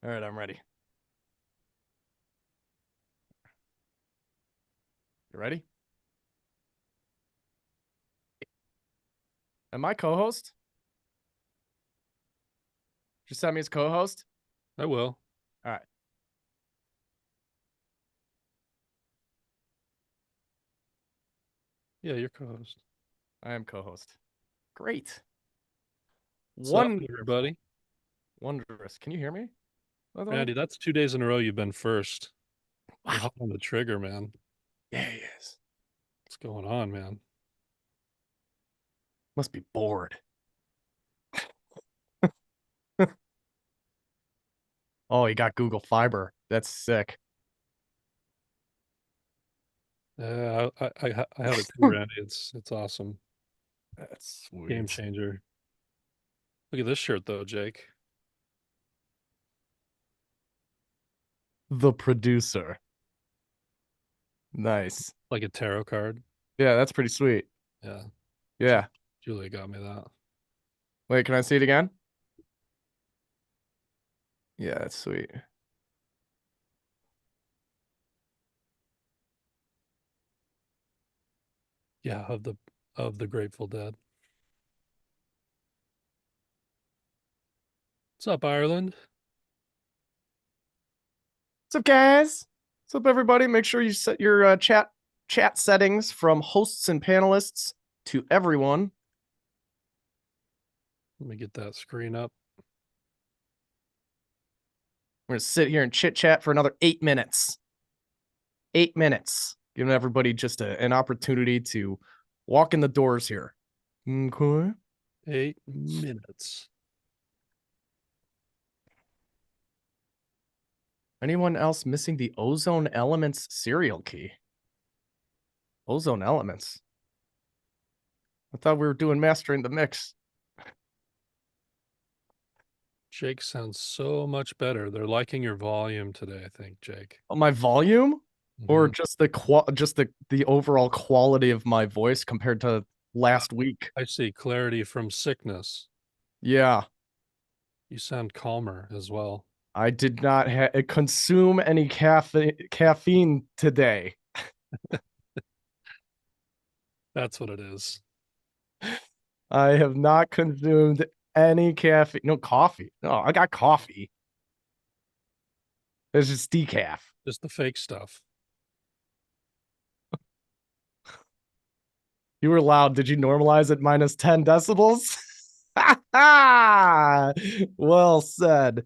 All right, I'm ready. You ready? Am I co-host? Just send me as co-host. I will. All right. Yeah, you're co-host. I am co-host. Great. What's up, Wonderful. everybody? Wondrous. Can you hear me? By the way? Randy, that's 2 days in a row you've been first. You're Wow. hot on the trigger, man. Yeah, he is. What's going on, man? Must be bored. Oh, he got Google Fiber. That's sick. Yeah, I have it too, Randy. It's awesome. That's Game sweet. changer. Look at this shirt though, Jake. The producer. Nice. Like a tarot card. Yeah, that's pretty sweet. Yeah. Ju- Yeah. Julia got me that. Wait, can I see it again? Yeah, that's sweet. Yeah, of the Grateful Dead. What's up, Ireland? What's up, guys? What's up, everybody? Make sure you set your chat settings from hosts and panelists to everyone. Let me get that screen up. We're gonna sit here and chit chat for another 8 minutes. 8 minutes, giving everybody just an opportunity to walk in the doors here. Okay. 8 minutes. Anyone else missing the ozone elements serial key? Ozone elements. I thought we were doing mastering the mix. Jake sounds so much better. They're liking your volume today, I think, Jake. My volume, or Mhm. just the overall quality of my voice compared to last week. I see clarity from sickness. Yeah, You sound calmer as well. I did not consume any caffeine today. That's what it is. I have not consumed any caffeine. No coffee. No, I got coffee. It's just decaf. Just the fake stuff. You were loud. Did you normalize at minus 10 decibels? Well said.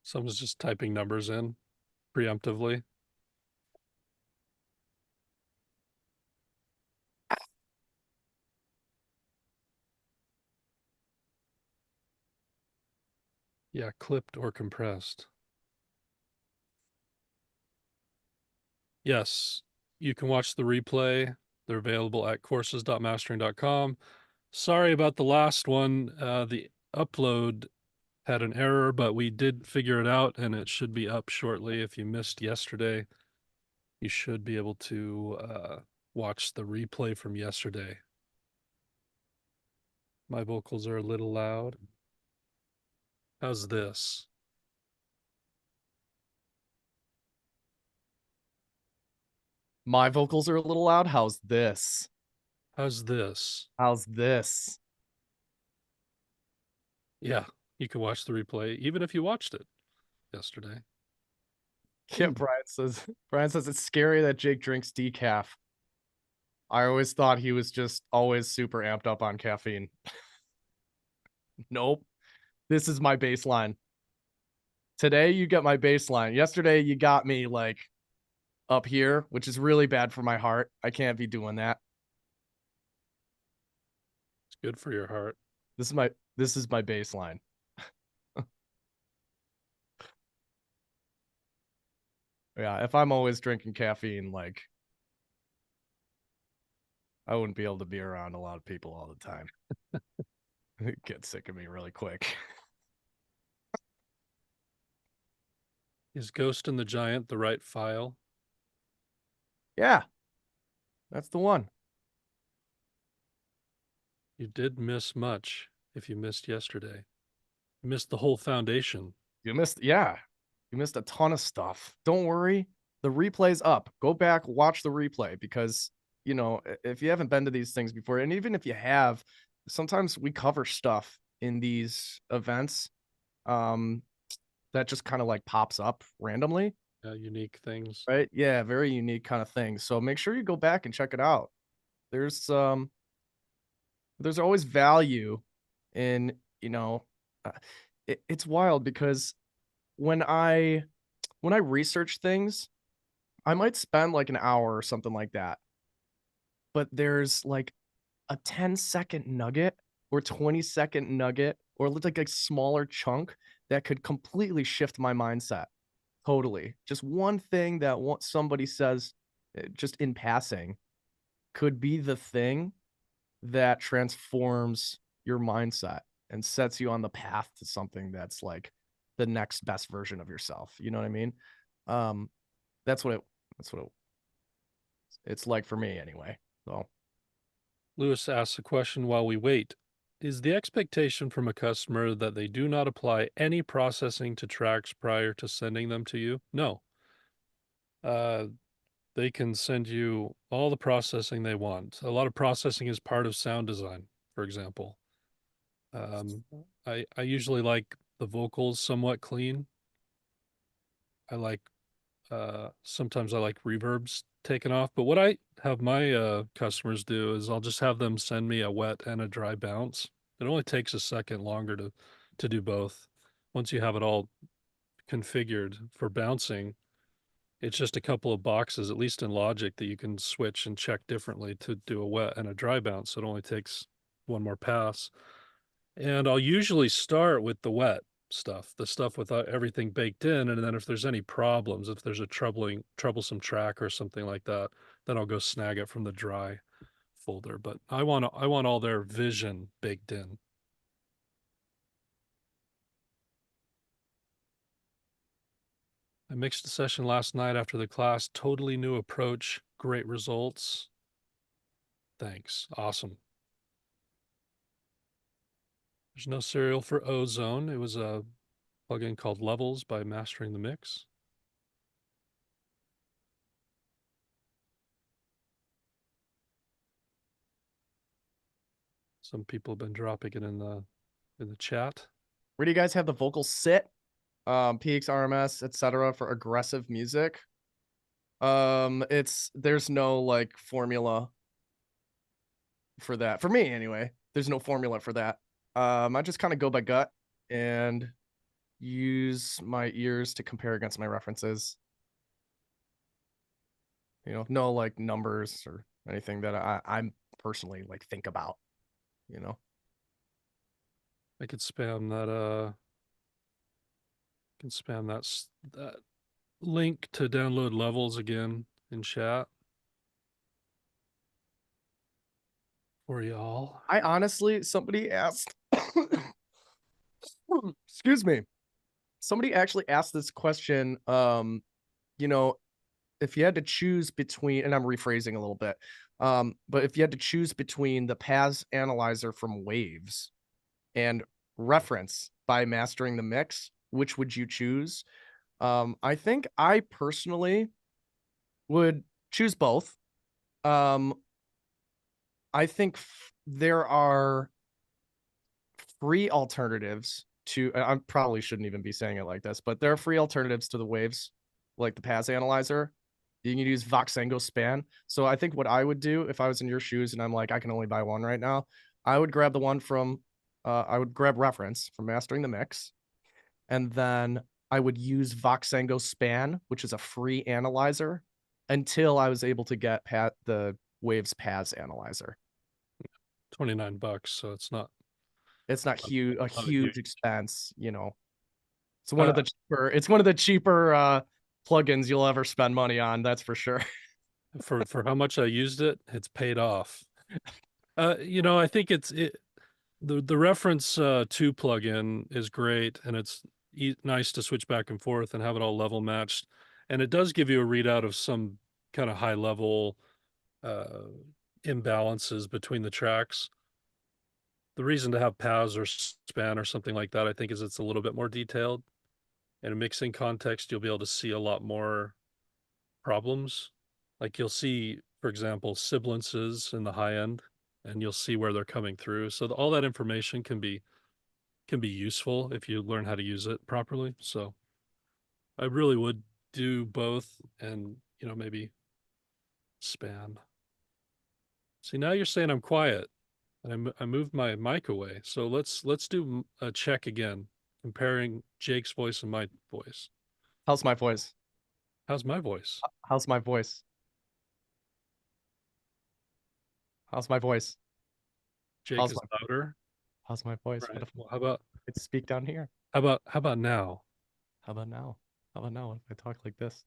Someone's just typing numbers in preemptively. Yeah, clipped or compressed. Yes, you can watch the replay. They're available at courses.mastering.com. Sorry about the last one. The upload had an error, but we did figure it out and it should be up shortly. If you missed yesterday, you should be able to watch the replay from yesterday. My vocals are a little loud. How's this? My vocals are a little loud. How's this? How's this? How's this? Yeah, you can watch the replay even if you watched it yesterday. Yeah, Brian says it's scary that Jake drinks decaf. I always thought he was just always super amped up on caffeine. Nope. This is my baseline. Today you get my baseline. Yesterday you got me like up here, which is really bad for my heart. I can't be doing that. It's good for your heart. This is my baseline. Yeah, if I'm always drinking caffeine, like I wouldn't be able to be around a lot of people all the time. It gets sick of me really quick. Is Ghost and the Giant the right file? Yeah, that's the one. You did miss much if you missed yesterday. Missed the whole foundation. You missed, yeah, you missed a ton of stuff. Don't worry, the replay's up. Go back, watch the replay because if you haven't been to these things before, and even if you have, sometimes we cover stuff in these events um that just kind of like pops up randomly, Unique things. right? Yeah, very unique kind of thing. So make sure you go back and check it out. There's um there's always value in, uh, it's wild because when I when I research things, I might spend like an hour or something like that. But there's like a 10-second nugget or 20-second nugget or like a smaller chunk that could completely shift my mindset. Totally. Just one thing that somebody says just in passing could be the thing that transforms your mindset and sets you on the path to something that's like the next best version of yourself. You know what I mean? Um, that's what it's like for me anyway. So Lewis asks a question while we wait. Is the expectation from a customer that they do not apply any processing to tracks prior to sending them to you? No. Uh, they can send you all the processing they want. A lot of processing is part of sound design, for example. Um, I usually like the vocals somewhat clean. I like sometimes I like reverbs taken off, but what I have my customers do is I'll just have them send me a wet and a dry bounce. It only takes a second longer to do both. Once you have it all configured for bouncing, it's just a couple of boxes, at least in Logic, that you can switch and check differently to do a wet and a dry bounce. So it only takes one more pass. And I'll usually start with the wet stuff, the stuff with everything baked in. And then if there's any problems, if there's a troublesome track or something like that, then I'll go snag it from the dry folder. But I want all their vision baked in. I mixed a session last night after the class. Totally new approach. Great results. Thanks. Awesome. There's no serial for Ozone. It was a plugin called Levels by Mastering the Mix. Some people have been dropping it in the chat. where do you guys have the vocals sit? PX, RMS, etc. for aggressive music. There's no like formula for that. For me anyway. There's no formula for that. I just kind of go by gut and use my ears to compare against my references. No like numbers or anything that I'm personally like think about, you know. I could spam that that link to download Levels again in chat for y'all. I honestly, somebody asked, excuse me, somebody actually asked this question. You know, if you had to choose between, and I'm rephrasing a little bit, but if you had to choose between the PAS analyzer from Waves and reference by mastering the mix, which would you choose? I think I personally would choose both. Um, I think there are free alternatives to, I probably shouldn't even be saying it like this, but there are free alternatives to the Waves, like the PAS analyzer. You can use Voxengo Span. So I think what I would do if I was in your shoes and I'm like, I can only buy one right now, I would grab the one from, I would grab reference from Mastering the Mix. And then I would use Voxengo Span, which is a free analyzer, until I was able to get the Waves PAS analyzer. $29, so it's not It's not a not a huge. huge expense. Uh, It's one of the cheaper plugins you'll ever spend money on, that's for sure. for how much I used it, it's paid off. I think the reference 2 plugin is great, and it's nice to switch back and forth and have it all level matched, and it does give you a readout of some kind of high level uh, imbalances between the tracks. the reason to have PAS or span or something like that, I think, is it's a little bit more detailed. In a mixing context, you'll be able to see a lot more problems. Like you'll see, for example, sibilances in the high end, and you'll see where they're coming through. So all that information can be useful if you learn how to use it properly. So I really would do both, and maybe span. See, now you're saying I'm quiet, and I moved my mic away. So let's do a check again, comparing Jake's voice and my voice. How's my voice? How's my voice? How's my voice? How's my voice? Jake How's is my louder. how's my voice? What Right. if Well, I could speak down here? how about now? How about now? How about now if I talk like this?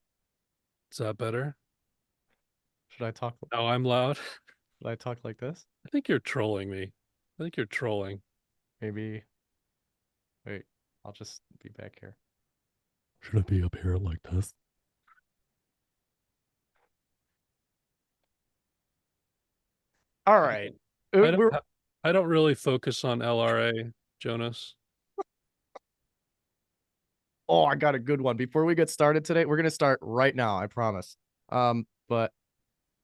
Is that better? Should I talk Now I'm loud. should I talk like this? I think you're trolling me. I think you're trolling. Maybe wait, I'll just be back here. Should I be up here like this? All right. I don't We're I don't really focus on LRA, Jonas. Oh, I got a good one. Before we get started today, we're gonna start right now, I promise. But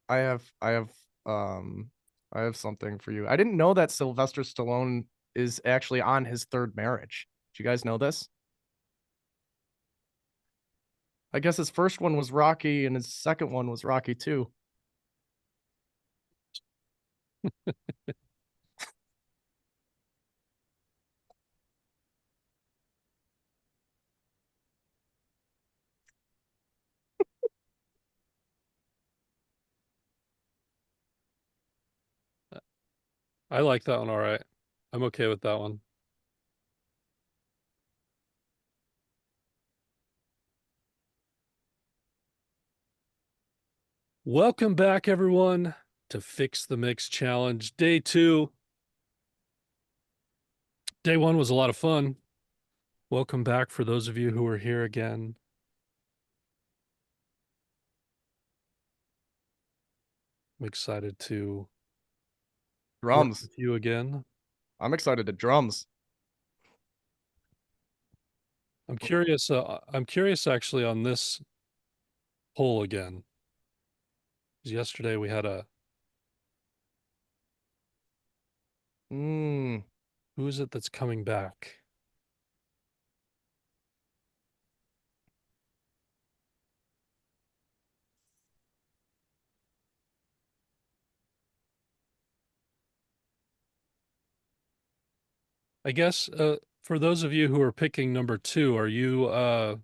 I have I have um I have something for you. I didn't know that Sylvester Stallone is actually on his third marriage. Do you guys know this? I guess his first one was Rocky and his second one was Rocky 2. I like that one all right. I'm okay with that one. Welcome back, everyone, to Fix the Mix Challenge, day 2. Day 1 was a lot of fun. Welcome back for those of you who are here again. I'm excited to work Drums. with you again. I'm excited to drums. I'm curious actually on this poll again. 'Cause yesterday we had Mm. who is it that's coming back? I guess for those of you who are picking number 2, are you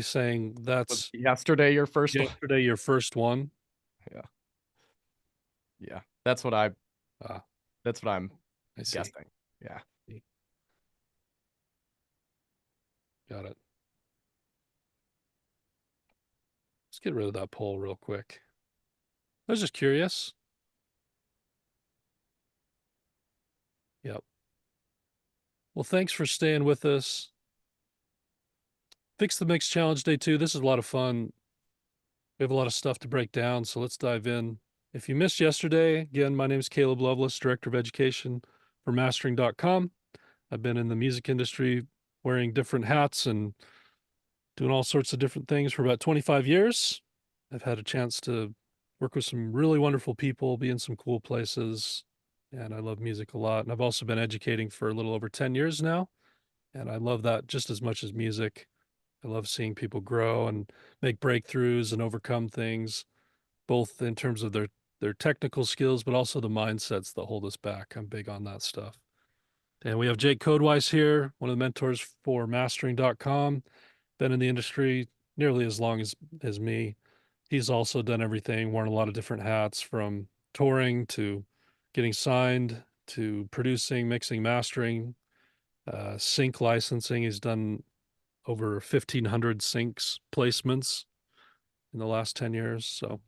saying Was that's yesterday your first one? yesterday your first one? Yeah. Yeah. That's Ah, what I'm I see. guessing. Yeah. Got it. Let's get rid of that poll real quick. I was just curious. Yep. Well, thanks for staying with us. Fix the Mix Challenge Day 2. This is a lot of fun. We have a lot of stuff to break down, so let's dive in. If you missed yesterday, again, my name is Caleb Lovelace, Director of Education for mastering.com. I've been in the music industry wearing different hats and doing all sorts of different things for about 25 years. I've had a chance to work with some really wonderful people, be in some cool places, and I love music a lot. And I've also been educating for a little over 10 years now, and I love that just as much as music. I love seeing people grow and make breakthroughs and overcome things, both in terms of their technical skills, but also the mindsets that hold us back. I'm big on that stuff. And we have Jake Codewise here, one of the mentors for mastering.com, been in the industry nearly as long as me. He's also done everything, worn a lot of different hats, from touring to getting signed to producing, mixing, mastering, sync licensing. He's done over 1,500 syncs placements in the last 10 years. So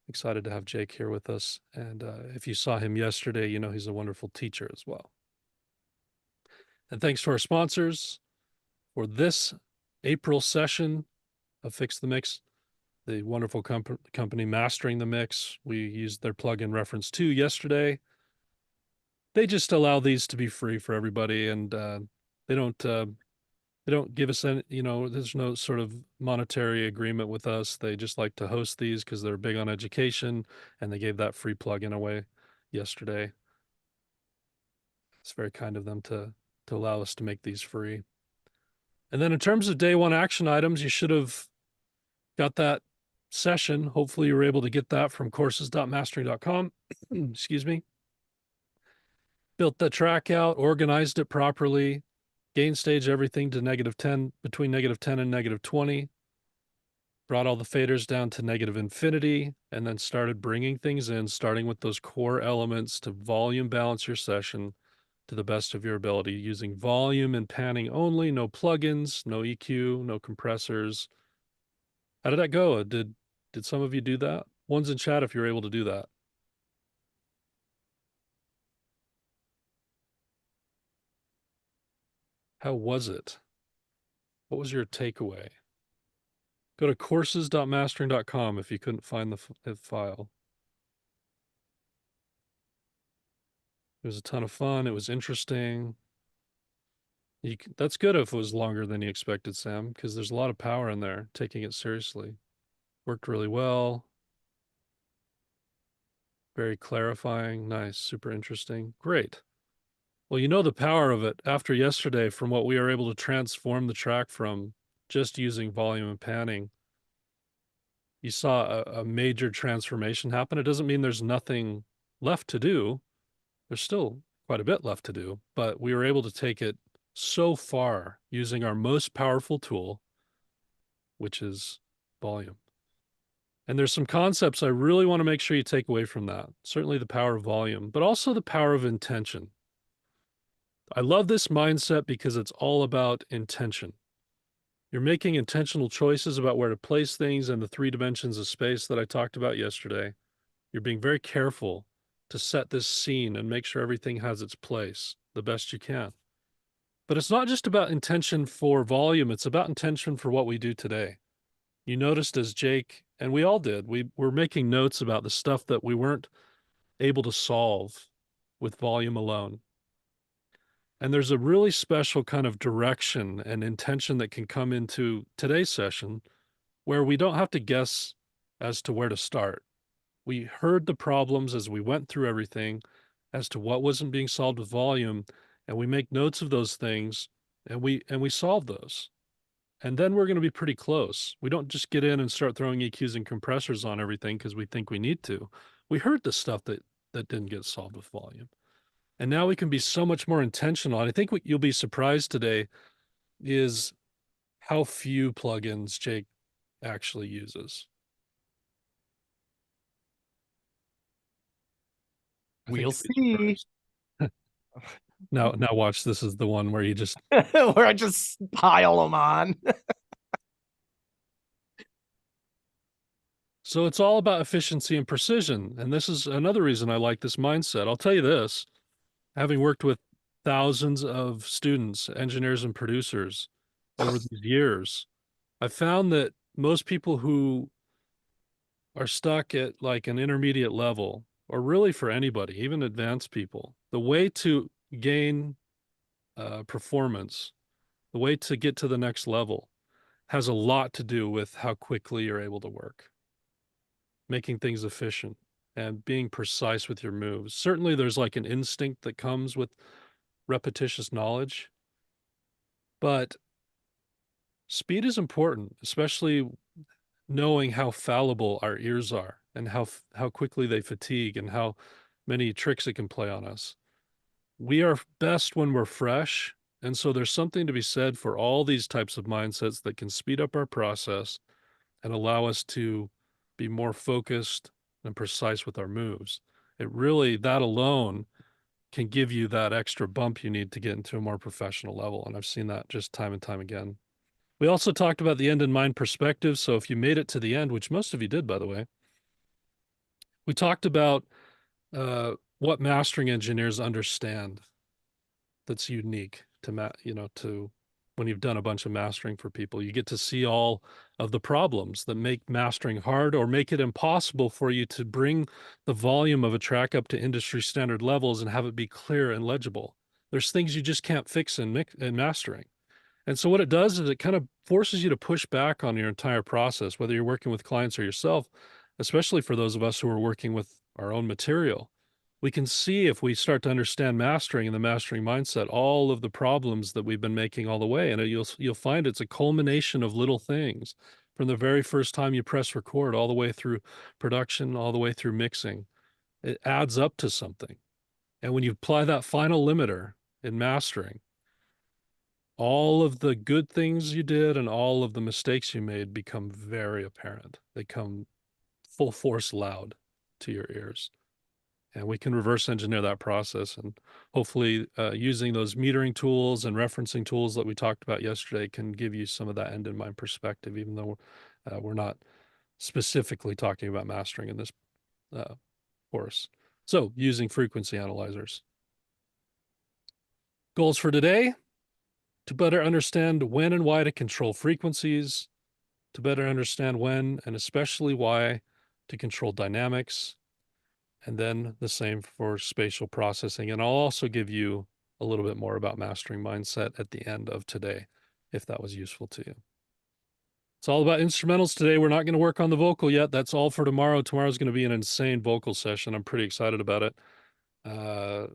excited to have Jake here with us. And if you saw him yesterday, you know he's a wonderful teacher as well. And thanks to our sponsors for this April session of Fix the Mix, the wonderful company Mastering the Mix. We used their plugin reference 2 yesterday. they just allow these to be free for everybody, and they don't give us any, there's no sort of monetary agreement with us. They just like to host these because they're big on education, and they gave that free plugin away yesterday. It's very kind of them to allow us to make these free. And then in terms of day one action items, you should have got that session. Hopefully you were able to get that from courses.mastering.com. Excuse me. Built the track out, organized it properly, gain stage everything to -10, between -10 and -20, brought all the faders down to -infinity, and then started bringing things in, starting with those core elements to volume balance your session to the best of your ability, using volume and panning only, no plugins, no EQ, no compressors. How did that go? Did some of you do that? One's in chat if you're able to do that. How was it? What was your takeaway? Go to courses.mastering.com if you couldn't find the file. It was a ton of fun. It was interesting. That's good if it was longer than you expected, Sam, because there's a lot of power in there, taking it seriously. Worked really well. Very clarifying. Nice. Super interesting. Great. Well, you know the power of it after yesterday from what we were able to transform the track from just using volume and panning. You saw a major transformation happen. It doesn't mean there's nothing left to do. There's still quite a bit left to do, but we were able to take it so far using our most powerful tool, which is volume. And there's some concepts I really want to make sure you take away from that. Certainly the power of volume, but also the power of intention. I love this mindset because it's all about intention. You're making intentional choices about where to place things in the 3 dimensions of space that I talked about yesterday. You're being very careful to set this scene and make sure everything has its place the best you can. But it's not just about intention for volume, it's about intention for what we do today. You noticed as Jake, and we all did, we were making notes about the stuff that we weren't able to solve with volume alone. And there's a really special kind of direction and intention that can come into today's session where we don't have to guess as to where to start. We heard the problems as we went through everything as to what wasn't being solved with volume, and we make notes of those things, and we solve those. And then we're going to be pretty close. We don't just get in and start throwing EQs and compressors on everything because we think we need to. We heard the stuff that didn't get solved with volume. And now we can be so much more intentional. And I think what you'll be surprised today is how few plugins Jake actually uses. We'll see. Now watch. This is the one where you just where I just pile them on. So it's all about efficiency and precision. And this is another reason I like this mindset. I'll tell you this, having worked with thousands of students, engineers, and producers over these years, I found that most people who are stuck at like an intermediate level, or really for anybody, even advanced people, the way to gain performance, the way to get to the next level has a lot to do with how quickly you're able to work, making things efficient and being precise with your moves. Certainly there's like an instinct that comes with repetitious knowledge, but speed is important, especially knowing how fallible our ears are and how quickly they fatigue and how many tricks it can play on us. We are best when we're fresh, and so there's something to be said for all these types of mindsets that can speed up our process and allow us to be more focused and precise with our moves. It really, that alone can give you that extra bump you need to get into a more professional level. And I've seen that just time and time again. We also talked about the end in mind perspective. So if you made it to the end, which most of you did, by the way, we talked about what mastering engineers understand that's unique to when you've done a bunch of mastering for people. You get to see all of the problems that make mastering hard or make it impossible for you to bring the volume of a track up to industry standard levels and have it be clear and legible. There's things you just can't fix in mastering. And so what it does is it kind of forces you to push back on your entire process, whether you're working with clients or yourself, especially for those of us who are working with our own material. We can see, if we start to understand mastering and the mastering mindset, all of the problems that we've been making all the way. And you'll find it's a culmination of little things from the very first time you press record all the way through production, all the way through mixing. It adds up to something. And when you apply that final limiter in mastering, all of the good things you did and all of the mistakes you made become very apparent. They come full force loud to your ears. And we can reverse engineer that process, and hopefully using those metering tools and referencing tools that we talked about yesterday can give you some of that end in mind perspective, even though we're not specifically talking about mastering in this course. So using frequency analyzers. Goals for today: to better understand when and why to control frequencies, to better understand when and especially why to control dynamics, and then the same for spatial processing. And I'll also give you a little bit more about mastering mindset at the end of today, if that was useful to you. It's all about instrumentals today. We're not going to work on the vocal yet. That's all for tomorrow. Tomorrow's going to be an insane vocal session. I'm pretty excited about it.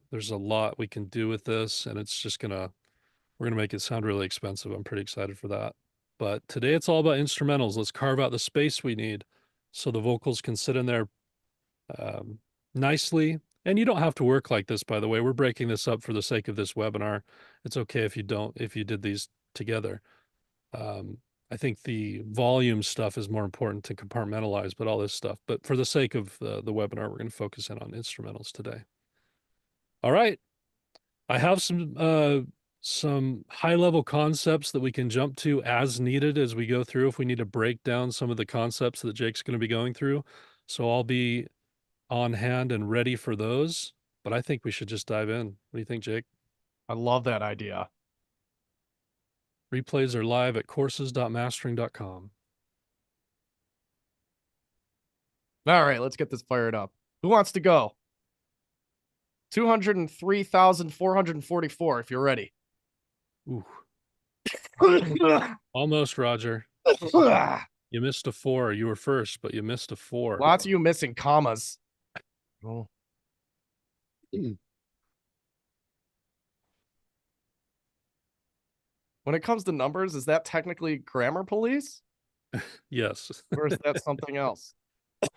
There's a lot we can do with this, and it's just we're going to make it sound really expensive. I'm pretty excited for that. But today it's all about instrumentals. Let's carve out the space we need so the vocals can sit in there nicely. And you don't have to work like this, by the way. We're breaking this up for the sake of this webinar. It's okay if you don't, if you did these together. I think the volume stuff is more important to compartmentalize, but all this stuff. But for the sake of the webinar, we're going to focus in on instrumentals today. All right. I have some high-level concepts that we can jump to as needed as we go through if we need to break down some of the concepts that Jake's going to be going through. So I'll be on hand and ready for those, but I think we should just dive in. What do you think, Jake? I love that idea. Replays are live at courses.mastering.com. All right, let's get this fired up. Who wants to go? 203,444 if you're ready. Ooh. Almost, Roger. You missed a 4. You were first, but you missed a 4. Lots of you missing commas. Oh. When it comes to numbers, is that technically grammar police? Yes. Or is that something else? I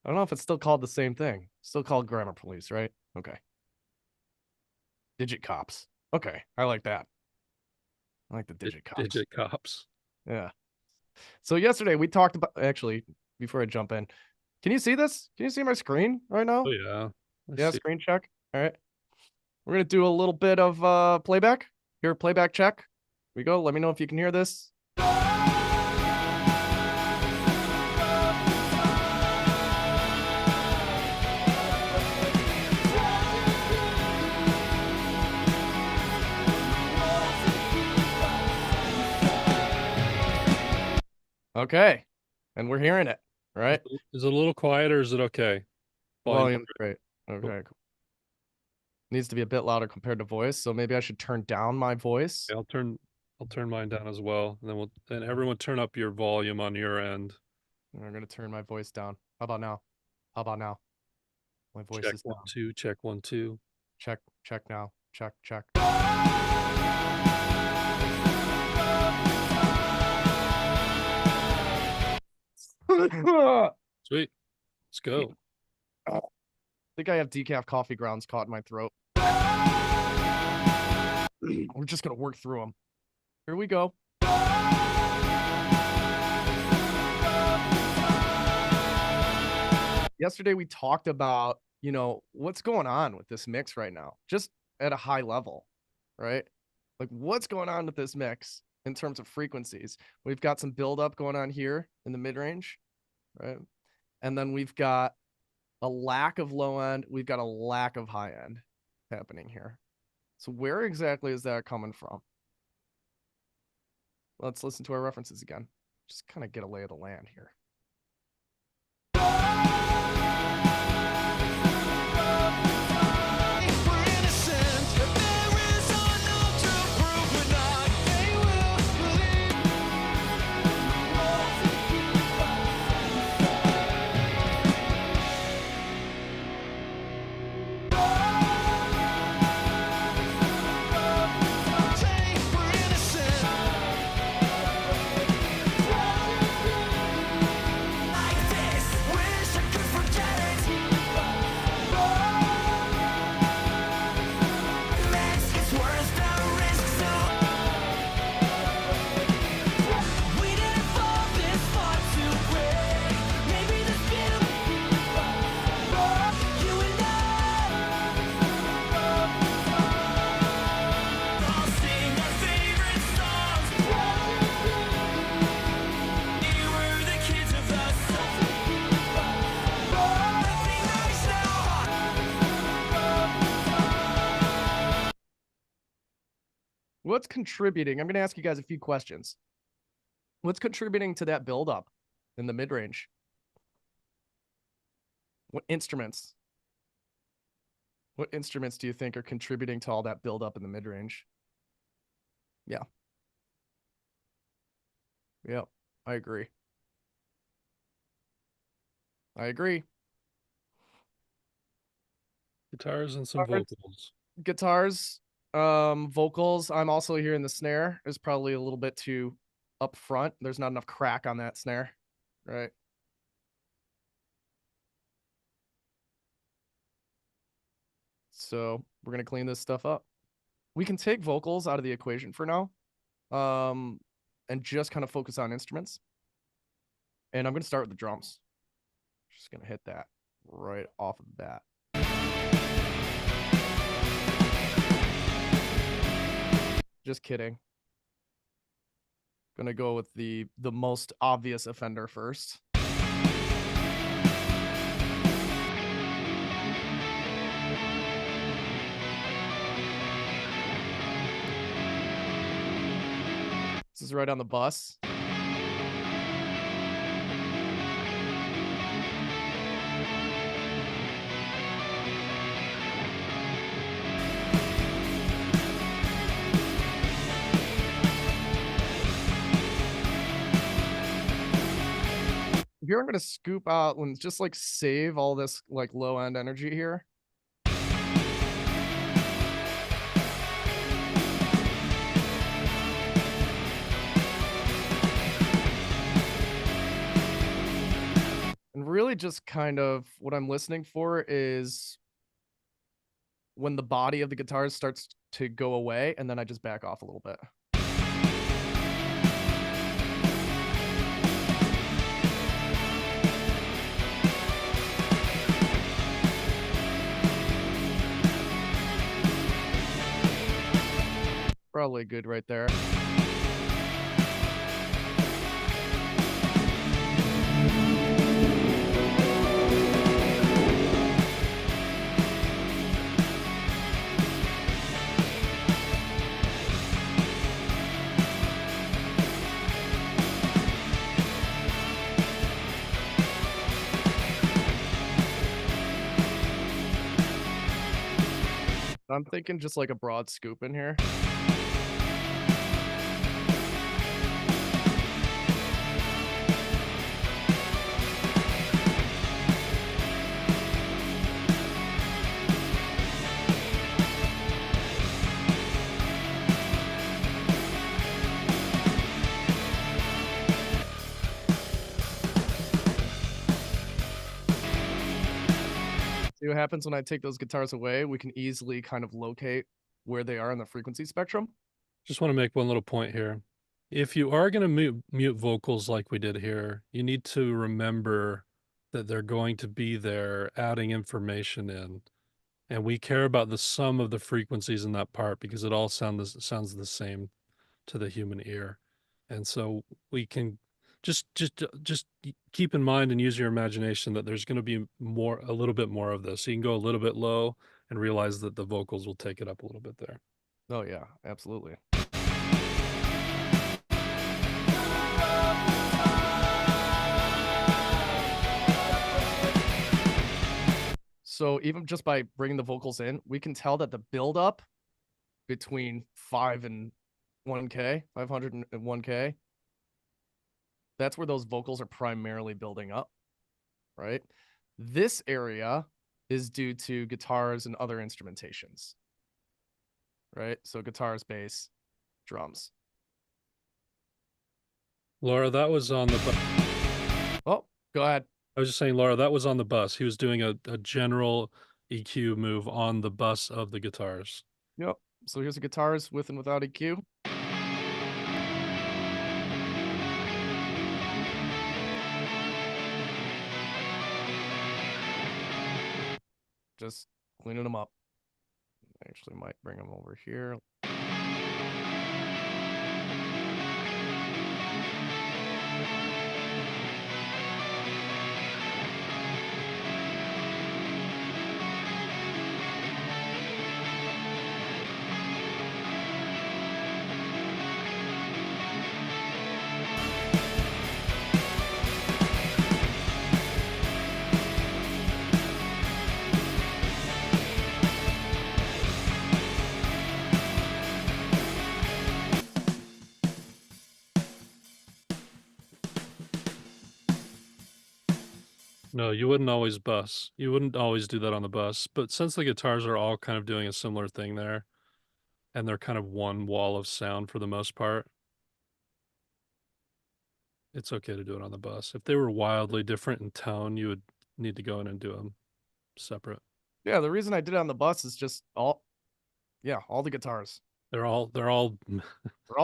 don't know if it's still called the same thing. Still called grammar police, right? Okay. Digit cops. Okay, I like that. I like the digit cops. Digit cops. Yeah. So yesterday we talked about, actually, before I jump in, can you see this? Can you see my screen right now? Oh, yeah. Yeah, screen check. All right. We're going to do a little bit of playback. Here, playback check. Here we go. Let me know if you can hear this. Okay. And we're hearing it, right? Is it a little quiet or is it okay? Volume's great. Okay. Cool. Needs to be a bit louder compared to voice, so maybe I should turn down my voice. Yeah, I'll turn mine down as well, and then everyone turn up your volume on your end. I'm gonna turn my voice down. How about now? How about now? My voice Check is 1 down. 2. Check 1 2. Check now. Check. Sweet. Let's go. I think I have decaf coffee grounds caught in my throat. We're just gonna work through them. Here we go. Yesterday we talked about, what's going on with this mix right now, just at a high level, right? Like what's going on with this mix in terms of frequencies? We've got some buildup going on here in the mid-range, right? And then we've got a lack of low end. We've got a lack of high end happening here. So where exactly is that coming from? Let's listen to our references again. Just kind of get a lay of the land here. What's contributing? I'm going to ask you guys a few questions. What's contributing to that buildup in the mid range? What instruments? What instruments do you think are contributing to all that buildup in the mid range? Yeah. Yeah, I agree. I agree. Guitars and some Guitars. vocals. Guitars, vocals. I'm also hearing the snare is probably a little bit too up front. There's not enough crack on that snare, right? So we're gonna clean this stuff up. We can take vocals out of the equation for now, and just kind of focus on instruments. And I'm gonna start with the drums. Just gonna hit that right off of the bat. Just kidding. Gonna go with the most obvious offender first. This is right on the bus. Here I'm gonna scoop out and just like save all this like low end energy here. And really just kind of what I'm listening for is when the body of the guitar starts to go away, and then I just back off a little bit. Probably good right there. I'm thinking just like a broad scoop in here. See what happens when I take those guitars away? We can easily kind of locate where they are in the frequency spectrum. Just want to make one little point here. If you are going to mute vocals like we did here, you need to remember that they're going to be there adding information in. And we care about the sum of the frequencies in that part because it all sounds the same to the human ear. And so we can just keep in mind and use your imagination that there's going to be a little bit more of this. So you can go a little bit low and realize that the vocals will take it up a little bit there. Oh yeah, absolutely. So even just by bringing the vocals in, we can tell that the buildup between 5 and 1K, 500 and 1K, that's where those vocals are primarily building up, right? This area is due to guitars and other instrumentations, right? So guitars, bass, drums. Laura, that was on the bus. Oh, go ahead. I was just saying, Laura, that was on the bus. He was doing a general EQ move on the bus of the guitars. Yep. So here's the guitars with and without EQ. Just cleaning them up. Actually might bring them over here. No, you wouldn't always bus. You wouldn't always do that on the bus. But since the guitars are all kind of doing a similar thing there, and they're kind of one wall of sound for the most part, it's okay to do it on the bus. If they were wildly different in tone, you would need to go in and do them separate. Yeah, the reason I did it on the bus is just all the guitars. They're all They're all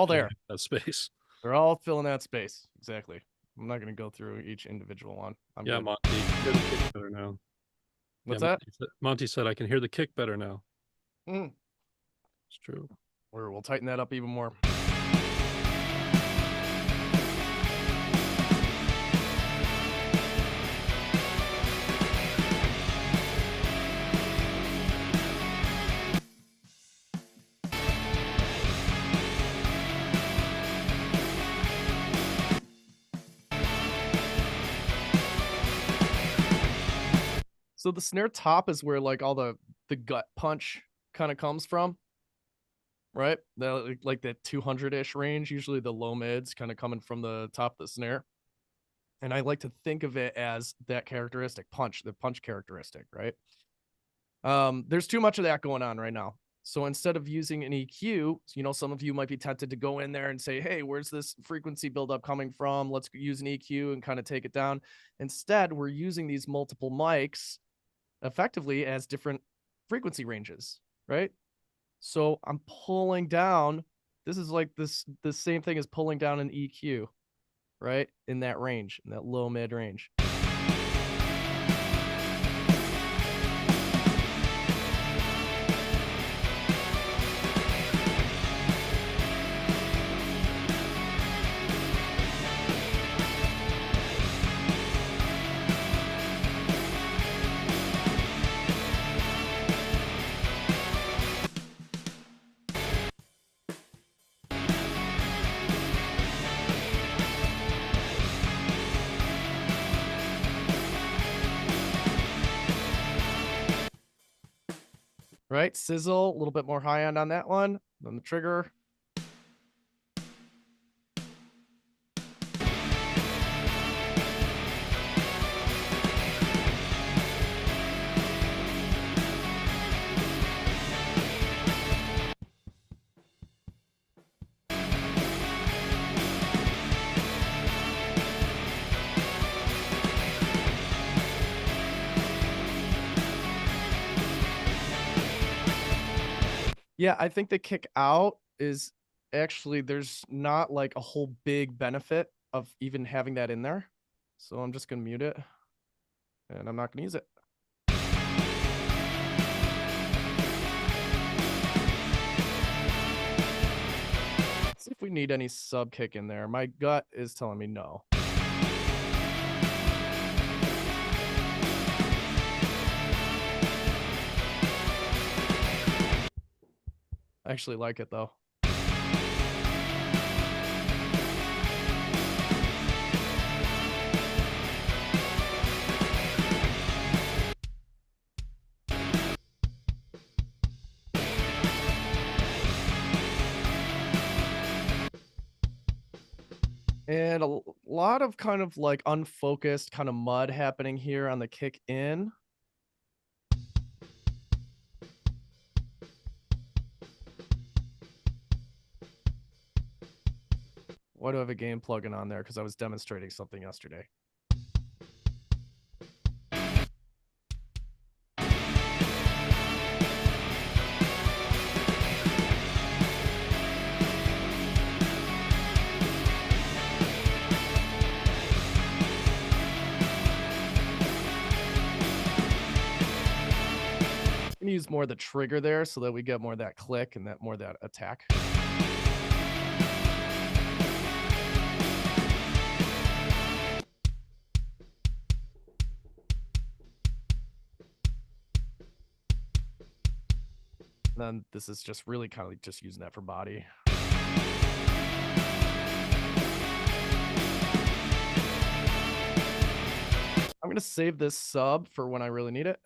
there. that space. They're all filling that space. Exactly. I'm not going to go through each individual one. Yeah, good. Monty, you can hear the kick better now. What's Yeah, that? Monty said, I can hear the kick better now. Mm. It's true. We'll tighten that up even more. So the snare top is where like all the gut punch kind of comes from, right? Like that 200-ish range, usually the low mids kind of coming from the top of the snare. And I like to think of it as that characteristic the punch characteristic, right? There's too much of that going on right now. So instead of using an EQ, some of you might be tempted to go in there and say, hey, where's this frequency buildup coming from? Let's use an EQ and kind of take it down. Instead, we're using these multiple mics effectively as different frequency ranges, right? So I'm pulling down. This is like the same thing as pulling down an EQ, right? In that range, in that low mid range. Right, sizzle, a little bit more high end on that one than the trigger. Yeah, I think the kick out is actually, there's not like a whole big benefit of even having that in there. So I'm just going to mute it and I'm not going to use it. Let's see if we need any sub kick in there. My gut is telling me no. I actually like it though. And a lot of kind of like unfocused kind of mud happening here on the kick in. Why do I have a game plugin on there? Because I was demonstrating something yesterday. I'm gonna use more of the trigger there so that we get more of that click and that more of that attack. Then this is just really kind of like just using that for body. I'm gonna save this sub for when I really need it.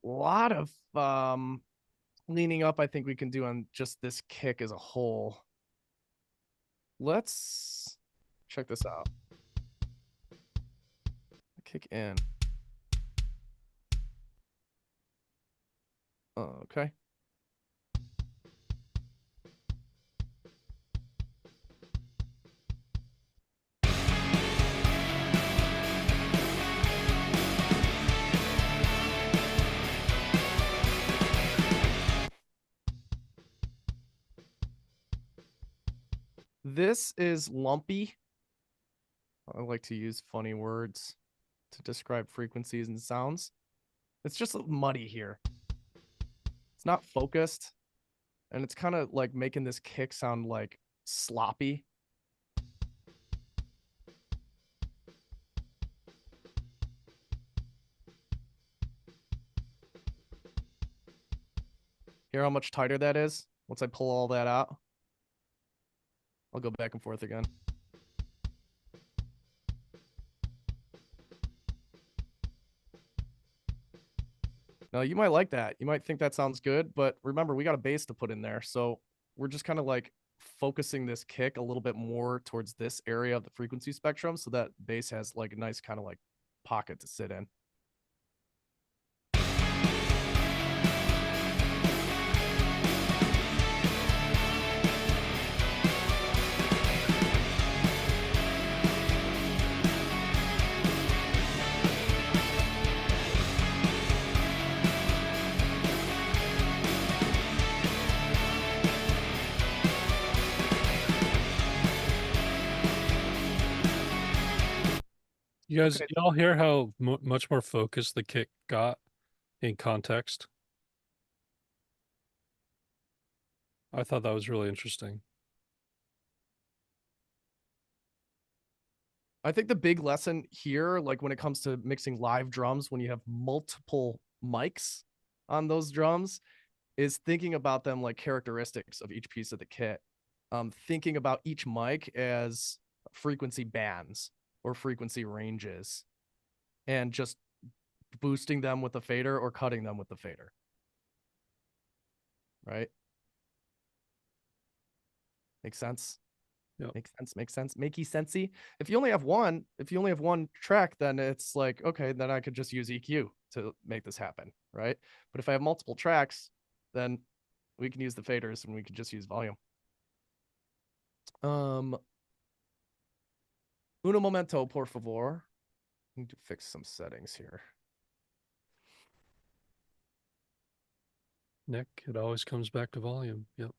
A lot of leaning up I think we can do on just this kick as a whole. Let's check this out. Kick in. Okay. This is lumpy. I like to use funny words to describe frequencies and sounds. It's just muddy here. It's not focused. And it's kind of like making this kick sound like sloppy. Hear how much tighter that is? Once I pull all that out, I'll go back and forth again. Now, you might like that. You might think that sounds good, but remember, we got a bass to put in there. So we're just kind of like focusing this kick a little bit more towards this area of the frequency spectrum so that bass has like a nice kind of like pocket to sit in. You guys, Okay. y'all hear how much more focused the kick got in context? I thought that was really interesting. I think the big lesson here, like when it comes to mixing live drums, when you have multiple mics on those drums, is thinking about them like characteristics of each piece of the kit. Thinking about each mic as frequency bands or frequency ranges, and just boosting them with the fader or cutting them with the fader. Right? Makes sense? Yep. Makes sense. Makey sensey. If you only have one track, then it's like, okay, then I could just use EQ to make this happen, right? But if I have multiple tracks, then we can use the faders and we can just use volume. Uno momento, por favor. I need to fix some settings here. Nick, it always comes back to volume. Yep.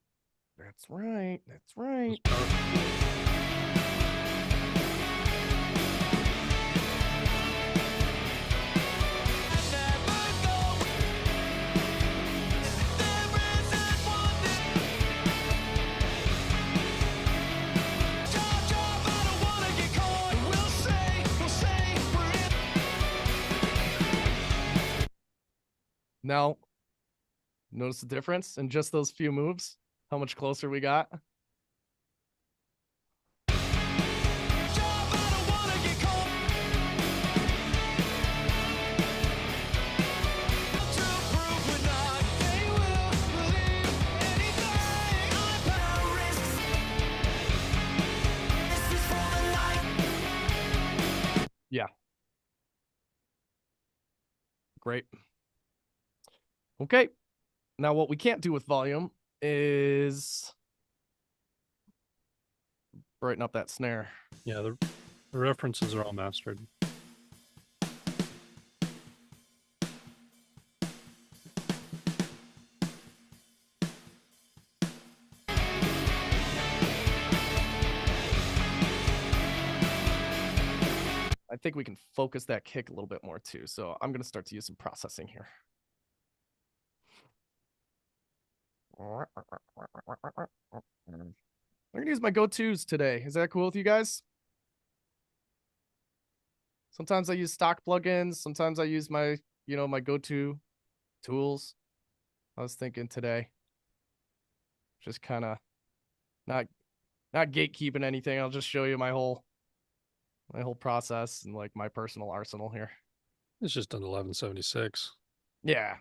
That's right. That's right. Now, notice the difference in just those few moves? How much closer we got? Yeah. Great. Okay. Now, what we can't do with volume is brighten up that snare. Yeah, the references are all mastered. I think we can focus that kick a little bit more too. So I'm going to start to use some processing here. I'm going to use my go-tos today. Is that cool with you guys? Sometimes I use stock plugins. Sometimes I use my, my go-to tools. I was thinking today, just kind of not gatekeeping anything. I'll just show you my whole process and like my personal arsenal here. It's just an 1176. Yeah.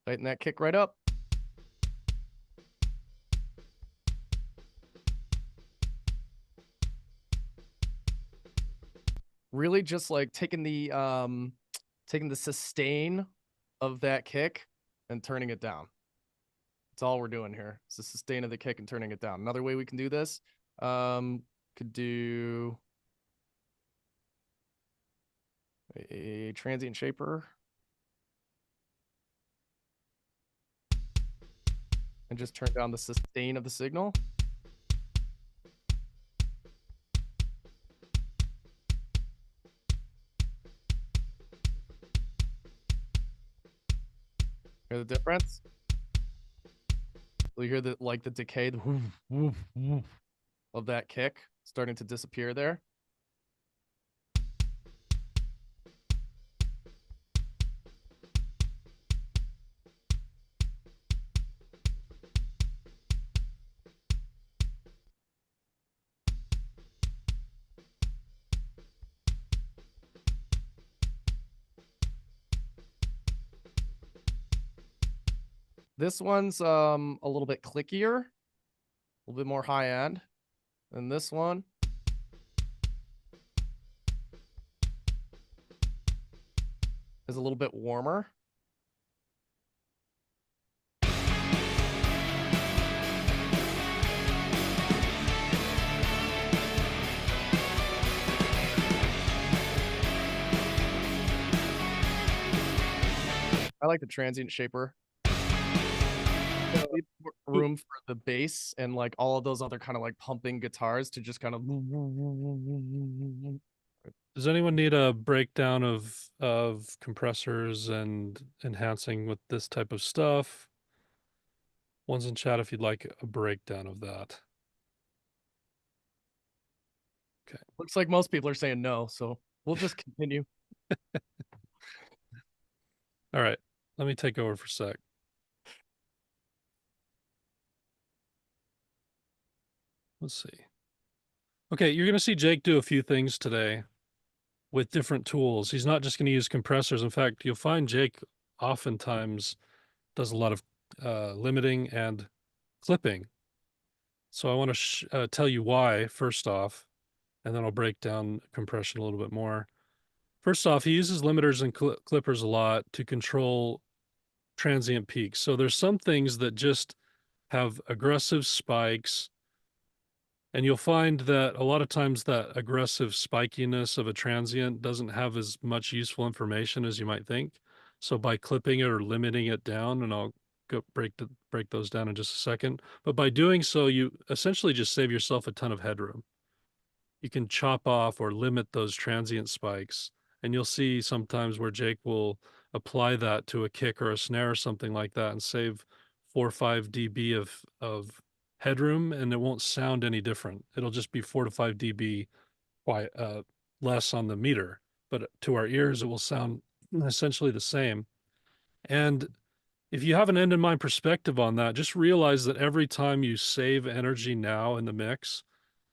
Tighten that kick right up. Really just like taking the sustain of that kick and turning it down. That's all we're doing here. It's the sustain of the kick and turning it down. Another way we can do this, could do a transient shaper. And just turn down the sustain of the signal. Hear the difference? You hear the decay the woof, woof, woof of that kick starting to disappear there. This one's a little bit clickier, a little bit more high end than this one. Is a little bit warmer. I like the transient shaper. Leave room for the bass and like all of those other kind of like pumping guitars to just kind of. Does anyone need a breakdown of compressors and enhancing with this type of stuff? One's in chat if you'd like a breakdown of that. Okay. Looks like most people are saying no, so we'll just continue. All right. Let me take over for a sec. Let's see. Okay, you're going to see Jake do a few things today with different tools. He's not just going to use compressors. In fact, you'll find Jake oftentimes does a lot of limiting and clipping. So I want to tell you why, first off, and then I'll break down compression a little bit more. First off, he uses limiters and clippers a lot to control transient peaks. So there's some things that just have aggressive spikes, and you'll find that a lot of times that aggressive spikiness of a transient doesn't have as much useful information as you might think. So by clipping it or limiting it down, and I'll go break those down in just a second, but by doing so, you essentially just save yourself a ton of headroom. you can chop off or limit those transient spikes. And you'll see sometimes where Jake will apply that to a kick or a snare or something like that and save 4 or 5 dB of headroom, and it won't sound any different. It'll just be 4 to 5 dB less on the meter, but to our ears, it will sound essentially the same. And if you have an end in mind perspective on that, just realize that every time you save energy now in the mix,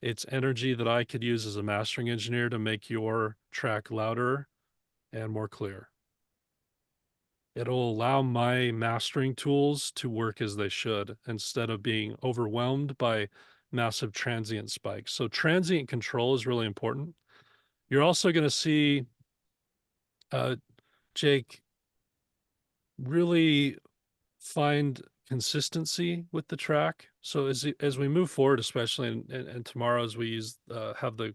it's energy that I could use as a mastering engineer to make your track louder and more clear. It'll allow my mastering tools to work as they should instead of being overwhelmed by massive transient spikes. So transient control is really important. You're also going to see Jake really find consistency with the track. So as we move forward, especially and tomorrow as we have the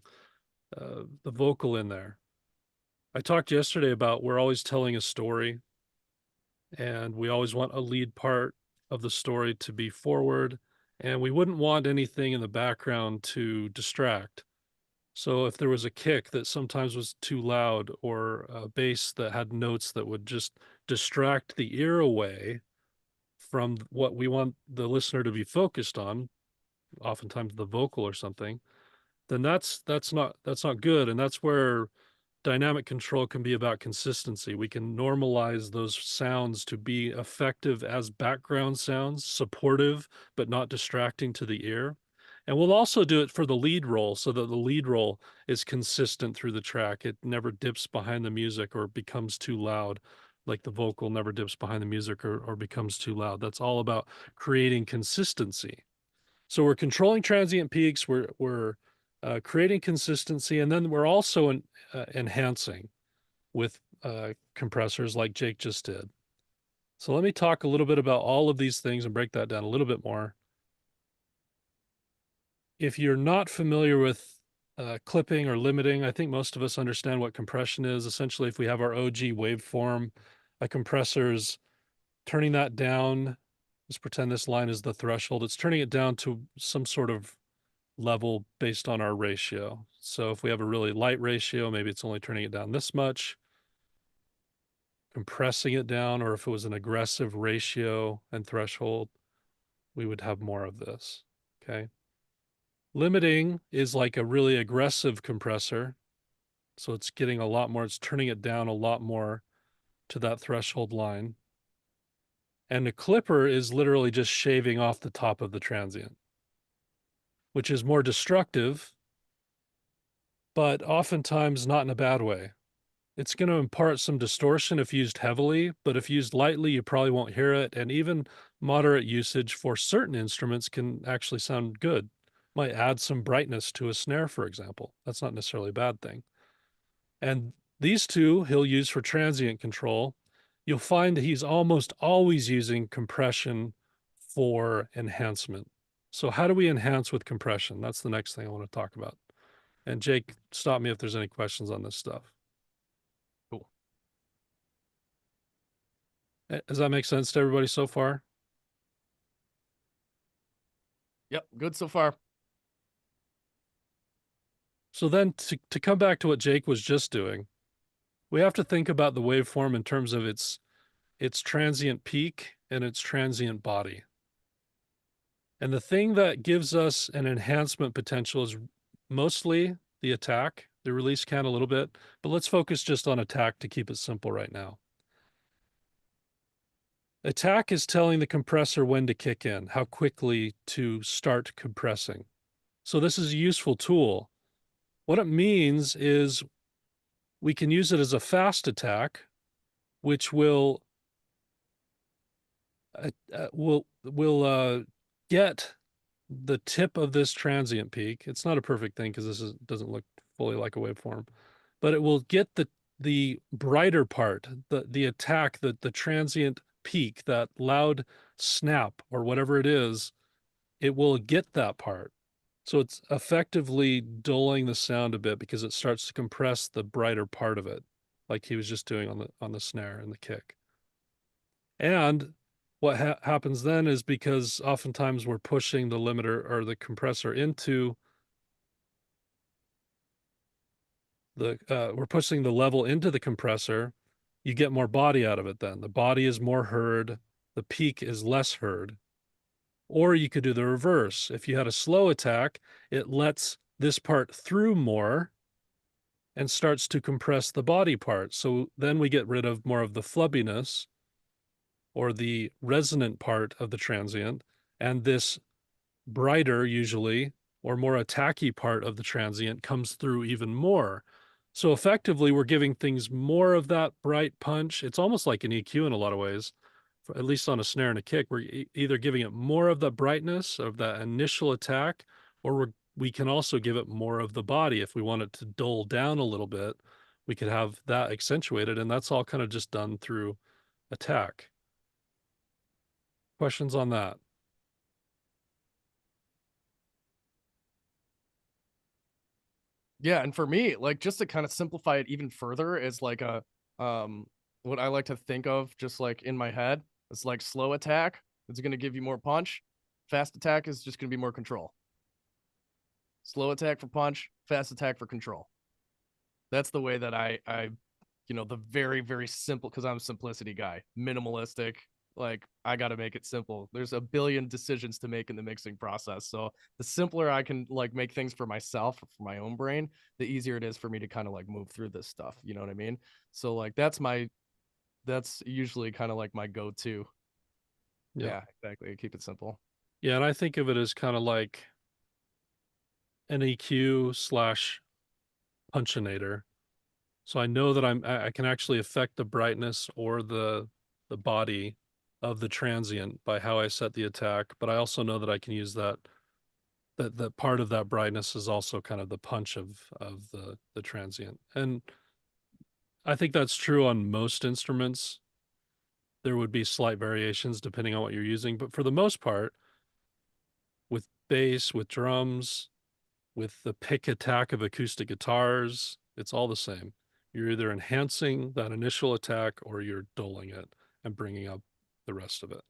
vocal in there. I talked yesterday about we're always telling a story, and we always want a lead part of the story to be forward, and we wouldn't want anything in the background to distract. So if there was a kick that sometimes was too loud or a bass that had notes that would just distract the ear away from what we want the listener to be focused on, oftentimes the vocal or something, then that's not good. And that's where dynamic control can be about consistency. We can normalize those sounds to be effective as background sounds, supportive, but not distracting to the ear. And we'll also do it for the lead roll so that the lead roll is consistent through the track. It never dips behind the music or becomes too loud, like the vocal never dips behind the music or becomes too loud. That's all about creating consistency. So we're controlling transient peaks, we're creating consistency, and then we're also enhancing with compressors like Jake just did. So let me talk a little bit about all of these things and break that down a little bit more. If you're not familiar with clipping or limiting, I think most of us understand what compression is. Essentially, if we have our OG waveform, a compressor's turning that down. Let's pretend this line is the threshold. It's turning it down to some sort of level based on our ratio. So if we have a really light ratio, maybe it's only turning it down this much, compressing it down, or if it was an aggressive ratio and threshold, we would have more of this, okay? Limiting is like a really aggressive compressor. So it's getting a lot more, it's turning it down a lot more to that threshold line. And a clipper is literally just shaving off the top of the transient, which is more destructive, but oftentimes not in a bad way. It's going to impart some distortion if used heavily, but if used lightly, you probably won't hear it. And even moderate usage for certain instruments can actually sound good. Might add some brightness to a snare, for example. That's not necessarily a bad thing. And these two he'll use for transient control. You'll find that he's almost always using compression for enhancement. So how do we enhance with compression? That's the next thing I want to talk about. And Jake, stop me if there's any questions on this stuff. Cool. Does that make sense to everybody so far? Yep, good so far. So then to come back to what Jake was just doing, we have to think about the waveform in terms of its transient peak and its transient body. And the thing that gives us an enhancement potential is mostly the attack. The release can a little bit, but let's focus just on attack to keep it simple right now. Attack is telling the compressor when to kick in, how quickly to start compressing. So this is a useful tool. What it means is we can use it as a fast attack, which will get the tip of this transient peak. It's not a perfect thing because this doesn't look fully like a waveform, but it will get the brighter part, the attack, the transient peak, that loud snap or whatever it is. It will get that part. So it's effectively dulling the sound a bit because it starts to compress the brighter part of it, like he was just doing on the snare and the kick. And what happens then is, because oftentimes we're pushing the limiter or the compressor into we're pushing the level into the compressor, you get more body out of it then. The body is more heard, the peak is less heard. Or you could do the reverse. If you had a slow attack, it lets this part through more and starts to compress the body part. So then we get rid of more of the flubbiness or the resonant part of the transient, and this brighter, usually, or more attacky part of the transient comes through even more. So effectively, we're giving things more of that bright punch. It's almost like an EQ in a lot of ways, at least on a snare and a kick. We're either giving it more of the brightness of that initial attack, or we can also give it more of the body. If we want it to dull down a little bit, we could have that accentuated, and that's all kind of just done through attack. Questions on that? Yeah, and for me, like just to kind of simplify it even further is like a what I like to think of just like in my head, it's like slow attack, it's going to give you more punch. Fast attack is just going to be more control. Slow attack for punch, fast attack for control. That's the way that I the very very simple, cuz I'm a simplicity guy, minimalistic, like I got to make it simple. There's a billion decisions to make in the mixing process. So the simpler I can like make things for myself, for my own brain, the easier it is for me to kind of like move through this stuff. You know what I mean? So like that's usually kind of like my go-to. Yeah, exactly. Keep it simple. Yeah, and I think of it as kind of like an EQ slash punchinator. So I know that I can actually affect the brightness or the body of the transient by how I set the attack, but I also know that I can use that part of that brightness is also kind of the punch of the transient. And I think that's true on most instruments. There would be slight variations depending on what you're using, but for the most part, with bass, with drums, with the pick attack of acoustic guitars, it's all the same. You're either enhancing that initial attack or you're dulling it and bringing up the rest of it.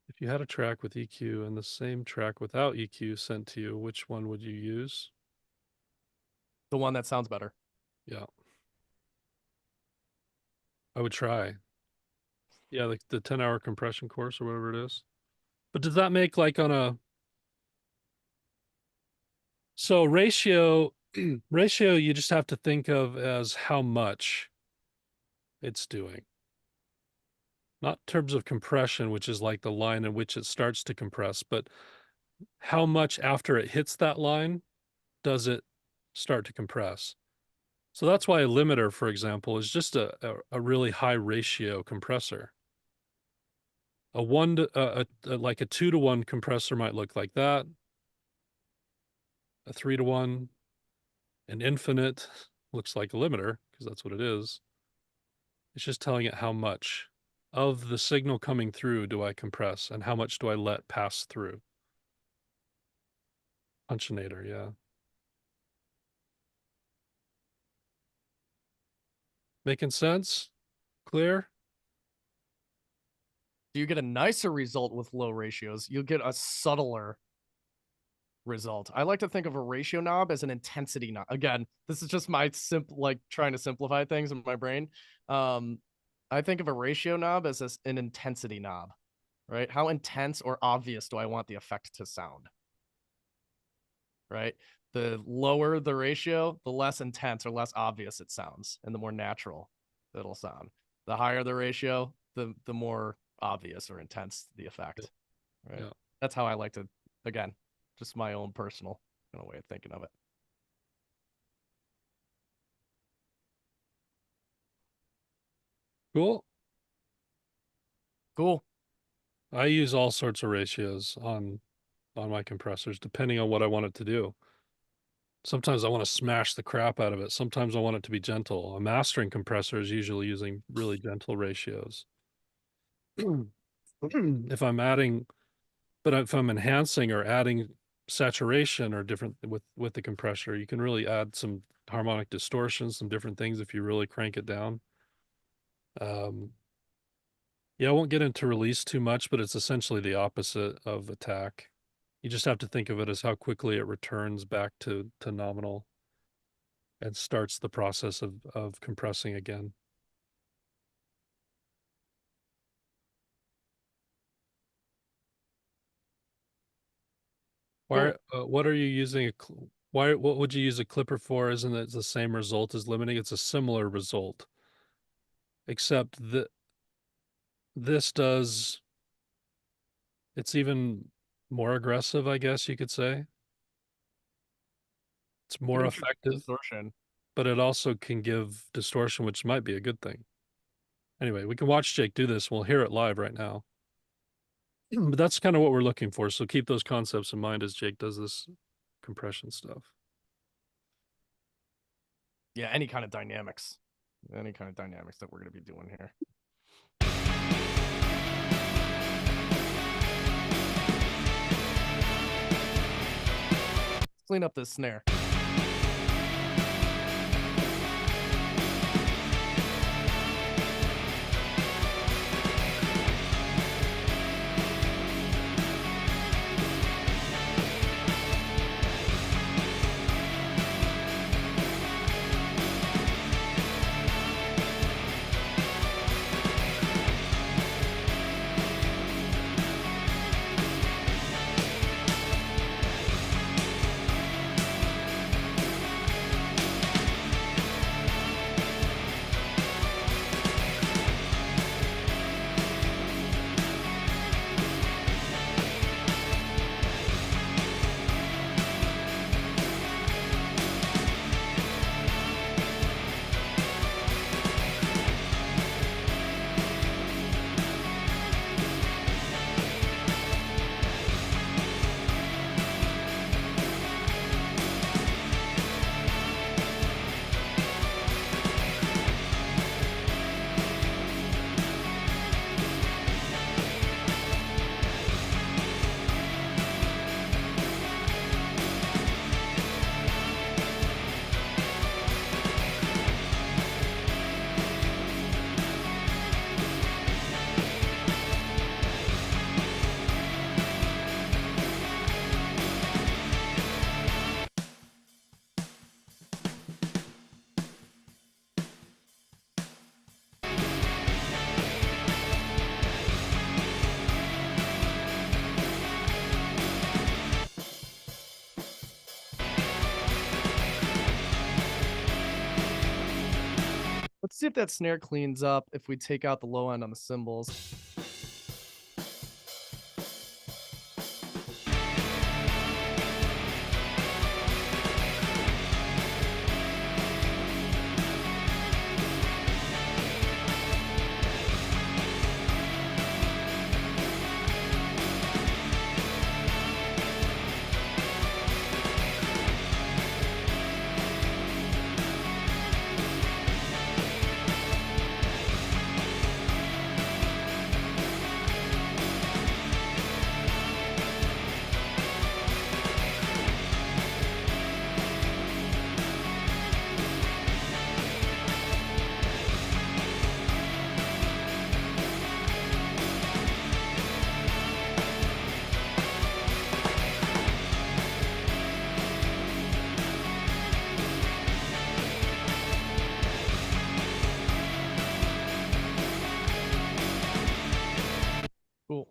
If you had a track with EQ and the same track without EQ sent to you, which one would you use? The one that sounds better. Yeah. I would try. Yeah, like the 10-hour compression course or whatever it is. But does that make like on a so ratio ratio you just have to think of as how much it's doing. Not in terms of compression, which is like the line in which it starts to compress, but how much after it hits that line does it start to compress? So that's why a limiter, for example, is just a really high ratio compressor. A one to like a 2-to-1 compressor might look like that. A 3-to-1, an infinite looks like a limiter because that's what it is. It's just telling it how much of the signal coming through do I compress and how much do I let pass through. Punchinator, yeah. Making sense? Clear? You get a nicer result with low ratios. You'll get a subtler result. I like to think of a ratio knob as an intensity knob. Again, this is just my like trying to simplify things in my brain. I think of a ratio knob as an intensity knob, right? How intense or obvious do I want the effect to sound? Right? The lower the ratio, the less intense or less obvious it sounds, and the more natural it'll sound. The higher the ratio, the more obvious or intense the effect. Right? Yeah. That's how I like to, again, just my own personal kind of way of thinking of it. Cool. Cool. I use all sorts of ratios on my compressors depending on what I want it to do. Sometimes I want to smash the crap out of it. Sometimes I want it to be gentle. A mastering compressor is usually using really gentle ratios. If I'm adding, but if I'm enhancing or adding saturation or different with the compressor, you can really add some harmonic distortion, some different things if you really crank it down. Yeah, I won't get into release too much, but it's essentially the opposite of attack. You just have to think of it as how quickly it returns back to nominal and starts the process of compressing again. Why? What are you using why? What would you use a clipper for? Isn't it the same result as limiting? It's a similar result, except that this does. It's even more aggressive, I guess you could say. It's more effective, distortion, but it also can give distortion, which might be a good thing. Anyway, we can watch Jake do this. We'll hear it live right now. But that's kind of what we're looking for. So keep those concepts in mind as Jake does this compression stuff. Yeah, any kind of dynamics that we're going to be doing here. Let's clean up this snare. Let's see if that snare cleans up if we take out the low end on the cymbals. Cool.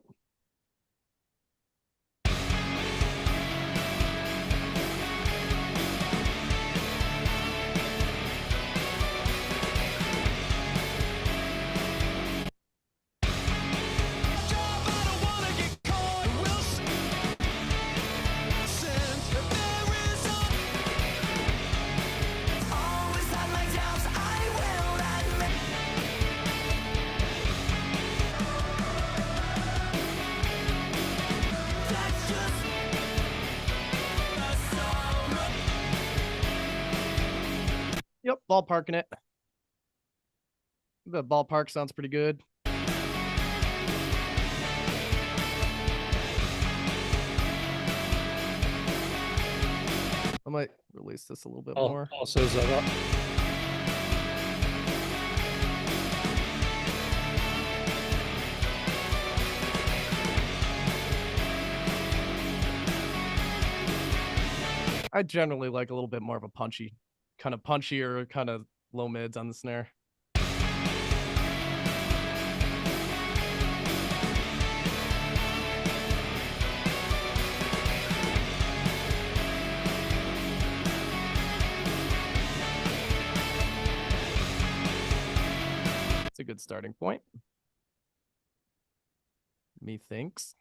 Yep, ballparking it. The ballpark sounds pretty good. I might release this a little bit more. Also, that I generally like a little bit more of a punchier, kind of low mids on the snare. It's a good starting point. Methinks.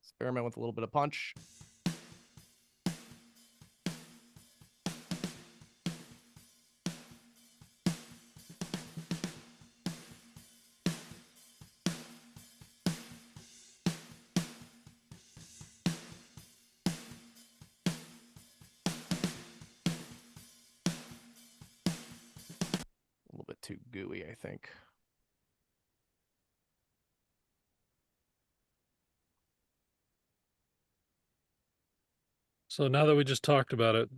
Experiment with a little bit of punch. A little bit too gooey, I think. So now that we just talked about it,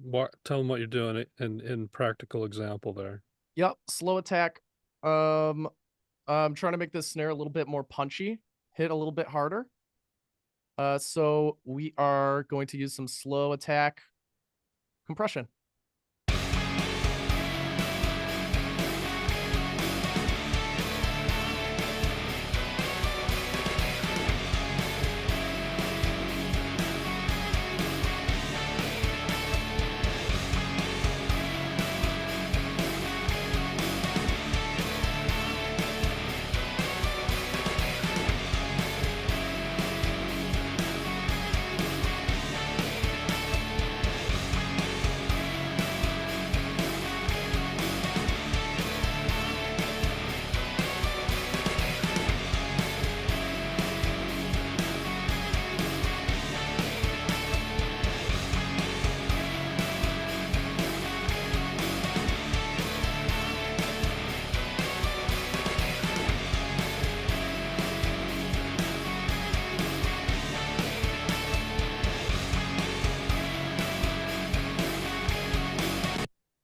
tell them what you're doing in practical example there. Yep, slow attack. I'm trying to make this snare a little bit more punchy, hit a little bit harder. So we are going to use some slow attack compression.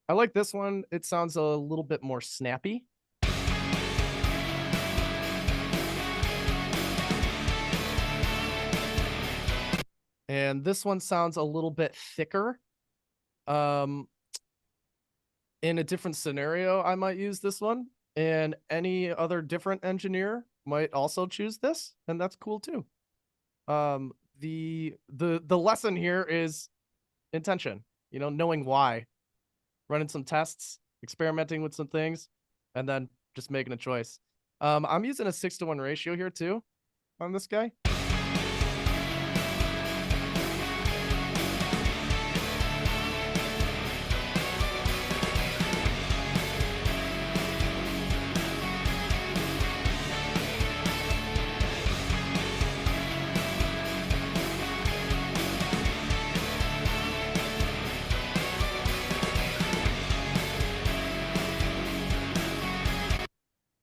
I like this one. It sounds a little bit more snappy. And this one sounds a little bit thicker. In a different scenario, I might use this one. And any other different engineer might also choose this, and that's cool too. The lesson here is intention, knowing why. Running some tests, experimenting with some things, and then just making a choice. I'm using a 6-to-1 ratio here too on this guy.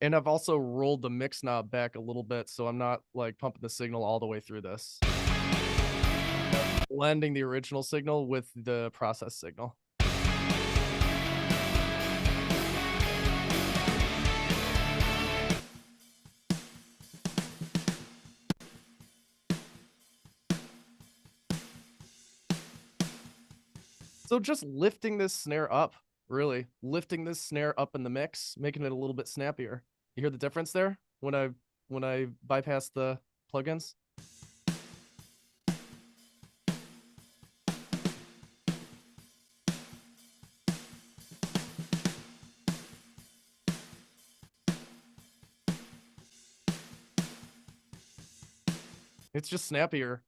And I've also rolled the mix knob back a little bit, so I'm not like pumping the signal all the way through this. Blending the original signal with the process signal. So just lifting this snare up, really lifting this snare up in the mix, making it a little bit snappier. You hear the difference there when I bypass the plugins? It's just snappier,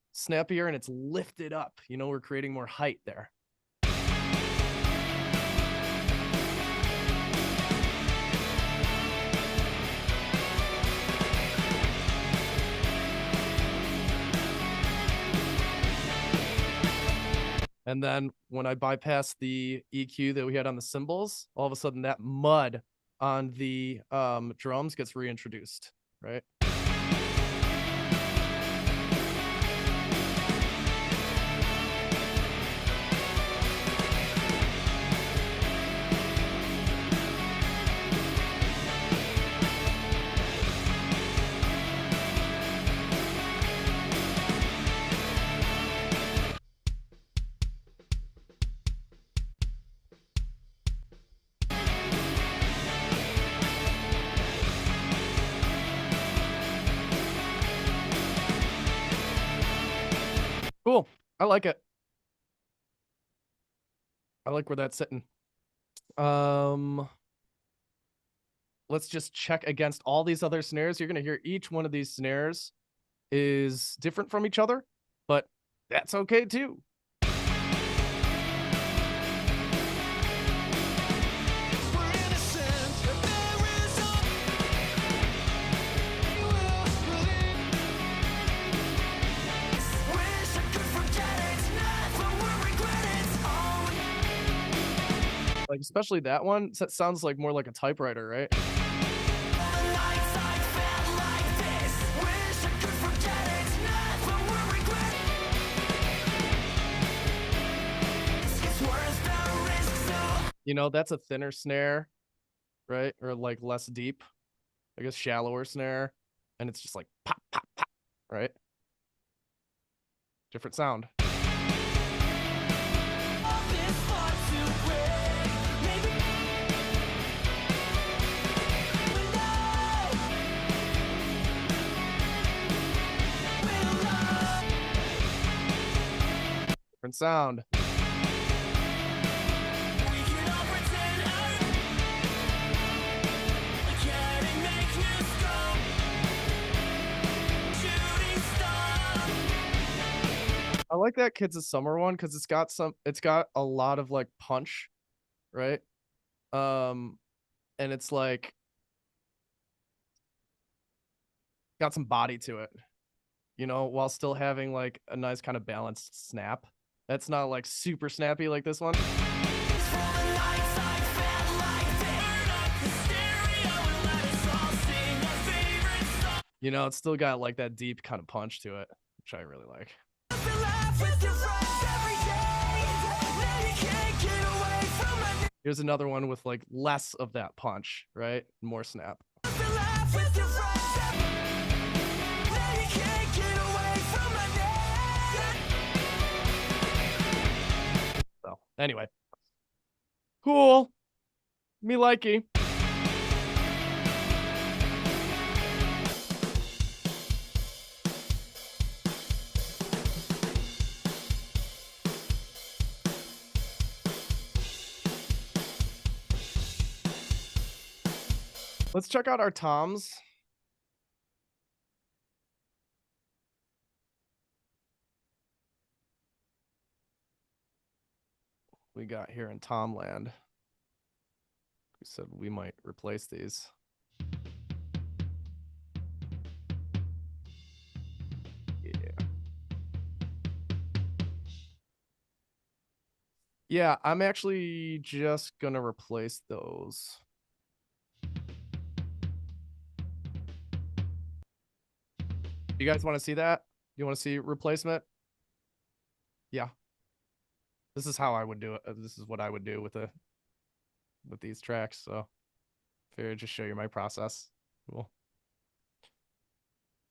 and it's lifted up. We're creating more height there. And then when I bypass the EQ that we had on the cymbals, all of a sudden that mud on the drums gets reintroduced, right? I like it. I like where that's sitting. Let's just check against all these other snares. You're gonna hear each one of these snares is different from each other, but that's okay too. Like, especially that one, that sounds like more like a typewriter, right? You know, that's a thinner snare, right? Or like less deep, I guess shallower snare. And it's just like pop, pop, pop, right? Different sound. Different sound. I like that Kids of Summer one because it's got a lot of like punch, right? And it's like got some body to it, you know, while still having like a nice kind of balanced snap. That's not like super snappy like this one. You know, it's still got like that deep kind of punch to it, which I really like. Here's another one with like less of that punch, right? More snap. So, anyway. Cool. Me likey. Let's check out our toms. We got here in Tomland. We said we might replace these. Yeah. Yeah, I'm actually just gonna replace those. You guys want to see that? You want to see replacement? Yeah. This is how I would do it. This is what I would do with these tracks. So, figured I'd just show you my process. Cool.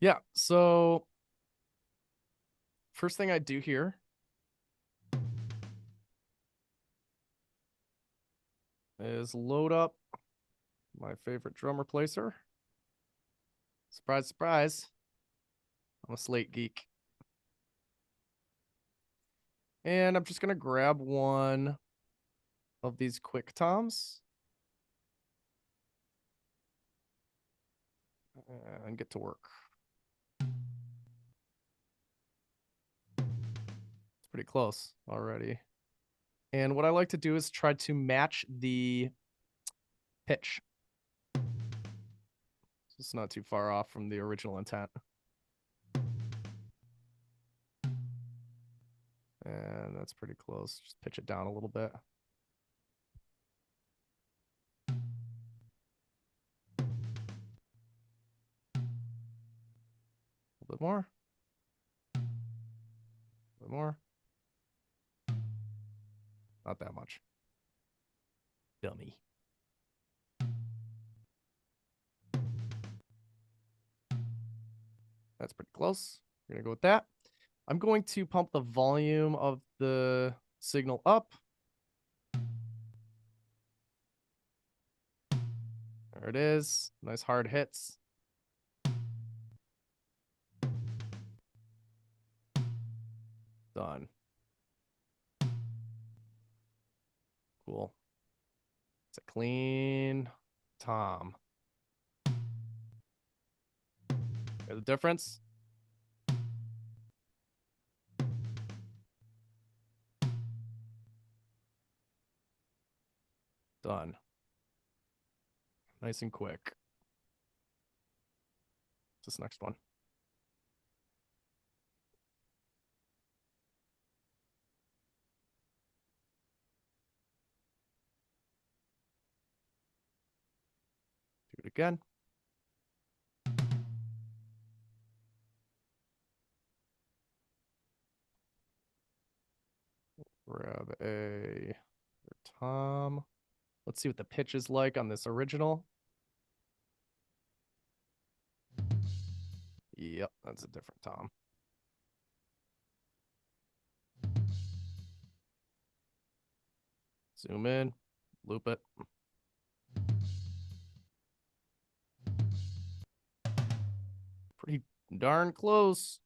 Yeah. So, first thing I do here is load up my favorite drum replacer. Surprise, surprise. I'm a Slate geek. And I'm just going to grab one of these quick toms and get to work. It's pretty close already. And what I like to do is try to match the pitch. So it's not too far off from the original intent. And that's pretty close. Just pitch it down a little bit. A little bit more. A little bit more. Not that much. Dummy. That's pretty close. We're going to go with that. I'm going to pump the volume of the signal up. There it is. Nice hard hits. Done. Cool. It's a clean tom. Hear the difference? Done. Nice and quick. What's this next one? Do it again. Grab a tom. Let's see what the pitch is like on this original. Yep, that's a different tom. Zoom in, loop it. Pretty darn close.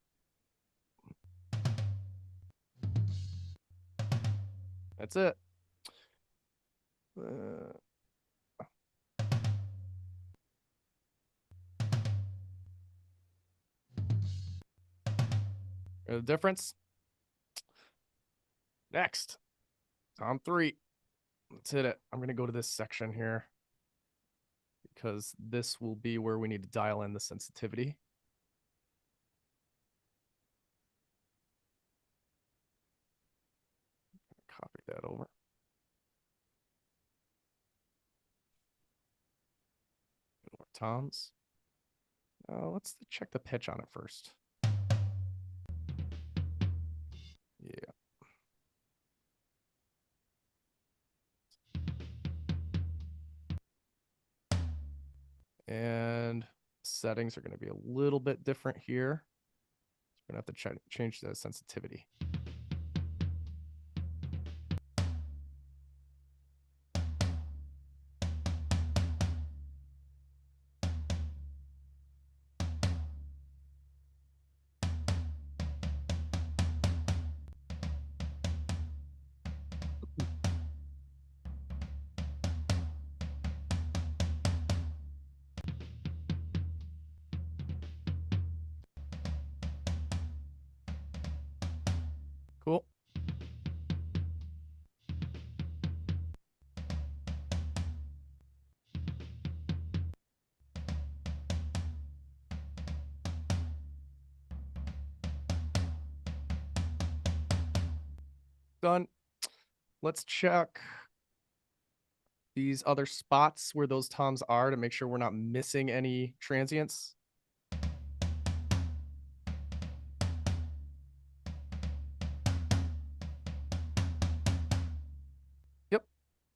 That's it. The difference? Next. Tom 3. Let's hit it. I'm going to go to this section here because this will be where we need to dial in the sensitivity. Copy that over. More toms. Let's check the pitch on it first. Yeah. And settings are going to be a little bit different here. We're going to have to change the sensitivity. Cool. Done. Let's check these other spots where those toms are to make sure we're not missing any transients. Yep.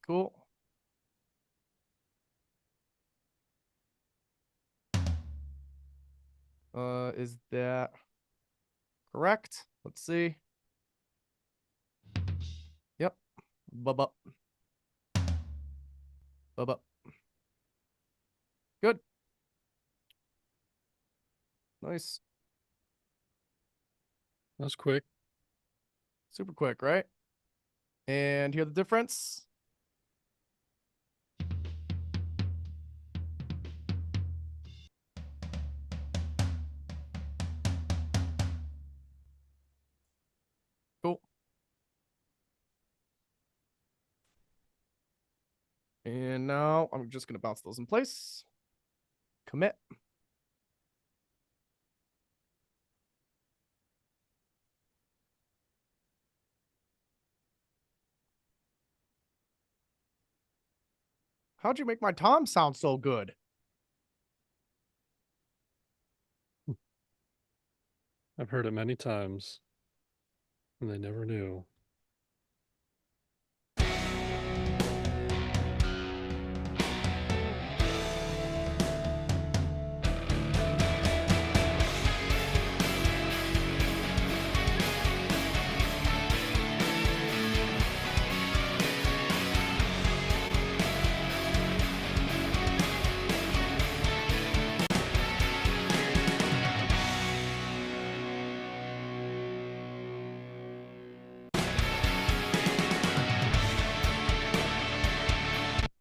Cool. Is that correct? Let's see. Yep. Bub. Good. Nice. That's quick. Super quick, right? And hear the difference? Cool. And now I'm just going to bounce those in place. Commit. How'd you make my tom sound so good? I've heard it many times, and they never knew.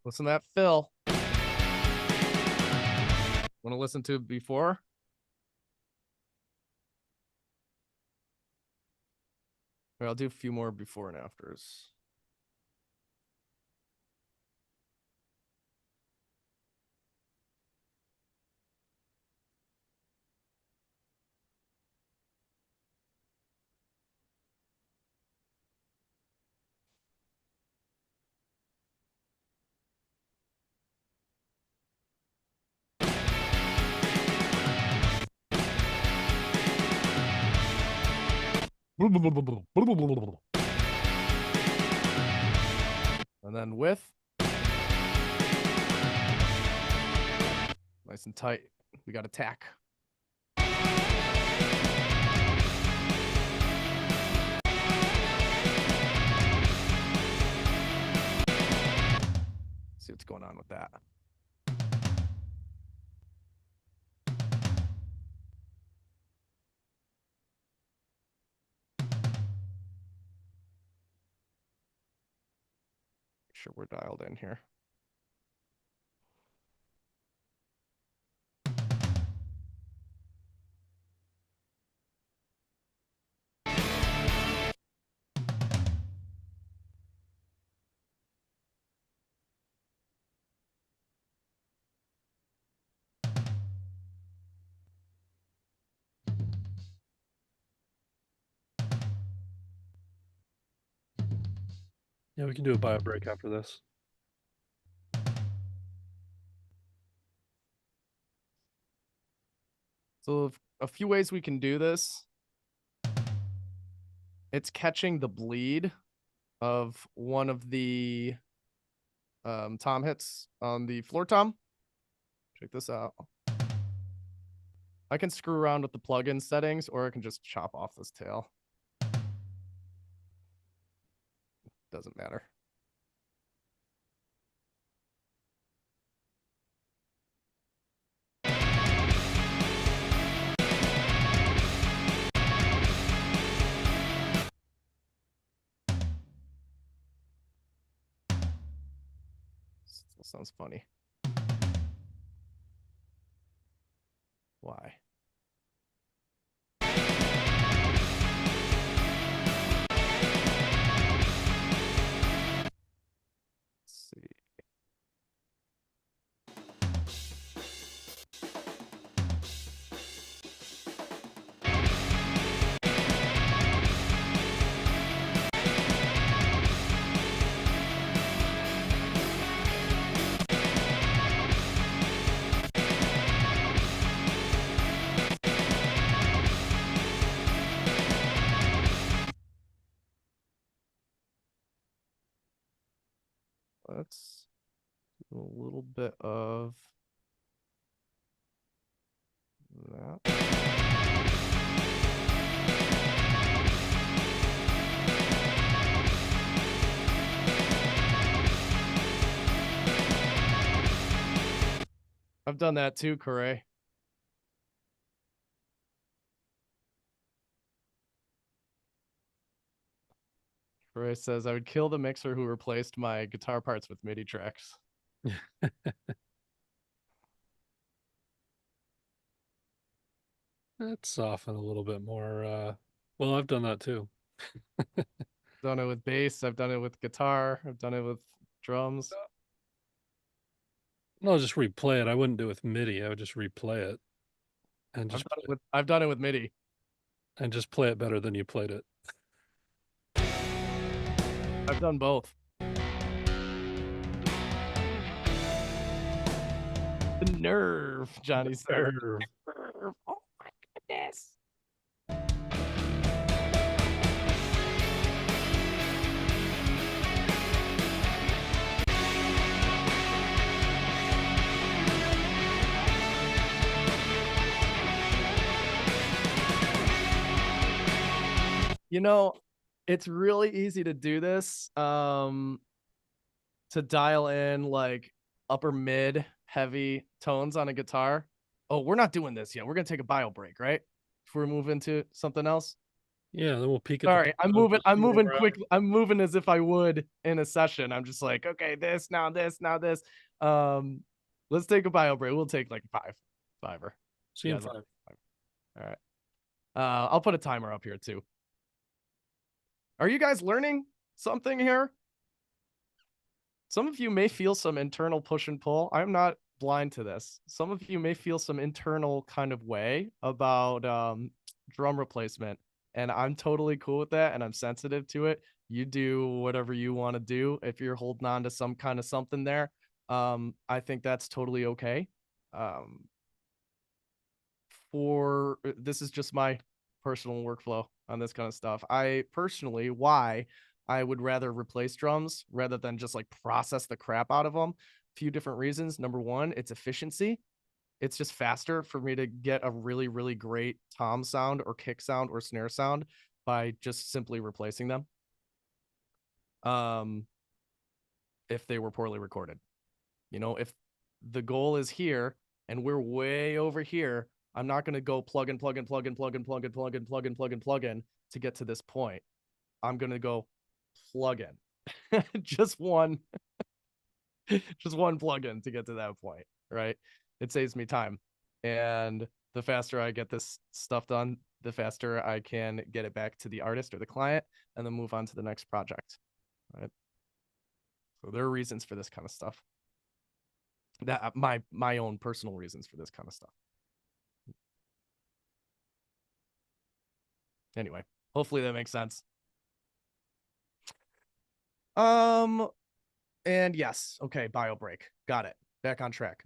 Listen to that fill. Want to listen to it before? I'll do a few more before and afters. And then width. Nice and tight. We got attack. See what's going on with that. Make sure we're dialed in here. Yeah, we can do a bio break after this. So a few ways we can do this. It's catching the bleed of one of the tom hits on the floor tom. Check this out. I can screw around with the plugin settings, or I can just chop off this tail. Doesn't matter. Still sounds funny. Why? Let's see. Let's do a little bit of that. I've done that too, Corey. Corey says I would kill the mixer who replaced my guitar parts with MIDI tracks. Let's soften a little bit more. Well, I've done that too. Done it with bass. I've done it with guitar. I've done it with drums. I'll just replay it. I wouldn't do it with MIDI. I would just replay it and I've done it with MIDI. And just play it better than you played it. I've done both. The nerve, Johnny said. Nerve. Oh my goodness. You know, it's really easy to do this. To dial in like upper mid heavy tones on a guitar. Oh, we're not doing this yet. We're gonna take a bio break, right? Before we move into something else. Yeah, then we'll peek at Sorry, the I'm photos moving. and I'm see where moving we're at. quick. I'm moving as if I would in a session. I'm just like, okay, this now, this now, this. Um, let's take a bio break. We'll take like fiver. See you in Guys, 5. all right. I'll put a timer up here too. Are you guys learning something here? Some of you may feel some internal push and pull. I'm not blind to this. Some of you may feel some internal kind of way about drum replacement, and I'm totally cool with that, and I'm sensitive to it. You do whatever you want to do. If you're holding on to some kind of something there, I think that's totally okay. Um, for this is just my personal workflow on this kind of stuff. I personally, why I would rather replace drums rather than just like process the crap out of them. A few different reasons. Number one, it's efficiency. It's just faster for me to get a really, really great tom sound or kick sound or snare sound by just simply replacing them. Um, if they were poorly recorded. You know, if the goal is here and we're way over here, I'm not going to go plug in, plug in, plug in, plug in, plug in, plug in, plug in, plug in, plug in to get to this point. I'm going to go plug in. just one, just one plug in to get to that point, right? It saves me time. And the faster I get this stuff done, the faster I can get it back to the artist or the client and then move on to the next project, right? So there are reasons for this kind of stuff. That my own personal reasons for this kind of stuff. Anyway, hopefully that makes sense. Um, and yes, okay, bio break. Got it. Back on track.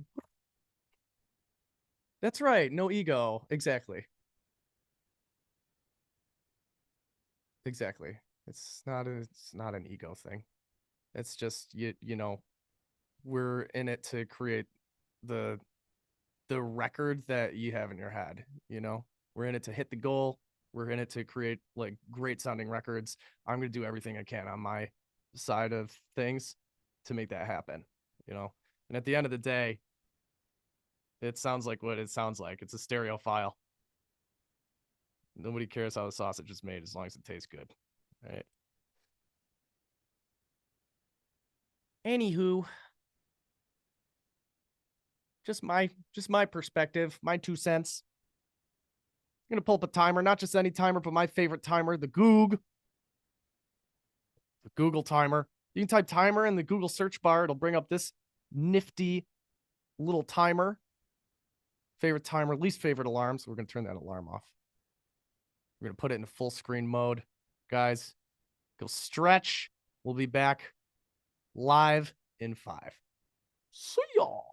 That's right. No ego. Exactly. Exactly. It's not an ego thing. It's just you know, we're in it to create the the record that you have in your head, you know? We're in it to hit the goal. We're in it to create like great sounding records. I'm going to do everything I can on my side of things to make that happen, you know? And at the end of the day, it sounds like what it sounds like. It's a stereo file. Nobody cares how the sausage is made as long as it tastes good. Right. Anywho, just my perspective, my 2 cents. I'm gonna pull up a timer, not just any timer, but my favorite timer, the Google timer. You can type timer in the Google search bar. It'll bring up this nifty little timer. Favorite timer, least favorite alarm. So we're gonna turn that alarm off. We're gonna put it in full screen mode. Guys, go stretch. We'll be back live in 5. See y'all.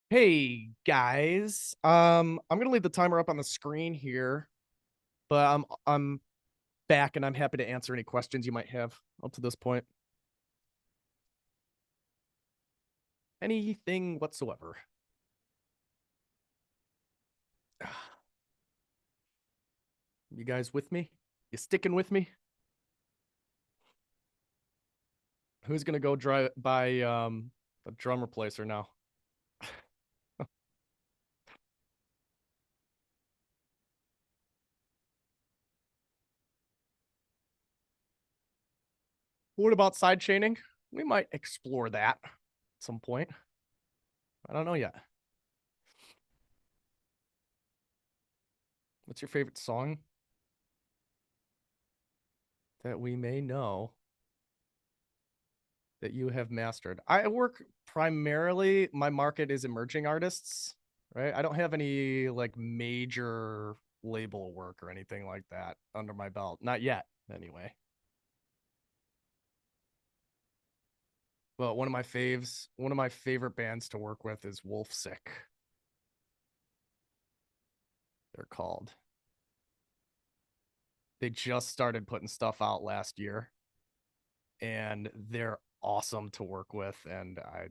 Hey guys. I'm gonna leave the timer up on the screen here, but I'm back, and I'm happy to answer any questions you might have up to this point. Anything whatsoever. You guys with me? You sticking with me? Who's gonna go buy a drum replacer now? What about side chaining? We might explore that at some point. I don't know yet. What's your favorite song that we may know that you have mastered? I work primarily, my market is emerging artists, right? I don't have any like major label work or anything like that under my belt. Not yet, anyway. But one of my favorite bands to work with is Wolfsick. They're called. They just started putting stuff out last year, and they're awesome to work with, and I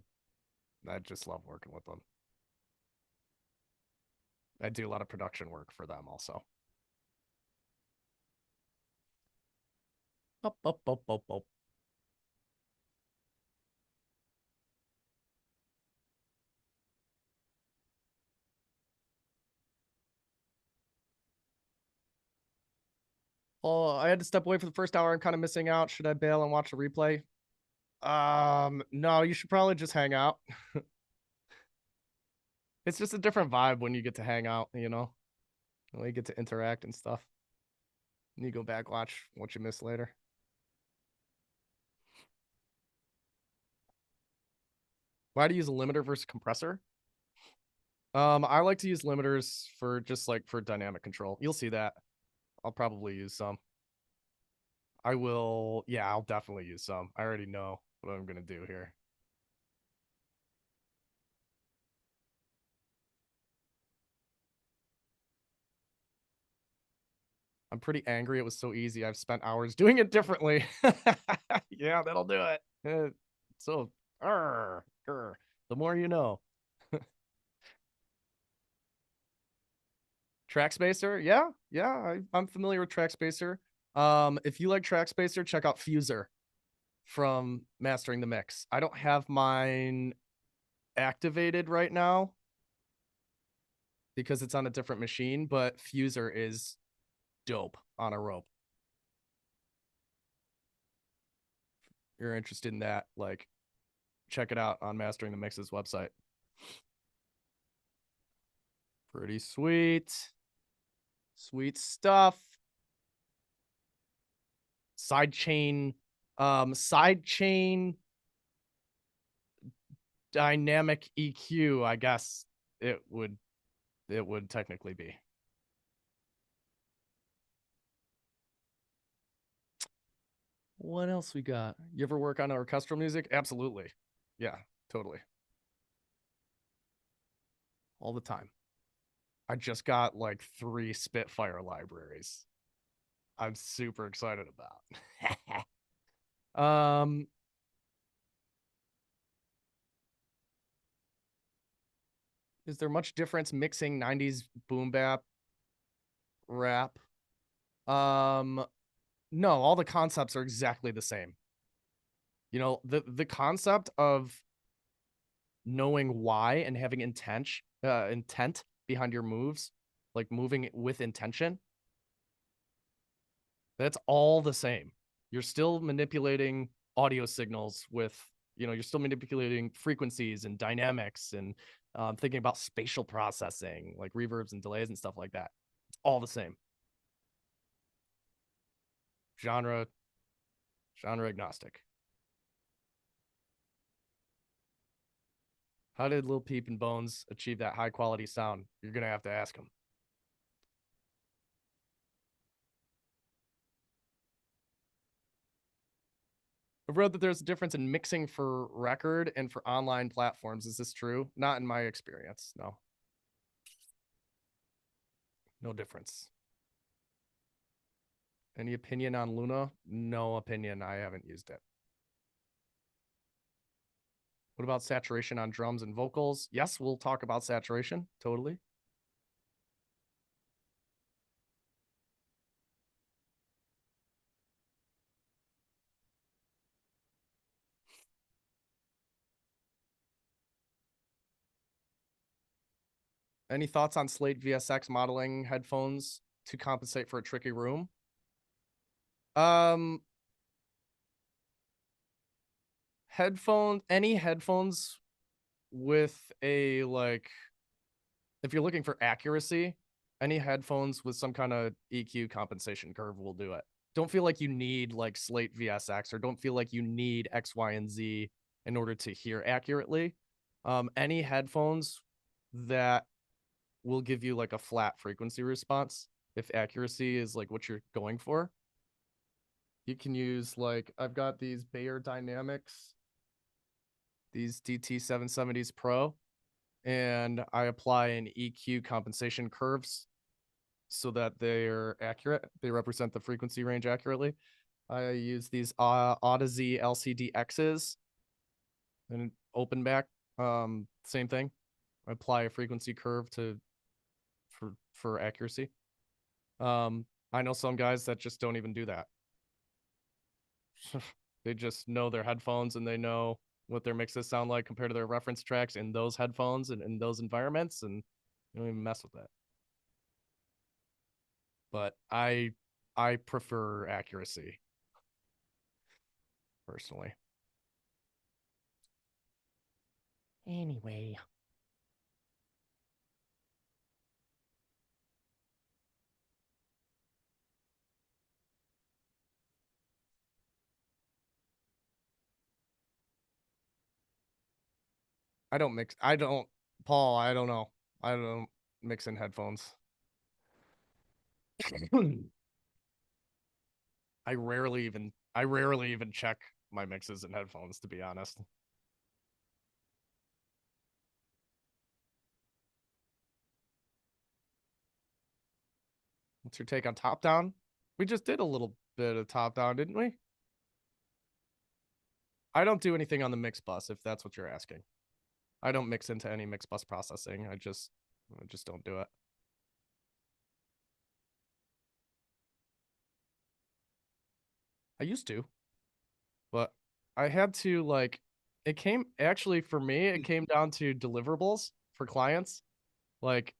just love working with them. I do a lot of production work for them also. Up, up, up, up, up. Oh, I had to step away for the first hour. I'm kind of missing out. Should I bail and watch the replay? No, you should probably just hang out. It's just a different vibe when you get to hang out, you know? When you get to interact and stuff. And you go back, watch what you missed later. Why do you use a limiter versus compressor? I like to use limiters for just like for dynamic control. You'll see that. I'll probably use some. I will, yeah, I'll definitely use some. I already know what I'm gonna do here. I'm pretty angry it was so easy. I've spent hours doing it differently. Yeah, that'll do it. So, the more you know. Track Spacer, yeah, I'm familiar with Track Spacer. If you like Track Spacer, check out Fuser from Mastering the Mix. I don't have mine activated right now because it's on a different machine, but Fuser is dope on a rope. If you're interested in that, like, check it out on Mastering the Mix's website. Pretty sweet. Sweet stuff. Sidechain dynamic EQ, I guess it would technically be. What else we got? You ever work on orchestral music? Absolutely. Yeah, totally. All the time. I just got like 3 Spitfire libraries. I'm super excited about. Is there much difference mixing 90s boom bap rap? No, all the concepts are exactly the same. You know, the concept of knowing why and having intent behind your moves, like moving with intention, that's all the same. You're still manipulating audio signals with, you know, you're still manipulating frequencies and dynamics and thinking about spatial processing, like reverbs and delays and stuff like that. It's all the same. Genre agnostic. How did Lil Peep and Bones achieve that high quality sound? You're gonna have to ask them. I've read that there's a difference in mixing for record and for online platforms. Is this true? Not in my experience. No. No difference. Any opinion on Luna? No opinion. I haven't used it. What about saturation on drums and vocals? Yes, we'll talk about saturation. Totally. Any thoughts on Slate VSX modeling headphones to compensate for a tricky room? Um, any headphones with a like, if you're looking for accuracy, any headphones with some kind of EQ compensation curve will do it. Don't feel like you need like Slate VSX or don't feel like you need X, Y, and Z in order to hear accurately. Any headphones that will give you like a flat frequency response if accuracy is like what you're going for. You can use like I've got these Bayer Dynamics, these DT770s Pro, and I apply an EQ compensation curves so that they're accurate. They represent the frequency range accurately. I use these Audazee LCD X's and open back. Same thing. I apply a frequency curve to for accuracy. I know some guys that just don't even do that. They just know their headphones and they know what their mixes sound like compared to their reference tracks in those headphones and in those environments, and you don't even mess with that. But I prefer accuracy personally. Anyway. I don't Paul, I don't know. I don't mix in headphones. I rarely even check my mixes in headphones, to be honest. What's your take on top down? We just did a little bit of top down, didn't we? I don't do anything on the mix bus if that's what you're asking. I don't mix into any mix bus processing. I just don't do it. I used to, but I had to like it came actually for me, it came down to deliverables for clients. Like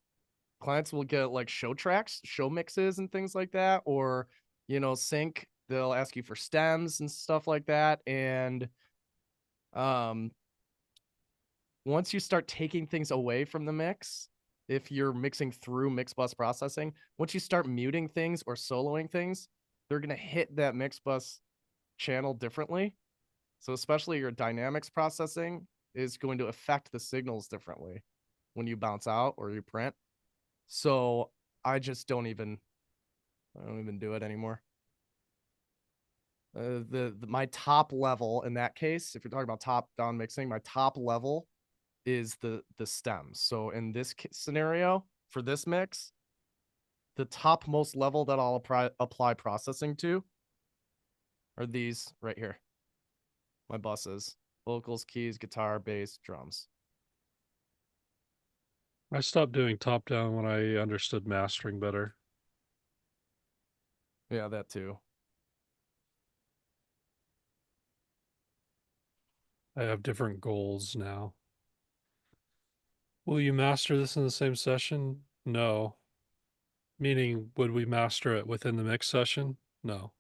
clients will get like show tracks, show mixes and things like that, or sync. They'll ask you for stems and stuff like that. And um once you start taking things away from the mix, if you're mixing through mix bus processing, once you start muting things or soloing things, they're gonna hit that mix bus channel differently. So especially your dynamics processing is going to affect the signals differently when you bounce out or you print. So I just don't even do it anymore. My top level in that case, if you're talking about top down mixing, my top level is the stems. So in this scenario for this mix, the topmost level that I'll apply processing to are these right here. My buses: vocals, keys, guitar, bass, drums. I stopped doing top down when I understood mastering better. Yeah, that too. I have different goals now. Will you master this in the same session? No. Meaning, would we master it within the mix session? No.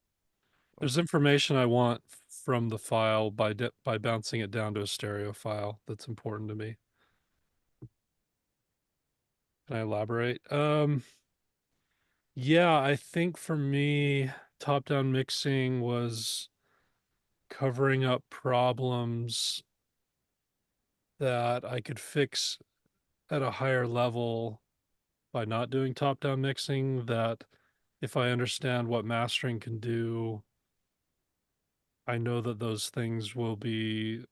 There's information I want from the file by bouncing it down to a stereo file that's important to me. Can I elaborate? Yeah, I think for me, top-down mixing was covering up problems that I could fix at a higher level by not doing top-down mixing, that if I understand what mastering can do, I know that those things will be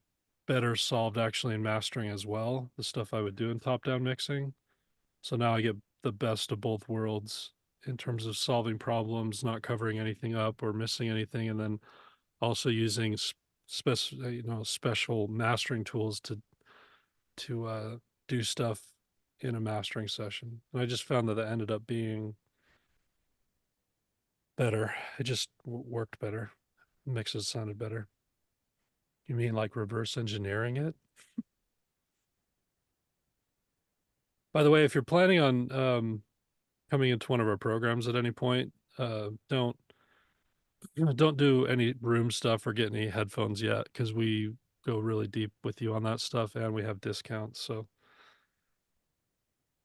better solved actually in mastering as well, the stuff I would do in top-down mixing. So now I get the best of both worlds in terms of solving problems, not covering anything up or missing anything, and then also using special mastering tools to do stuff in a mastering session. And I just found that it ended up being better. It just worked better. Mixes sounded better. You mean like reverse engineering it? By the way, if you're planning on coming into one of our programs at any point, don't do any room stuff or get any headphones yet, because we go really deep with you on that stuff and we have discounts. So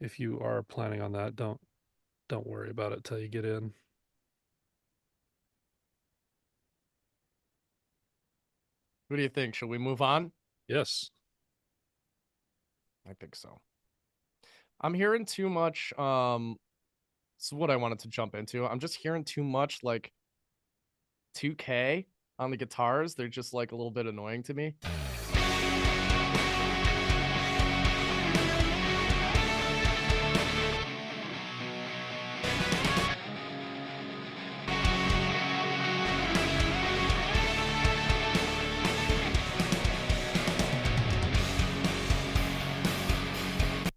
if you are planning on that, don't worry about it till you get in. What do you think? Should we move on? Yes. I think so. I'm hearing too much. This is what I wanted to jump into. I'm just hearing too much like 2K on the guitars. They're just like a little bit annoying to me.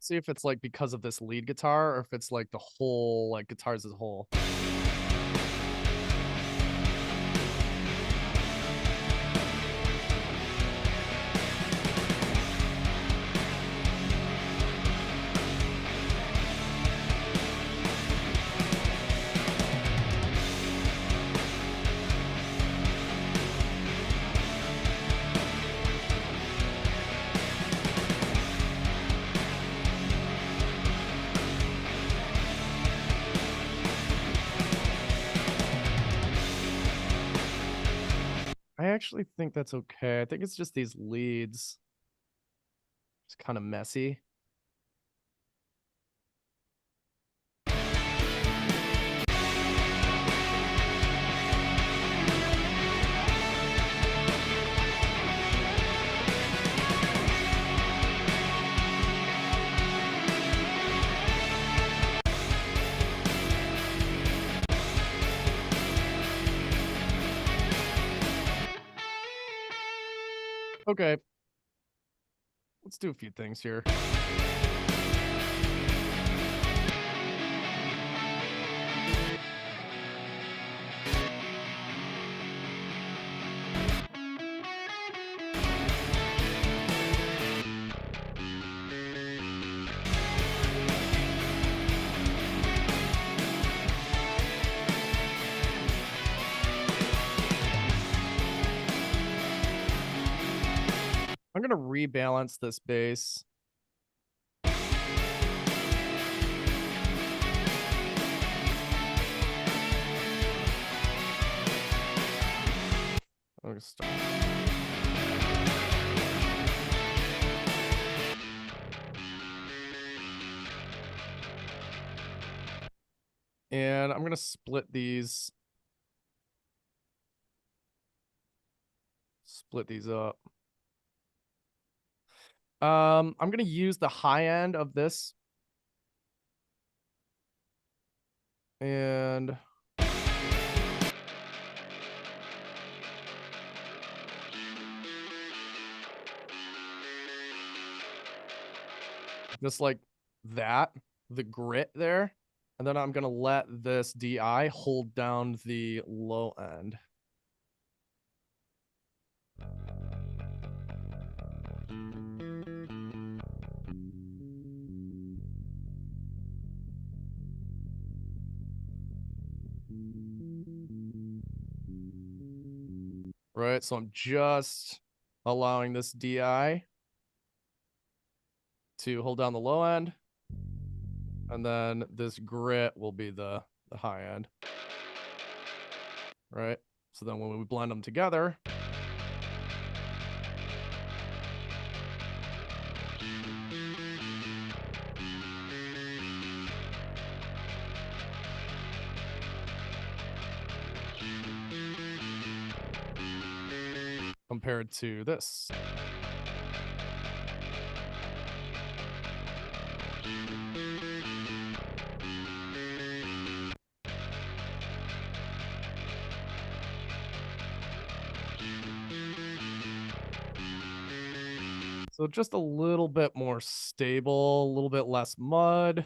See if it's like because of this lead guitar or if it's like the whole like guitars as a whole. I actually think that's okay. I think it's just these leads. It's kind of messy. Okay. Let's do a few things here. I'm gonna rebalance this bass. I'm gonna start. And I'm gonna split these. Split these up. I'm gonna use the high end of this. And just like that, the grit there. And then I'm gonna let this DI hold down the low end. Right, so I'm just allowing this DI to hold down the low end. And then this grit will be the high end. Right? So then when we blend them together, compared to this. So just a little bit more stable, a little bit less mud.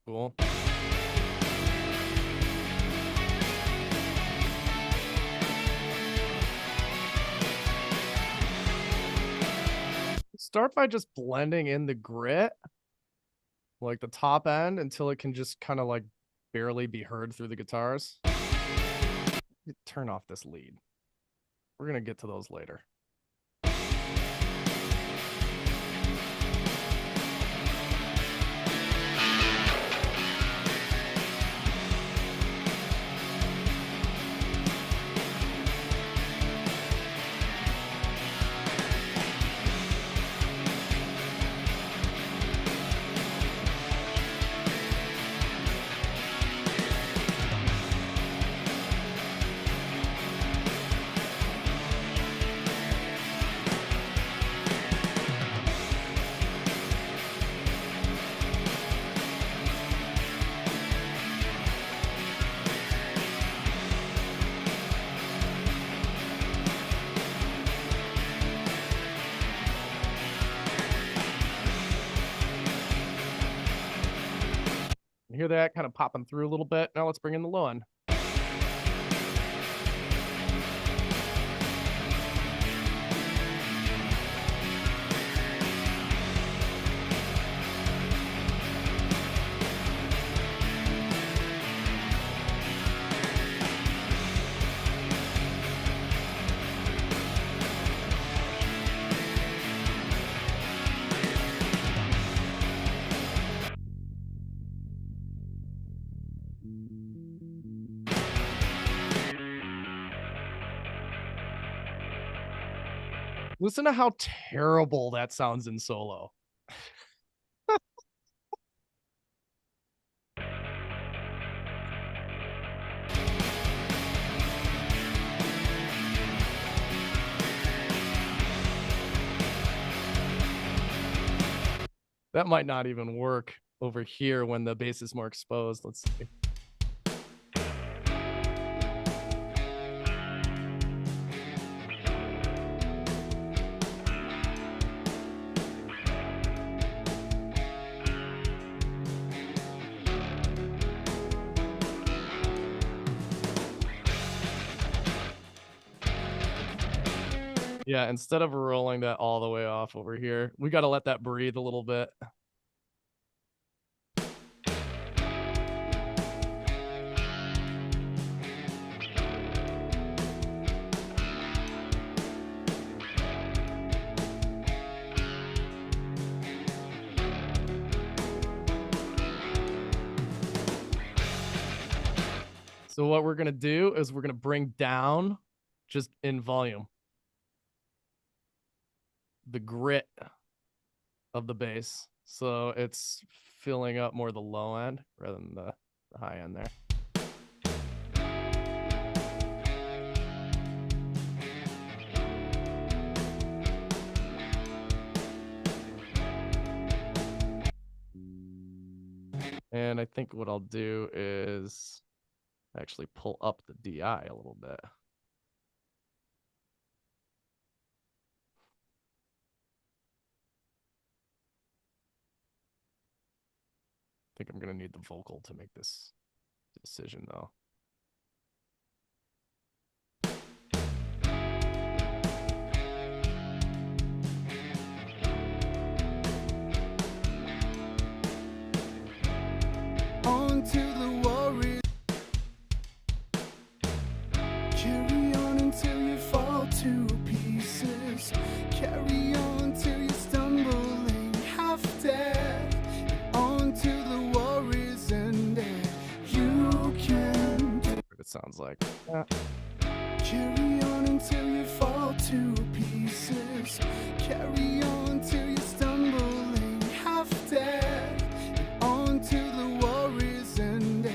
Cool. Start by just blending in the grit, like the top end, until it can just kind of like barely be heard through the guitars. Turn off this lead. We're going to get to those later. Hear that kind of popping through a little bit. Now let's bring in the low end. Listen to how terrible that sounds in solo. That might not even work over here when the bass is more exposed. Let's see. Yeah, instead of rolling that all the way off over here, we got to let that breathe a little bit. So what we're going to do is we're going to bring down just in volume the grit of the bass, so it's filling up more the low end rather than the high end there. And I think what I'll do is actually pull up the DI a little bit. I think I'm going to need the vocal to make this decision, though. On to the Warriors. Carry on until you fall to pieces. Carry on till you're stumbling half dead. On to the Warriors, and you can. It sounds like. Carry on until you fall to pieces. Carry on till you're stumbling half dead. On to the Warriors, and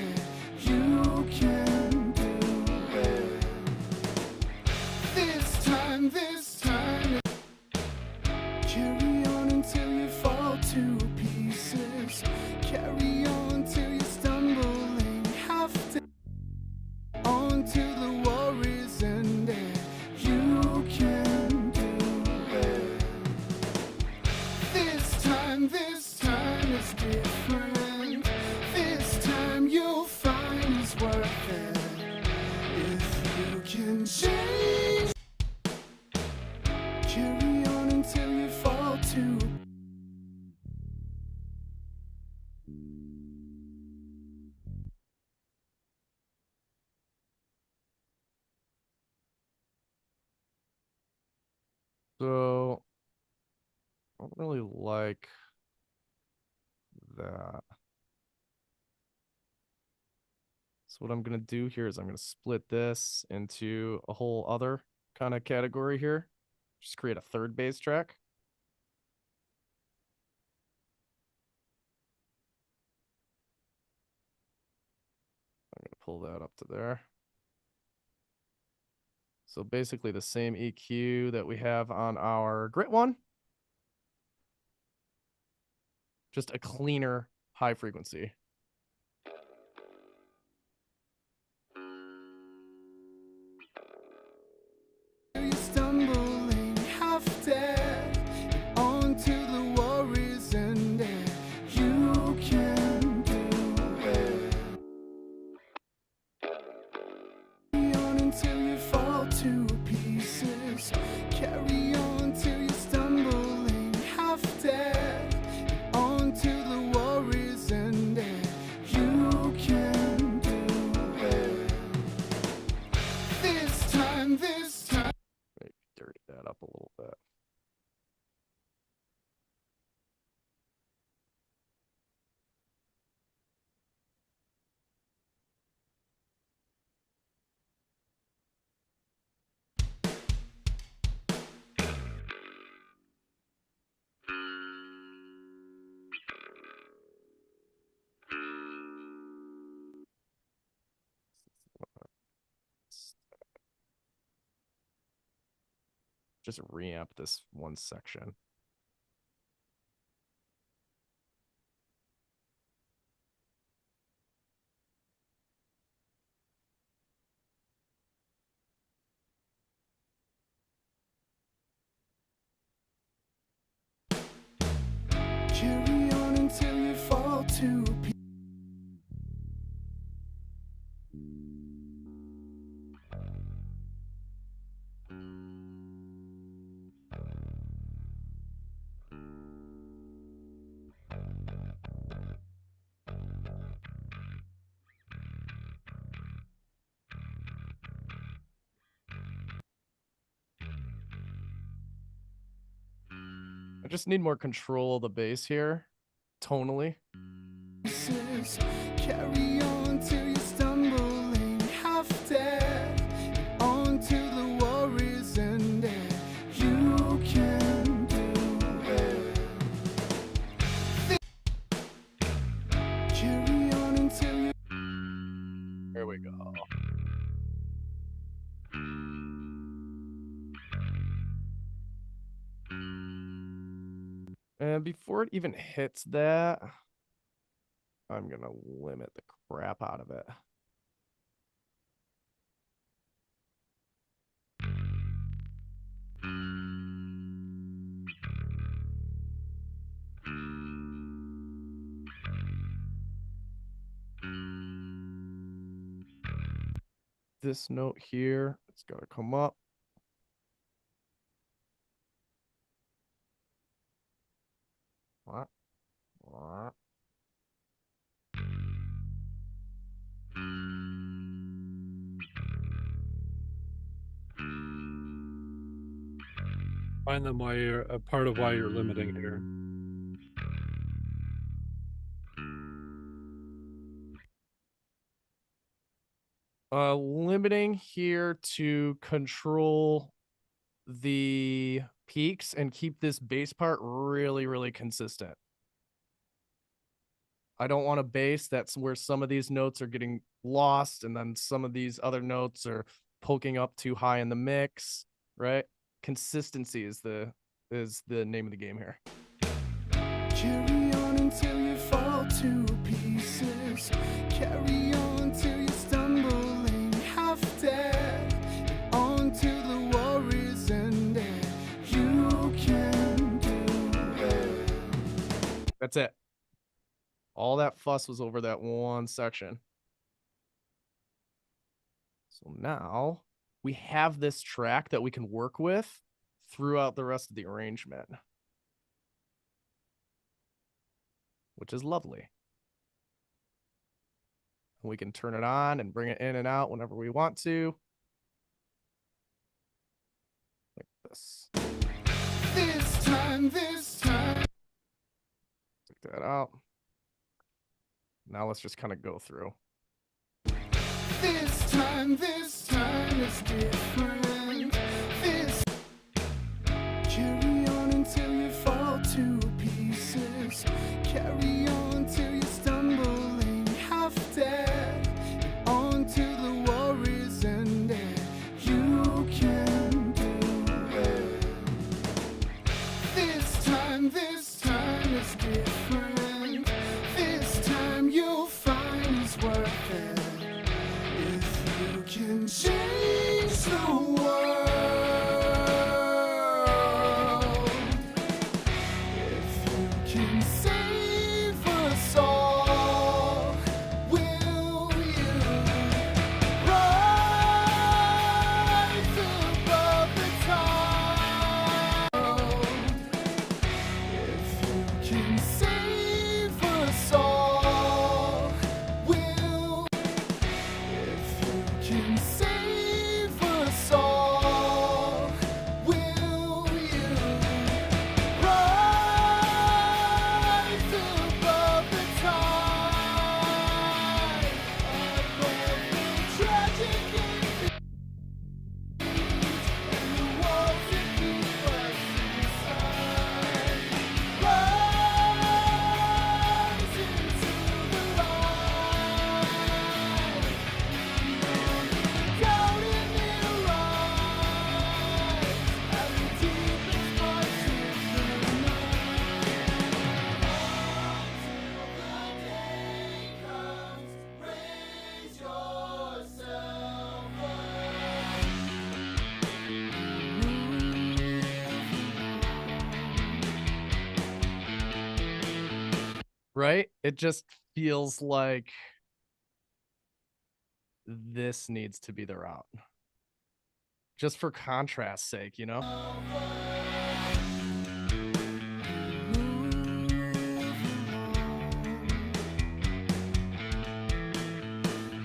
So I don't really like that. So what I'm going to do here is I'm going to split this into a whole other kind of category here. Just create a third bass track. I'm going to pull that up to there. So basically the same EQ that we have on our grit one. Just a cleaner high frequency. You're stumbling half dead onto the worries and you can do it. Carry on until you fall to pieces. Carry on till you're stumbling half dead onto the worries and you can do it. This time. Maybe dirty that up a little bit. Just reamp this one section. Carry on until you fall to pieces. I just need more control of the bass here, tonally. Carry on till you're stumbling half dead onto the worries and you can do it. Carry on until you. There we go. And before it even hits that, I'm gonna limit the crap out of it. This note here, it's gotta come up. What? What? Find them why you're a part of why you're limiting here. Limiting here to control the peaks and keep this bass part really, really consistent. I don't want a bass that's where some of these notes are getting lost and then some of these other notes are poking up too high in the mix, right? Consistency is the name of the game here. Carry on until you fall to pieces. Carry on till you're stumbling half dead onto the worries and you can do it. That's it. All that fuss was over that one section. So now we have this track that we can work with throughout the rest of the arrangement, which is lovely. We can turn it on and bring it in and out whenever we want to. Like this. This time. Take that out. Now let's just kind of go through. This time is different. This. Carry on until you fall to pieces. Carry on till you're stumbling, half dead. On to the warrior's end, and you can do it. This time is different. This time you'll find it's worth it. If you can change the world, if you can save us all, will you rise above the tide? If you can save us all, will if you can save us all, will you rise above the tide? Above the tragic and the walls that keep us inside. Rise into the light. Down in their eyes, at the deepest parts of the night. Till the day comes, raise yourself Right? It just feels like this needs to be the route. Just for contrast's sake, you know?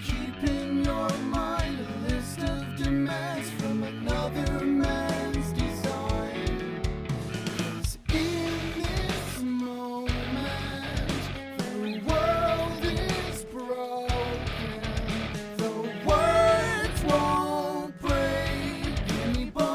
Keep in your mind a list of demands from another man's design. 'Cause in this moment, the world is broken. The words won't break any bones.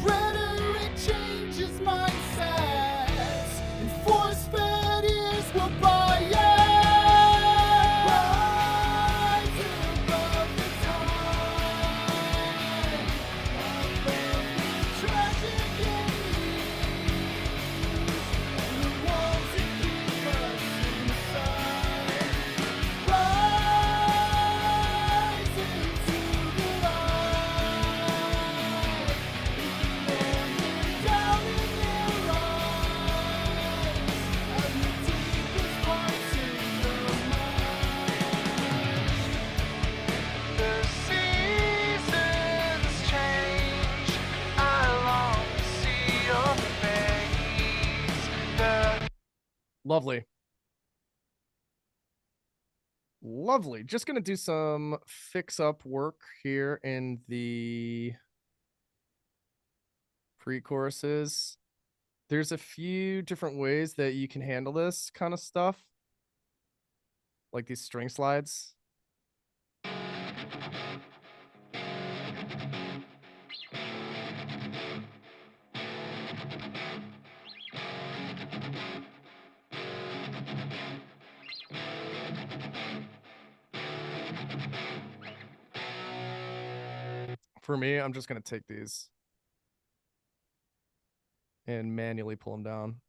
Rhetoric changes mindsets, and force-fed ears will buy it. Rise above the tide, above the tragic and the walls that keep us inside. Rise into the light. Down in their eyes, at the deepest parts of the mind. The seasons change. I long to see your face. Lovely. Lovely. Just gonna do some fix-up work here in the pre-choruses. There's a few different ways that you can handle this kind of stuff. Like these string slides. For me, I'm just gonna take these and manually pull them down.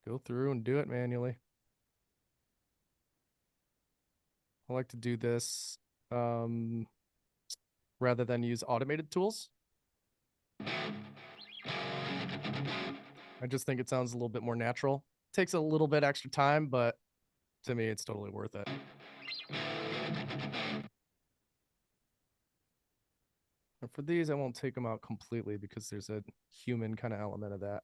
Go through and do it manually. I like to do this rather than use automated tools. I just think it sounds a little bit more natural. Takes a little bit extra time, but to me, it's totally worth it. And for these, I won't take them out completely because there's a human kind of element of that.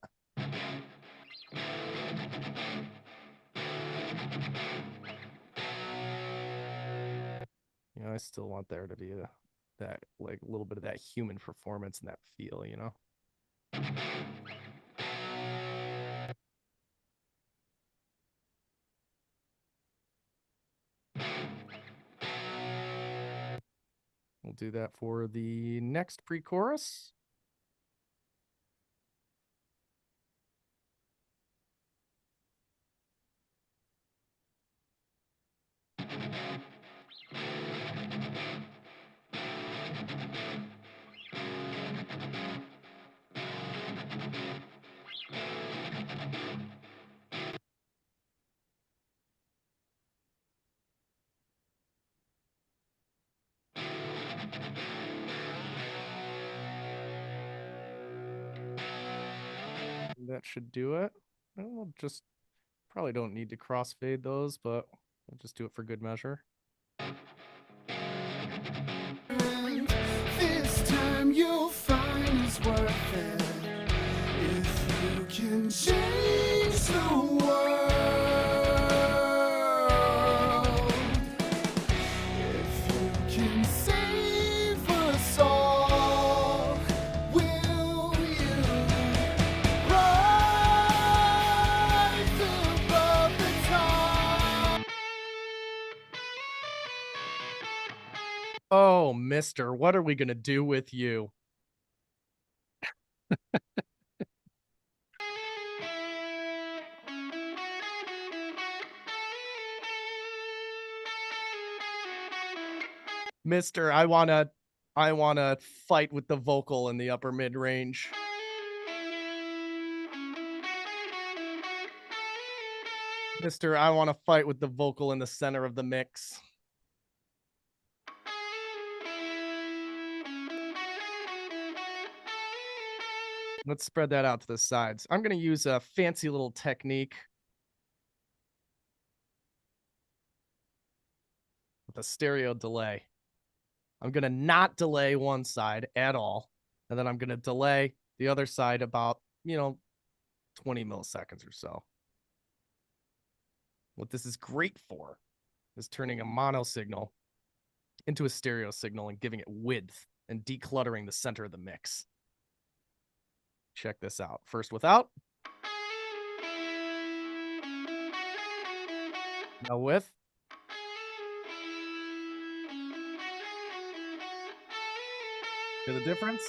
You know, I still want there to be that like a little bit of that human performance and that feel, you know. We'll do that for the next pre-chorus. That should do it. And we'll just probably don't need to crossfade those, but we'll just do it for good measure. And this time you'll find it's worth it if you can change the world. If you can save us all, will you rise above the top? Oh, mister, what are we going to do with you? Mister, I wanna fight with the vocal in the upper mid range. Mister, I want to fight with the vocal in the center of the mix. Let's spread that out to the sides. I'm going to use a fancy little technique with a stereo delay. I'm going to not delay one side at all. And then I'm going to delay the other side about, 20 milliseconds or so. What this is great for is turning a mono signal into a stereo signal and giving it width and decluttering the center of the mix. Check this out. First without. Now with. Hear the difference?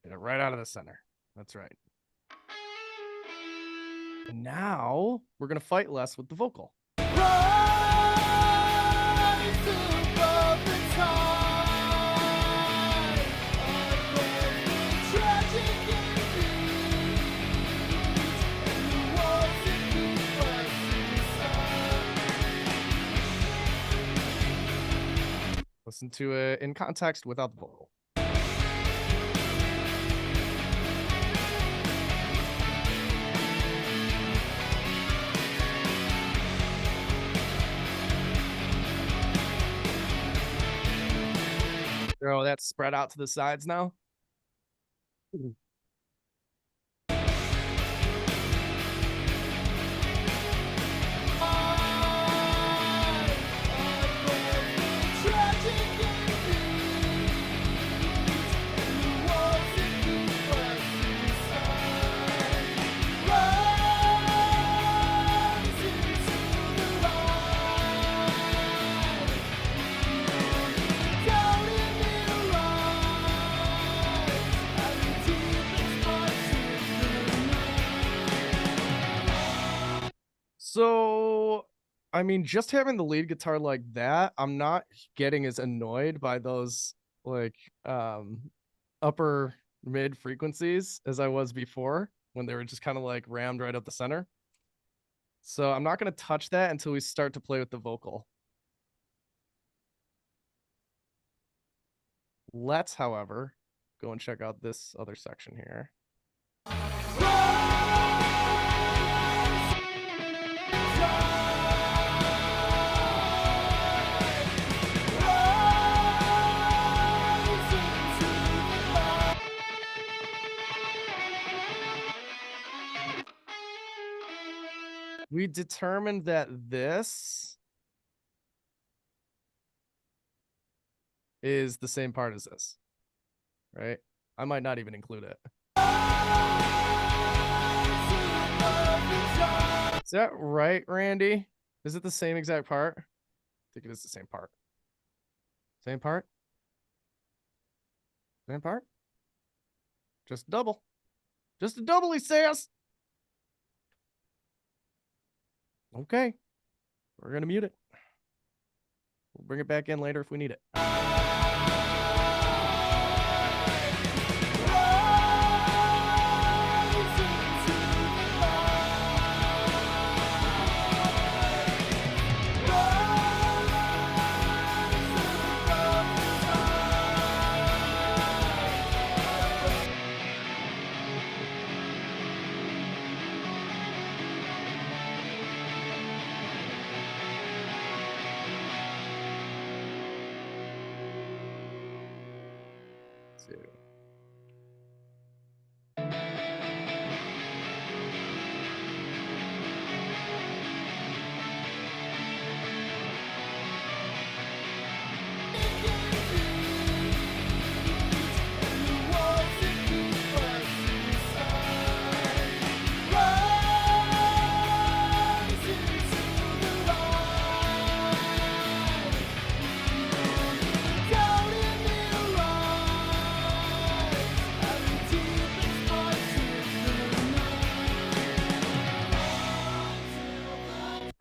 Get it right out of the center. That's right. And now we're going to fight less with the vocal. Rise above the tide, above the tragic and the walls that keep us inside. Listen to it in context without the vocal. Oh, that's spread out to the sides now. So, I mean, just having the lead guitar like that, I'm not getting as annoyed by those like upper mid frequencies as I was before when they were just kind of like rammed right up the center. So I'm not going to touch that until we start to play with the vocal. Let's, however, go and check out this other section here. We determined that this is the same part as this, right? I might not even include it. Is that right, Randy? Is it the same exact part? I think it is the same part. Same part? Same part? Just double. Just a double, he says. Okay. We're going to mute it. We'll bring it back in later if we need it.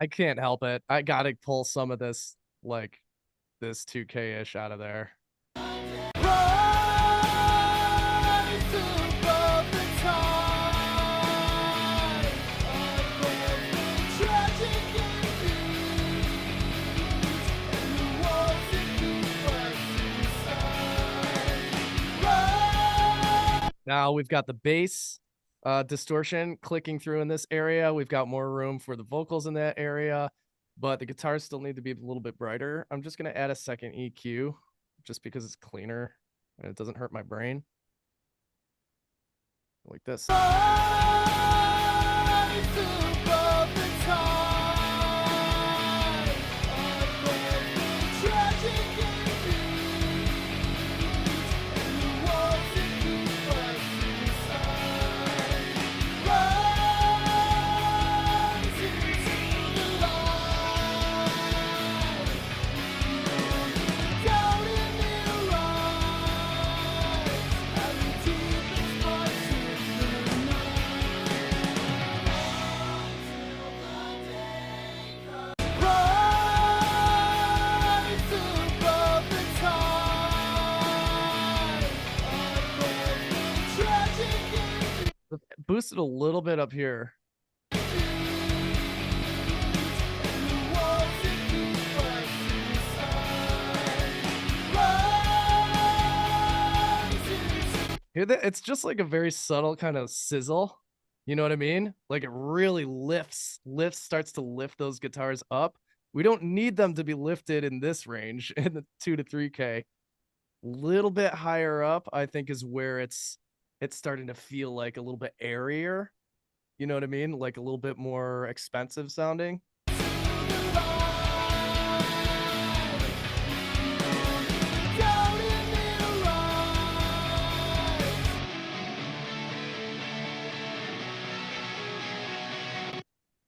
I can't help it. I gotta pull some of this, like, this 2K-ish out of there. Now we've got the bass distortion clicking through in this area. We've got more room for the vocals in that area, but the guitars still need to be a little bit brighter. I'm just going to add a second EQ just because it's cleaner and it doesn't hurt my brain. Like this. Boost it a little bit up here. Hear that? It's just like a very subtle kind of sizzle. You know what I mean? Like it really starts to lift those guitars up. We don't need them to be lifted in this range in the 2 to 3K. Little bit higher up, I think, is where it's starting to feel like a little bit airier. You know what I mean? Like a little bit more expensive sounding.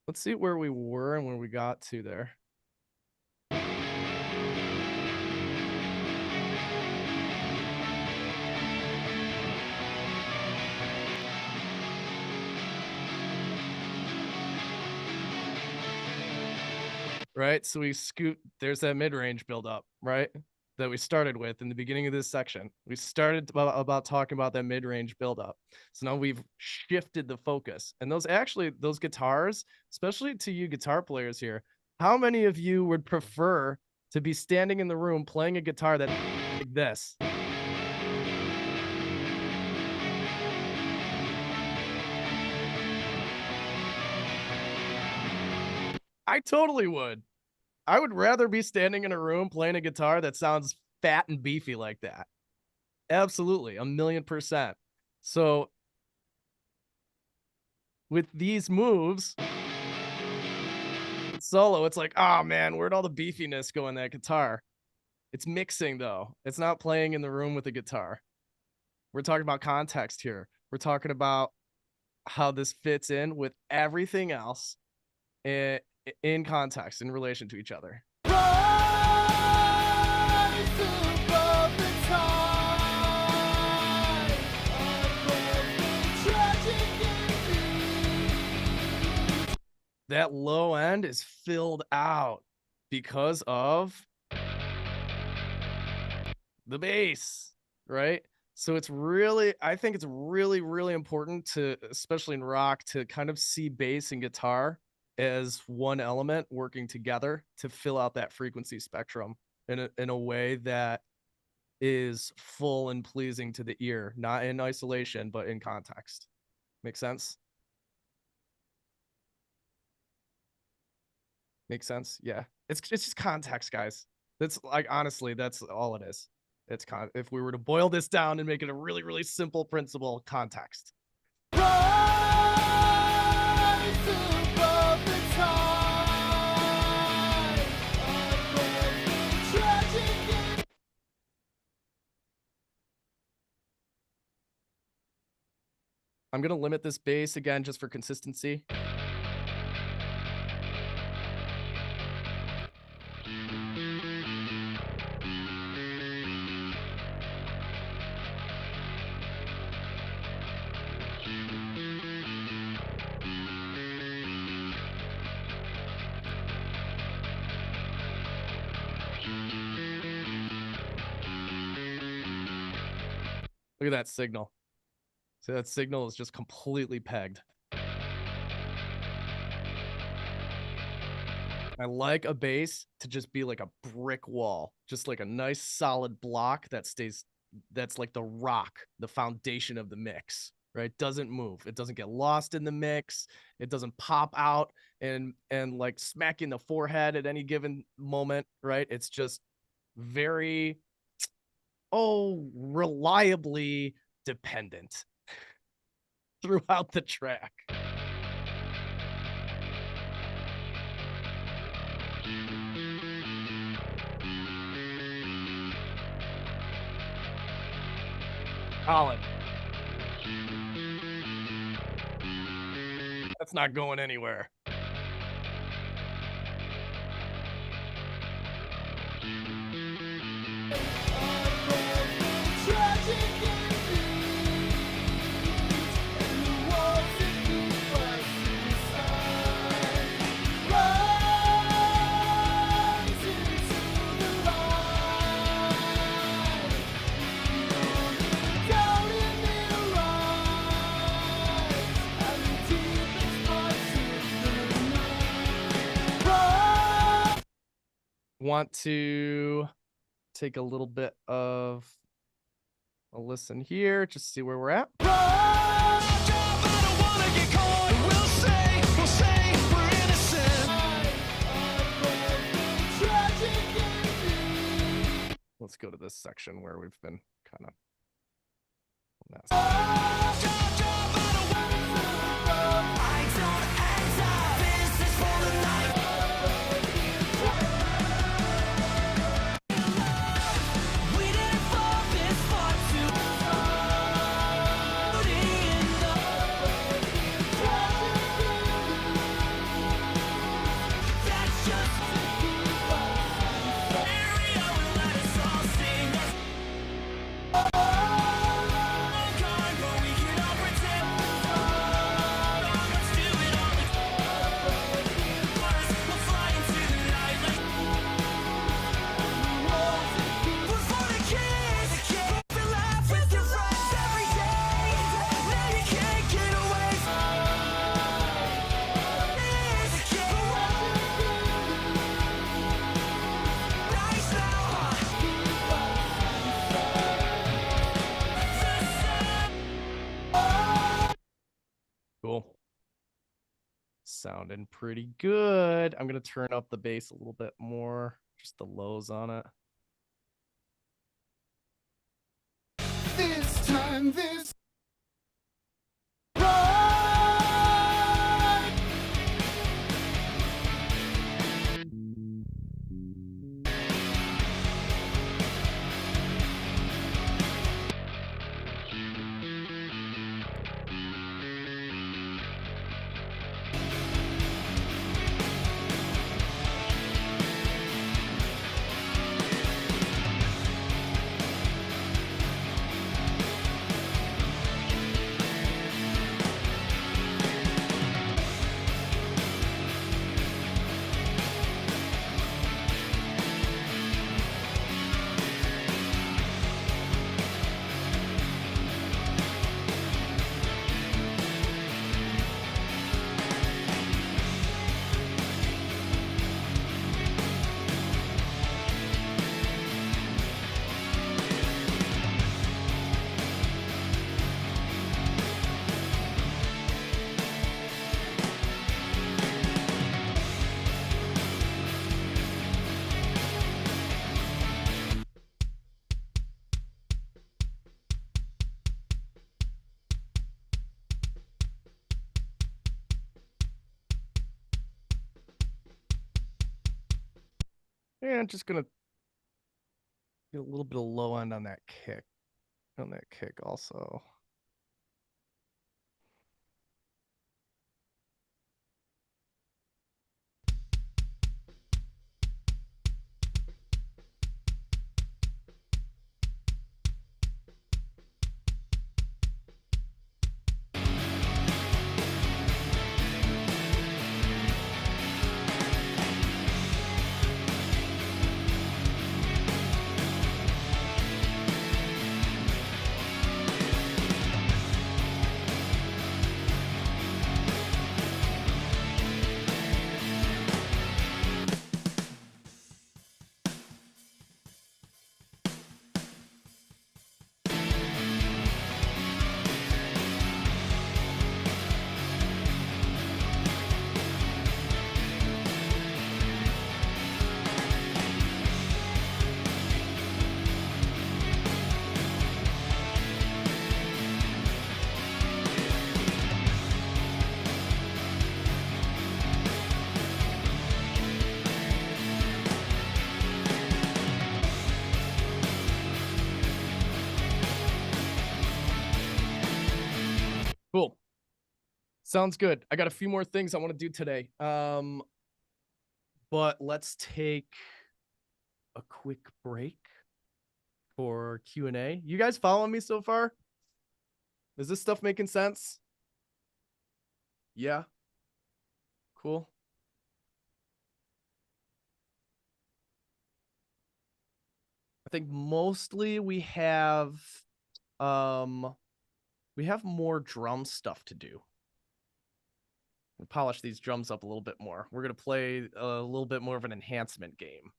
Let's see where we were and where we got to there. Right, so we scoot, there's that mid-range build-up, right, that we started with in the beginning of this section. We started about talking about that mid-range build-up. So now we've shifted the focus. And those guitars, especially to you guitar players here, how many of you would prefer to be standing in the room playing a guitar that like this? I totally would. I would rather be standing in a room playing a guitar that sounds fat and beefy like that. Absolutely, 1,000,000%. So with these moves, solo, it's like, oh man, where'd all the beefiness go in that guitar? It's mixing though. It's not playing in the room with the guitar. We're talking about context here. We're talking about how this fits in with everything else in context, in relation to each other. That low end is filled out because of the bass, right? So it's really, I think it's really, really important to, especially in rock, to kind of see bass and guitar as one element working together to fill out that frequency spectrum in a way that is full and pleasing to the ear, not in isolation, but in context. Make sense? Make sense? Yeah. It's just context, guys. That's like, honestly, that's all it is. It's if we were to boil this down and make it a really, really simple principle, context. I'm going to limit this bass again just for consistency. Look at that signal. So that signal is just completely pegged. I like a bass to just be like a brick wall, just like a nice solid block that stays, that's like the rock, the foundation of the mix, right? Doesn't move. It doesn't get lost in the mix. It doesn't pop out and like smack you in the forehead at any given moment, right? It's just very, reliably dependent throughout the track. Colin. That's not going anywhere. Want to take a little bit of a listen here, just see where we're at. Let's go to this section where we've been kind of sounding pretty good. I'm gonna turn up the bass a little bit more, just the lows on it. This time, this right. Yeah, just gonna get a little bit of low end on that kick. On that kick also. Cool. Sounds good. I got a few more things I want to do today. But let's take a quick break for Q&A. You guys following me so far? Is this stuff making sense? Yeah. Cool. I think mostly we have more drum stuff to do. We'll polish these drums up a little bit more. We're gonna play a little bit more of an enhancement game.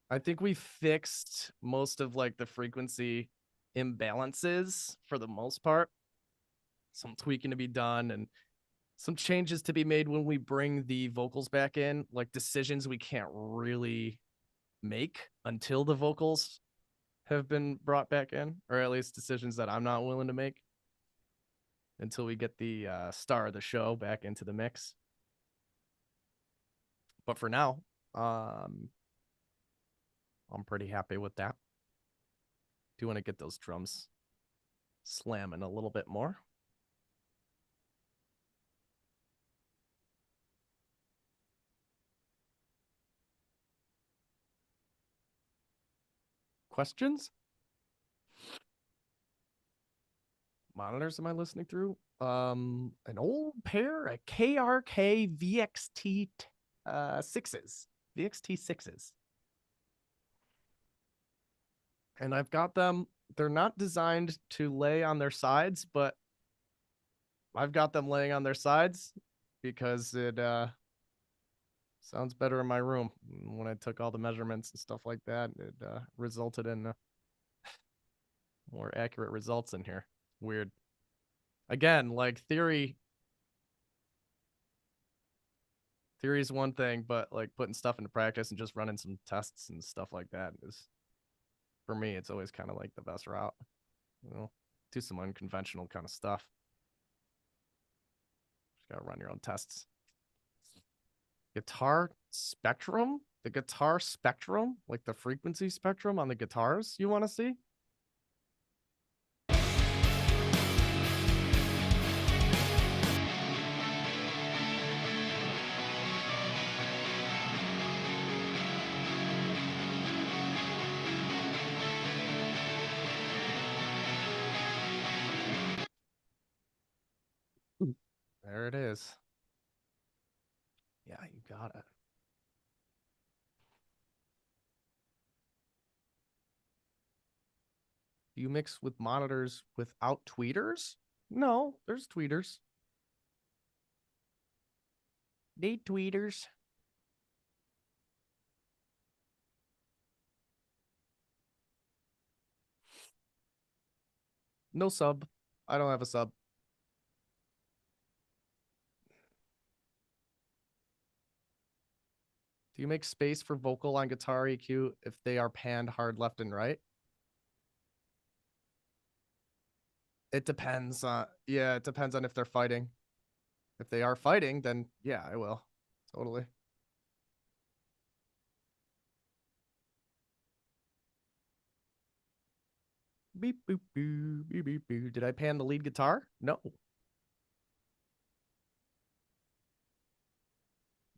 I think we fixed most of like the frequency imbalances for the most part. Some tweaking to be done and some changes to be made when we bring the vocals back in, like decisions we can't really make until the vocals have been brought back in, or at least decisions that I'm not willing to make until we get the star of the show back into the mix. But for now, I'm pretty happy with that. Do want to get those drums slamming a little bit more. Questions? Monitors am I listening through? An old pair, a KRK VXT 6s. VXT 6s. And I've got them, they're not designed to lay on their sides, but I've got them laying on their sides because it sounds better in my room. When I took all the measurements and stuff like that, it resulted in more accurate results in here. Weird. Again, like theory Theory is one thing, but like putting stuff into practice and just running some tests and stuff like that is, for me, it's always kind of like the best route. You know, do some unconventional kind of stuff. Just gotta run your own tests. Guitar spectrum? The guitar spectrum? Like the frequency spectrum on the guitars you want to see? There it is. Yeah, you got it. Do you mix with monitors without tweeters? No, there's tweeters. Need tweeters. No sub. I don't have a sub. Do you make space for vocal on guitar EQ if they are panned hard left and right? It depends on, yeah, it depends on if they're fighting. If they are fighting, then yeah, I will. Totally. Beep boop boo, beep beep boo. Did I pan the lead guitar? No.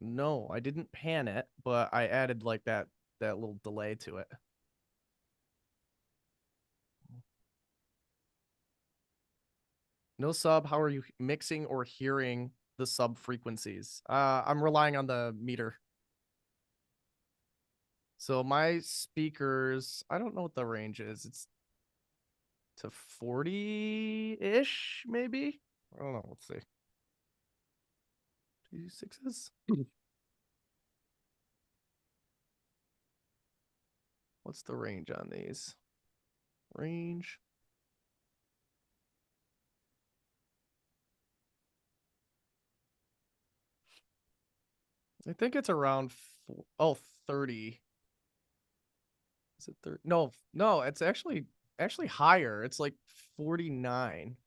No, I didn't pan it, but I added like that little delay to it. No sub, how are you mixing or hearing the sub frequencies? I'm relying on the meter. So my speakers, I don't know what the range is. It's to 40-ish, maybe? I don't know. Let's see. 2 6s? What's the range on these? Range. I think it's around 30. Is it 30? No, no, it's actually higher. It's like 49.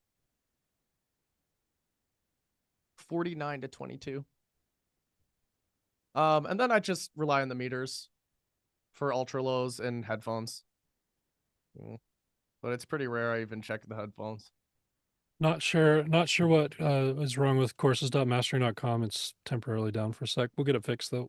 49 to 22. And then I just rely on the meters for ultra lows and headphones. But it's pretty rare I even check the headphones. Not sure what is wrong with courses.mastering.com. It's temporarily down for a sec. We'll get it fixed though.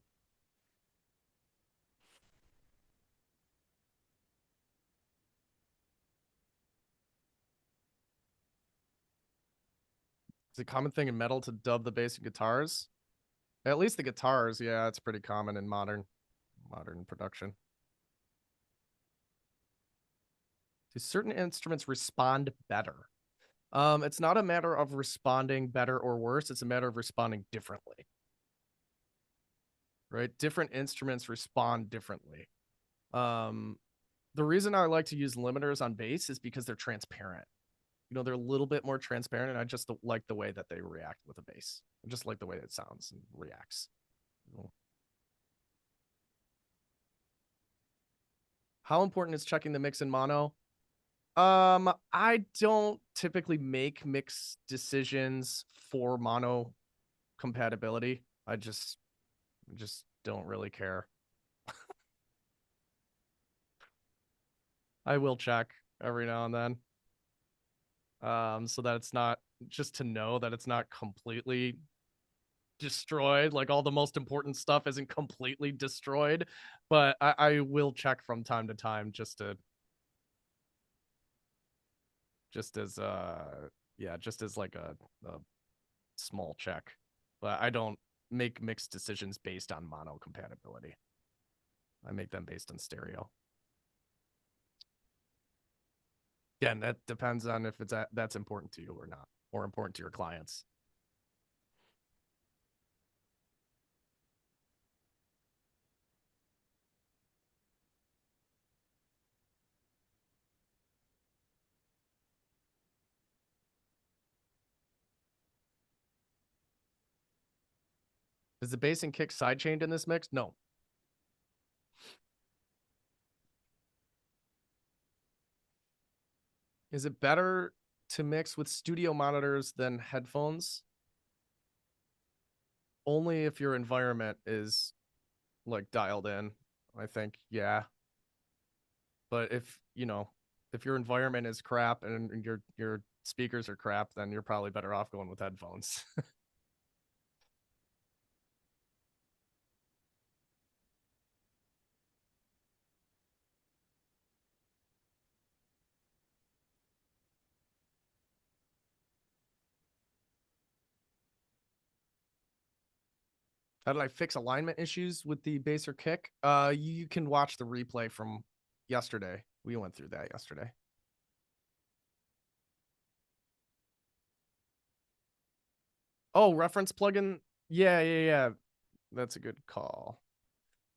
It's a common thing in metal to dub the bass and guitars. At least the guitars, yeah, it's pretty common in modern production. Do certain instruments respond better? It's not a matter of responding better or worse, it's a matter of responding differently. Right? Different instruments respond differently. The reason I like to use limiters on bass is because they're transparent. You know, they're a little bit more transparent, and I just like the way that they react with a bass. I just like the way it sounds and reacts. How important is checking the mix in mono? I don't typically make mix decisions for mono compatibility. I just don't really care. I will check every now and then. So that it's not, just to know that it's not completely destroyed, like all the most important stuff isn't completely destroyed, but I will check from time to time just as just as like a small check. But I don't make mixed decisions based on mono compatibility. I make them based on stereo. Again, that depends on if that's important to you or not, or important to your clients. Is the bass and kick sidechained in this mix? No. Is it better to mix with studio monitors than headphones? Only if your environment is like dialed in, I think, yeah. But if, you know, if your environment is crap and your speakers are crap, then you're probably better off going with headphones. How did I fix alignment issues with the bass or kick? You can watch the replay from yesterday. We went through that yesterday. Oh, reference plugin. Yeah. That's a good call.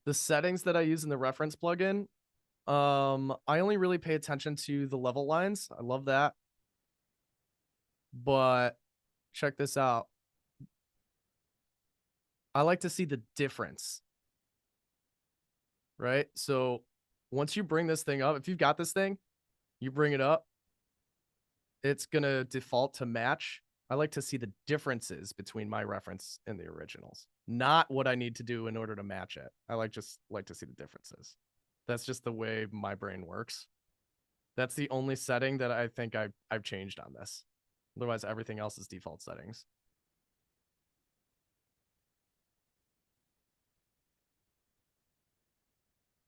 The settings that I use in the reference plugin, I only really pay attention to the level lines. I love that. But check this out. I like to see the difference. Right? So once you bring this thing up, if you've got this thing, you bring it up, it's going to default to match. I like to see the differences between my reference and the originals, not what I need to do in order to match it. I just like to see the differences. That's just the way my brain works. That's the only setting that I think I've changed on this. Otherwise, everything else is default settings.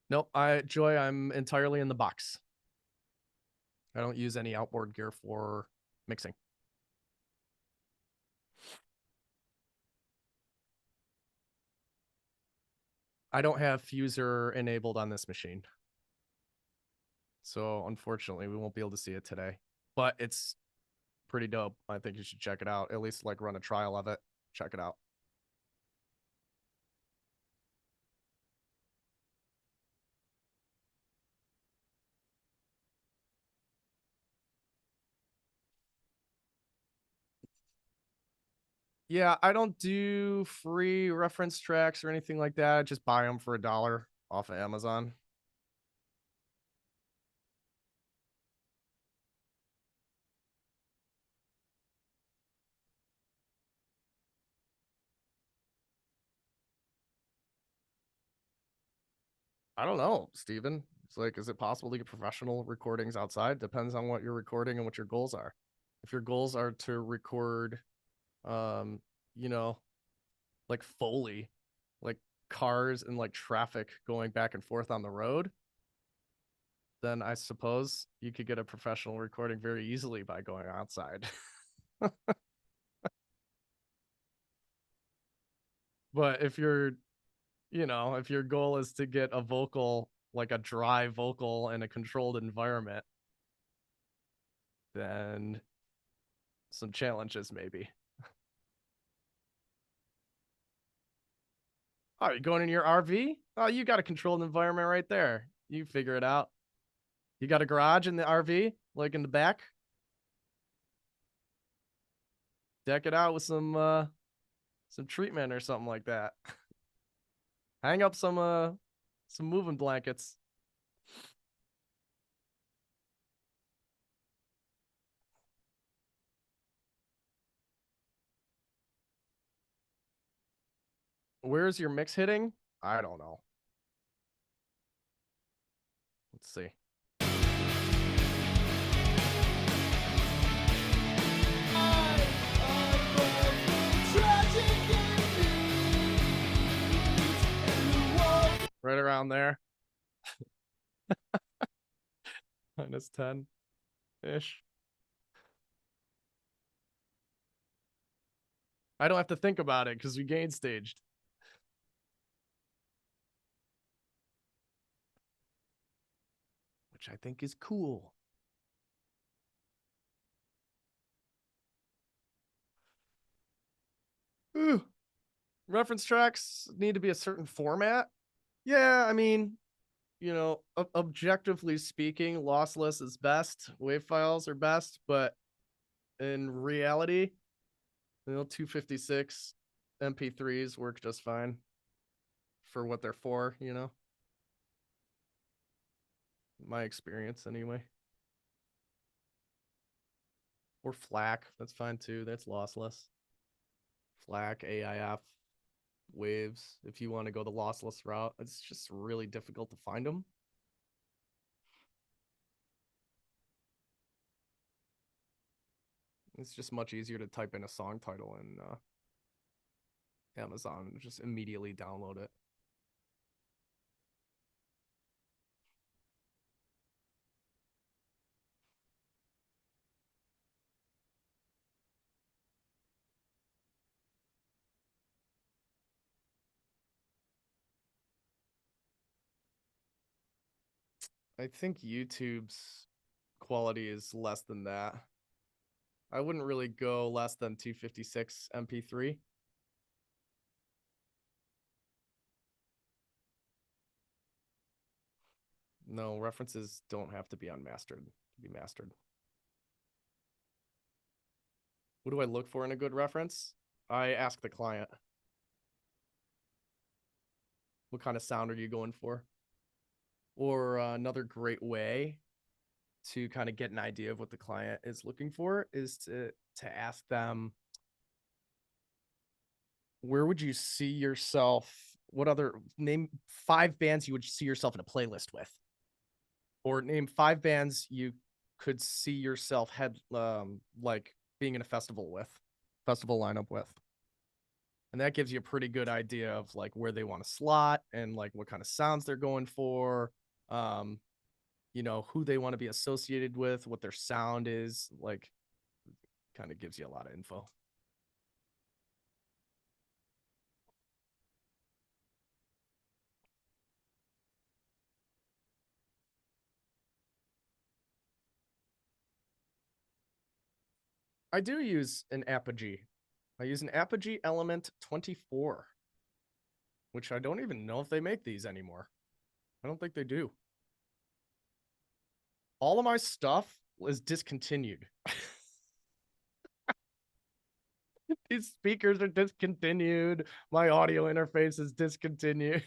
Nope, Joy, I'm entirely in the box. I don't use any outboard gear for mixing. I don't have Fuser enabled on this machine. So unfortunately, we won't be able to see it today. But it's pretty dope. I think you should check it out. At least like run a trial of it. Check it out. Yeah, I don't do free reference tracks or anything like that. I just buy them for $1 off of Amazon. I don't know, Steven. It's like, is it possible to get professional recordings outside? Depends on what you're recording and what your goals are. If your goals are to record, you know, like Foley, like cars and like traffic going back and forth on the road, then I suppose you could get a professional recording very easily by going outside. But if you're, you know, if your goal is to get a vocal, like a dry vocal in a controlled environment, then some challenges maybe. Oh, you going in your RV? Oh, you got a controlled environment right there. You figure it out. You got a garage in the RV, like in the back? Deck it out with some treatment or something like that. Hang up some moving blankets. Where's your mix hitting? I don't know. Let's see. Right around there. -10-ish. I don't have to think about it because we gain staged. Which I think is cool. Ooh. Reference tracks need to be a certain format. Yeah, I mean, you know, objectively speaking, lossless is best. WAV files are best, but in reality, you know, 256 MP3s work just fine for what they're for, you know? My experience, anyway. Or FLAC, that's fine too. That's lossless. FLAC, AIF, waves. If you want to go the lossless route, it's just really difficult to find them. It's just much easier to type in a song title in Amazon and just immediately download it. I think YouTube's quality is less than that. I wouldn't really go less than 256 MP3. No, references don't have to be unmastered to be mastered. What do I look for in a good reference? I ask the client. What kind of sound are you going for? Or another great way to kind of get an idea of what the client is looking for is to ask them, where would you see yourself? What other name 5 bands you would see yourself in a playlist with? Or name 5 bands you could see yourself like being in a festival lineup with. And that gives you a pretty good idea of like where they want to slot and like what kind of sounds they're going for. You know, who they want to be associated with, what their sound is, like kind of gives you a lot of info. I do use an Apogee. I use an Apogee Element 24, which I don't even know if they make these anymore. I don't think they do. All of my stuff is discontinued. These speakers are discontinued. My audio interface is discontinued.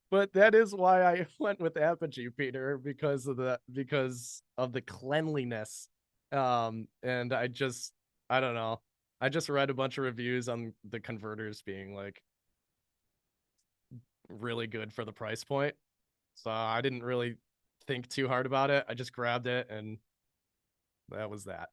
But that is why I went with Apogee, Peter, because of the cleanliness. And I don't know. I just read a bunch of reviews on the converters being like really good for the price point. So I didn't really think too hard about it. I just grabbed it and that was that.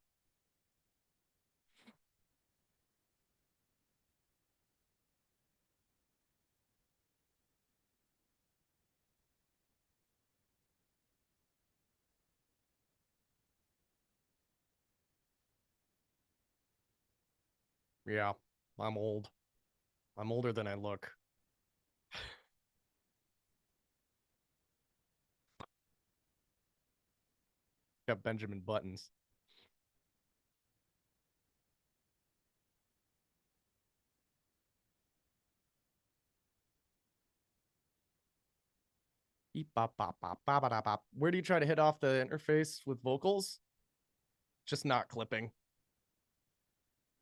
Yeah, I'm old. I'm older than I look. Got Benjamin Buttons. Where do you try to hit off the interface with vocals? Just not clipping.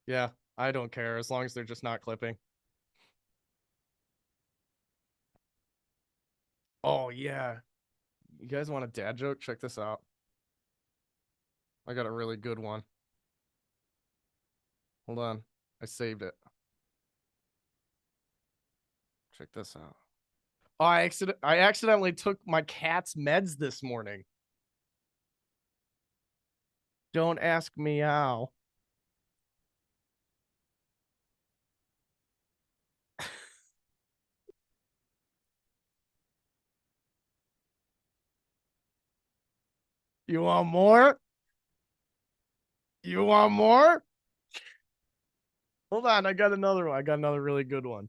Yeah, I don't care as long as they're just not clipping. Oh, yeah. You guys want a dad joke? Check this out. I got a really good one. Hold on. I saved it. Check this out. Oh, I accidentally took my cat's meds this morning. Don't ask me how. You want more? You want more? Hold on, I got another one. I got another really good one.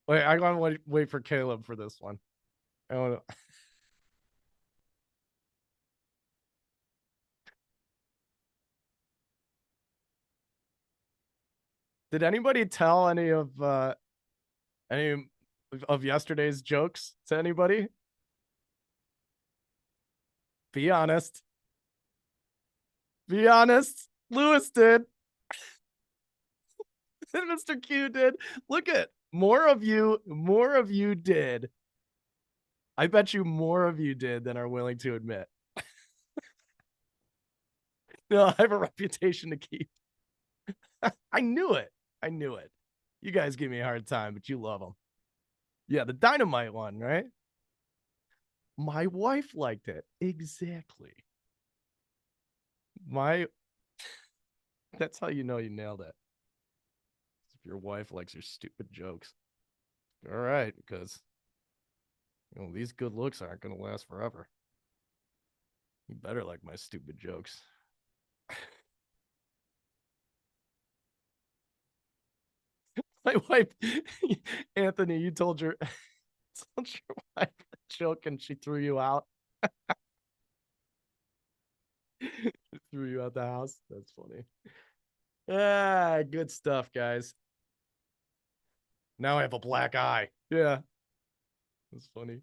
Wait, I gotta wait for Caleb for this one. I wanna... Did anybody tell any of yesterday's jokes to anybody? Be honest. Be honest. Lewis did. Mr. Q did. Look at more of you did. I bet you more of you did than are willing to admit. No, I have a reputation to keep. I knew it. I knew it. You guys give me a hard time, but you love them. Yeah, the dynamite one, right? My wife liked it. Exactly. That's how you know you nailed it. If your wife likes your stupid jokes. All right, because these good looks aren't going to last forever. You better like my stupid jokes. My wife, Anthony, you told your wife a joke and she threw you out. Threw you out the house. That's funny. Good stuff, guys. Now I have a black eye. Yeah. That's funny.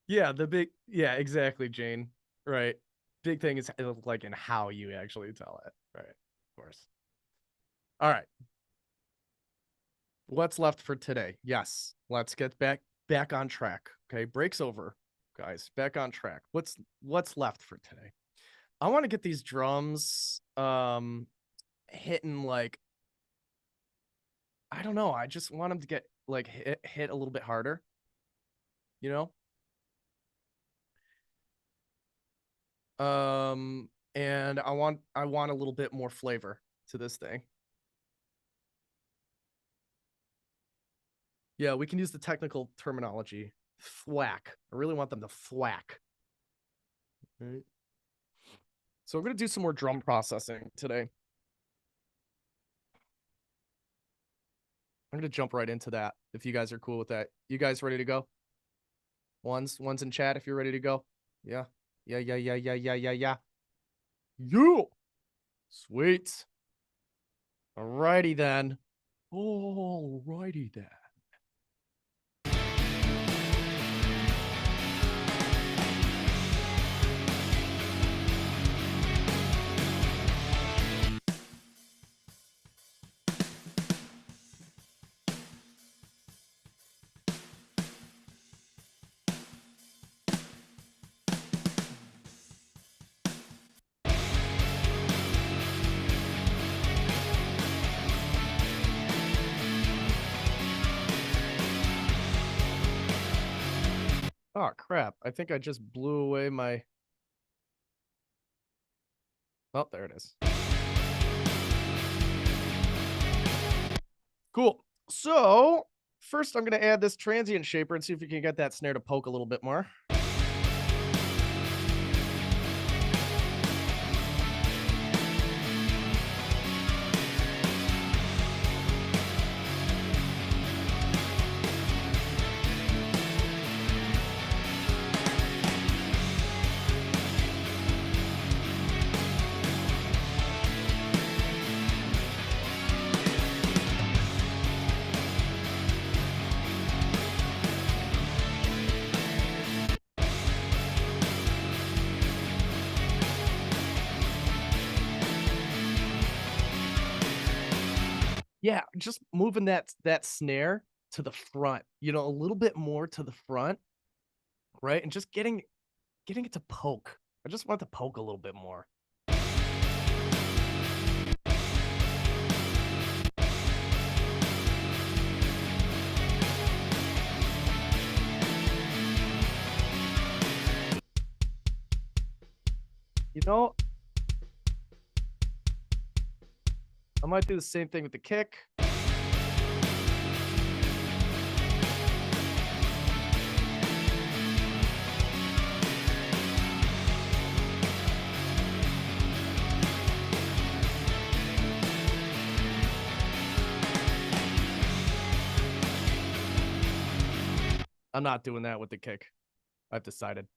Yeah, exactly, Jane. Right. Big thing is like in how you actually tell it. Right. Of course. All right. What's left for today? Yes. Let's get back on track. Okay. Break's over, guys. Back on track. What's left for today? I want to get these drums hitting like, I don't know. I just want them to get like hit a little bit harder. You know? And I want a little bit more flavor to this thing. Yeah, we can use the technical terminology. Thwack. I really want them to thwack. All right. So we're going to do some more drum processing today. I'm going to jump right into that if you guys are cool with that. You guys ready to go? One's in chat if you're ready to go. Yeah. Yeah. You. Sweet. Alrighty then. Alrighty then. Oh, crap. I think I just blew away my... Oh, there it is. Cool. So, first I'm going to add this transient shaper and see if we can get that snare to poke a little bit more. Yeah, just moving that snare to the front, a little bit more to the front, right? And just getting it to poke. I just want it to poke a little bit more. I might do the same thing with the kick. I'm not doing that with the kick. I've decided.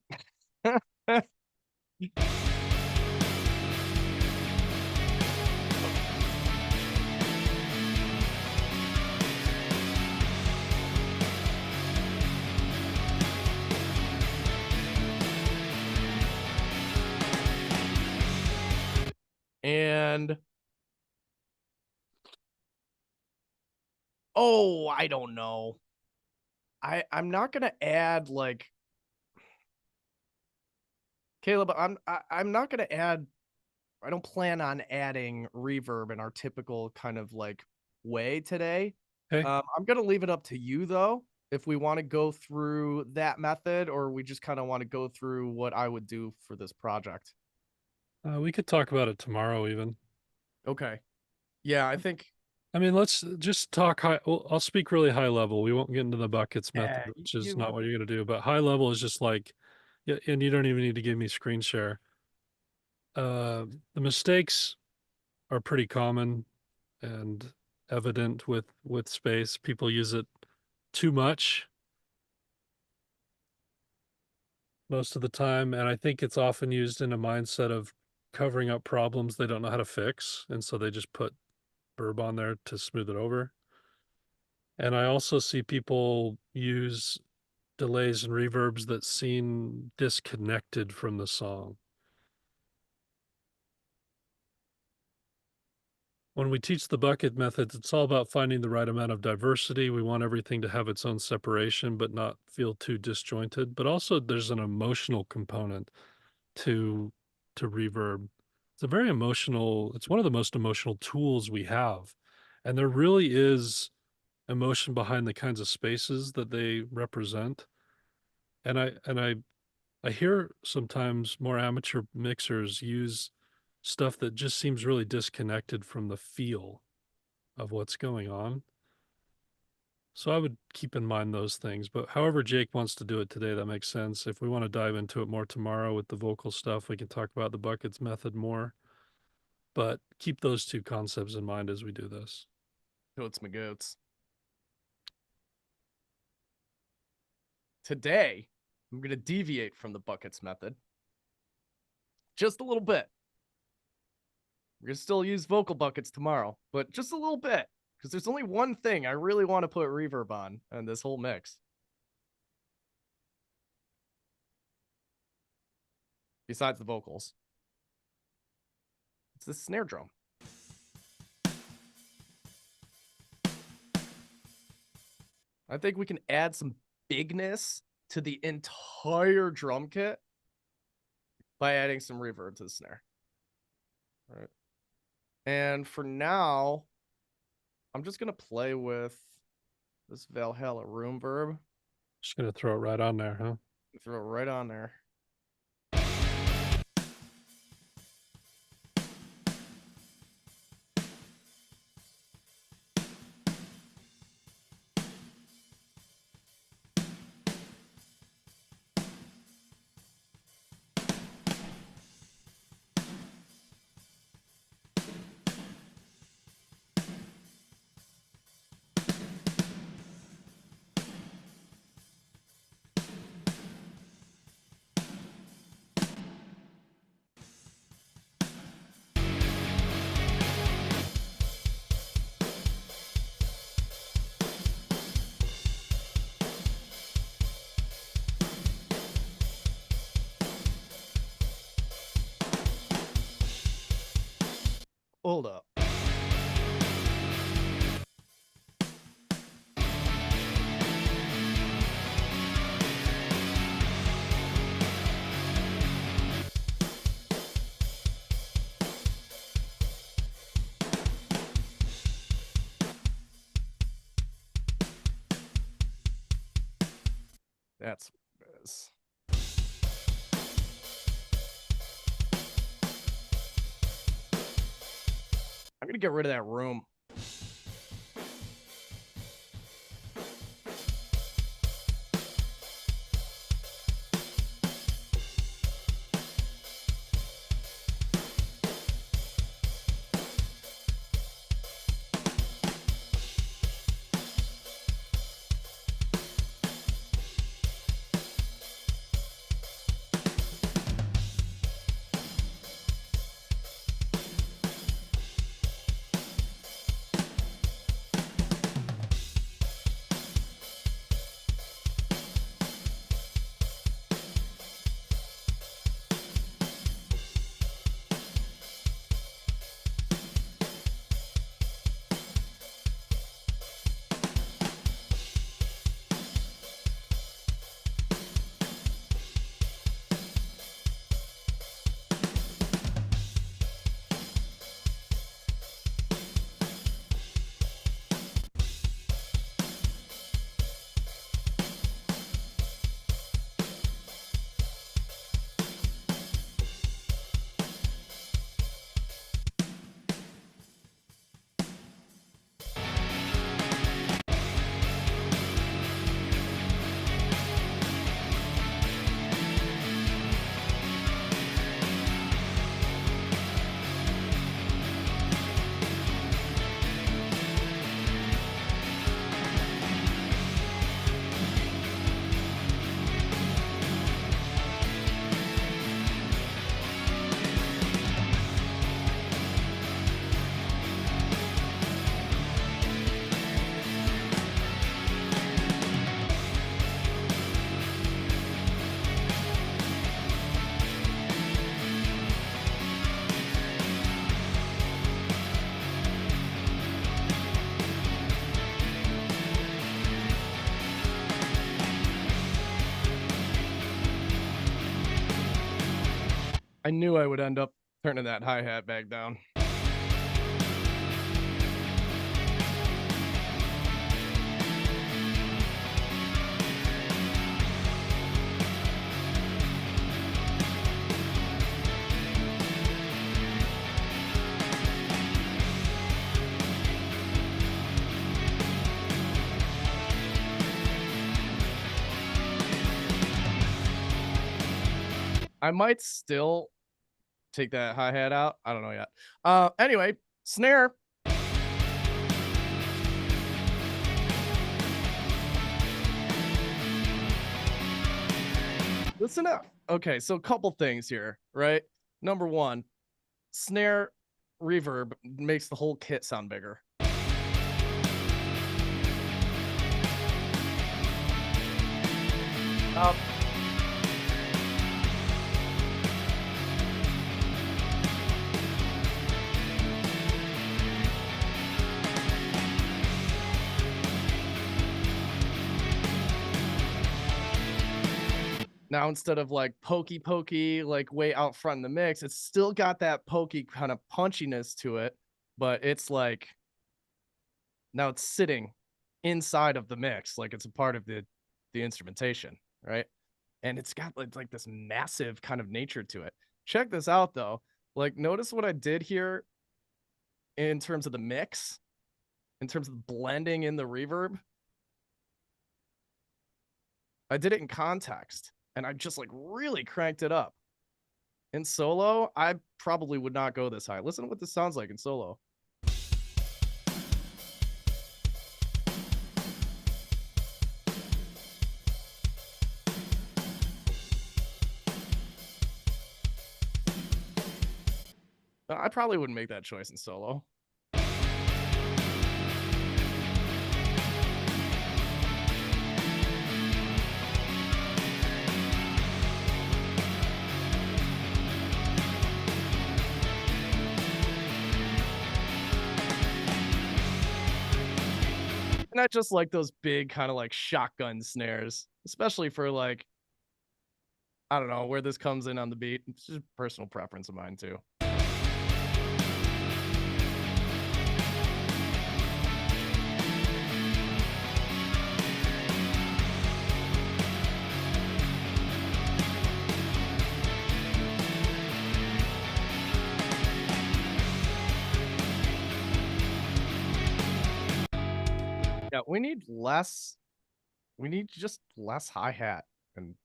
And Oh, I don't know. I'm not gonna add like Caleb. I'm not gonna add. I don't plan on adding reverb in our typical kind of like way today. Okay. I'm gonna leave it up to you though, if we want to go through that method or we just kind of want to go through what I would do for this project. We could talk about it tomorrow even. Okay. Yeah, I think. I mean, let's just talk high. Well, I'll speak really high level. We won't get into the buckets method, Yeah, which is you not want- what you're going to do. But high level is just like, yeah, and you don't even need to give me screen share. The mistakes are pretty common and evident with space. People use it too much most of the time, and I think it's often used in a mindset of covering up problems they don't know how to fix, and so they just put burb on there to smooth it over. And I also see people use delays and reverbs that seem disconnected from the song. When we teach the bucket methods, it's all about finding the right amount of diversity. We want everything to have its own separation, but not feel too disjointed. But also there's an emotional component to reverb. It's a very emotional, it's one of the most emotional tools we have. And there really is emotion behind the kinds of spaces that they represent. And I hear sometimes more amateur mixers use stuff that just seems really disconnected from the feel of what's going on. So I would keep in mind those things. But however Jake wants to do it today, that makes sense. If we want to dive into it more tomorrow with the vocal stuff, we can talk about the buckets method more. But keep those two concepts in mind as we do this. Totes my goats. Today, I'm gonna deviate from the buckets method. Just a little bit. We're gonna still use vocal buckets tomorrow, but just a little bit. Because there's only one thing I really want to put reverb on in this whole mix. Besides the vocals. It's the snare drum. I think we can add some bigness to the entire drum kit by adding some reverb to the snare. All right. And for now, I'm just going to play with this Valhalla room verb. Just going to throw it right on there, huh? Throw it right on there. Hold up. That's what it is. I'm gonna get rid of that room. I knew I would end up turning that hi-hat back down. I might still take that hi-hat out. I don't know yet. Anyway, snare. Listen up. Okay, so a couple things here, right? Number one, snare reverb makes the whole kit sound bigger. Now, instead of like pokey, like way out front in the mix, it's still got that pokey kind of punchiness to it, but it's like now it's sitting inside of the mix, like it's a part of the instrumentation, right? And it's got like this massive kind of nature to it. Check this out though. Like, notice what I did here in terms of the mix, in terms of blending in the reverb. I did it in context. And I just like really cranked it up. In solo, I probably would not go this high. Listen to what this sounds like in solo. I probably wouldn't make that choice in solo. And I just like those big kind of like shotgun snares, especially for like, I don't know where this comes in on the beat. It's just personal preference of mine too. Yeah, we need less. We need just less hi-hat and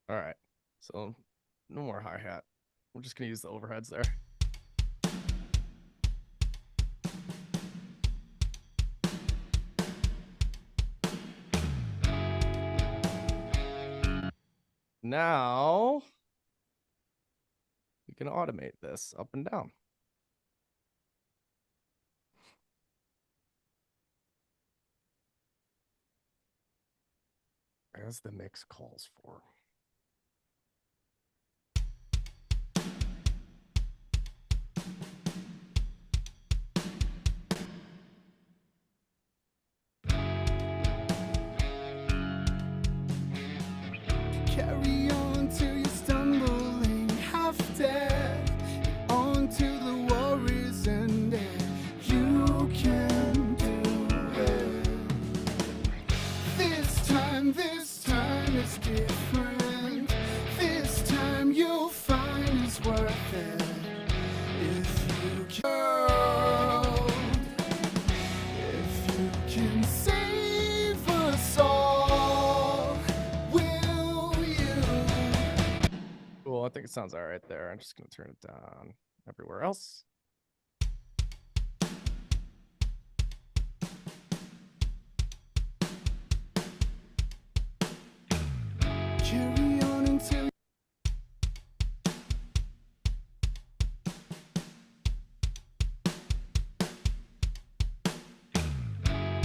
all right. So no more hi-hat. We're just gonna use the overheads there. Now we can automate this up and down. As the mix calls for. Carry on till you're stumbling, half dead. On to the warriors and you can do it. This time it's different. This time you'll find it's worth it. If you can save us all, will you? Cool, I think it sounds all right there. I'm just gonna turn it down everywhere else. Carry on until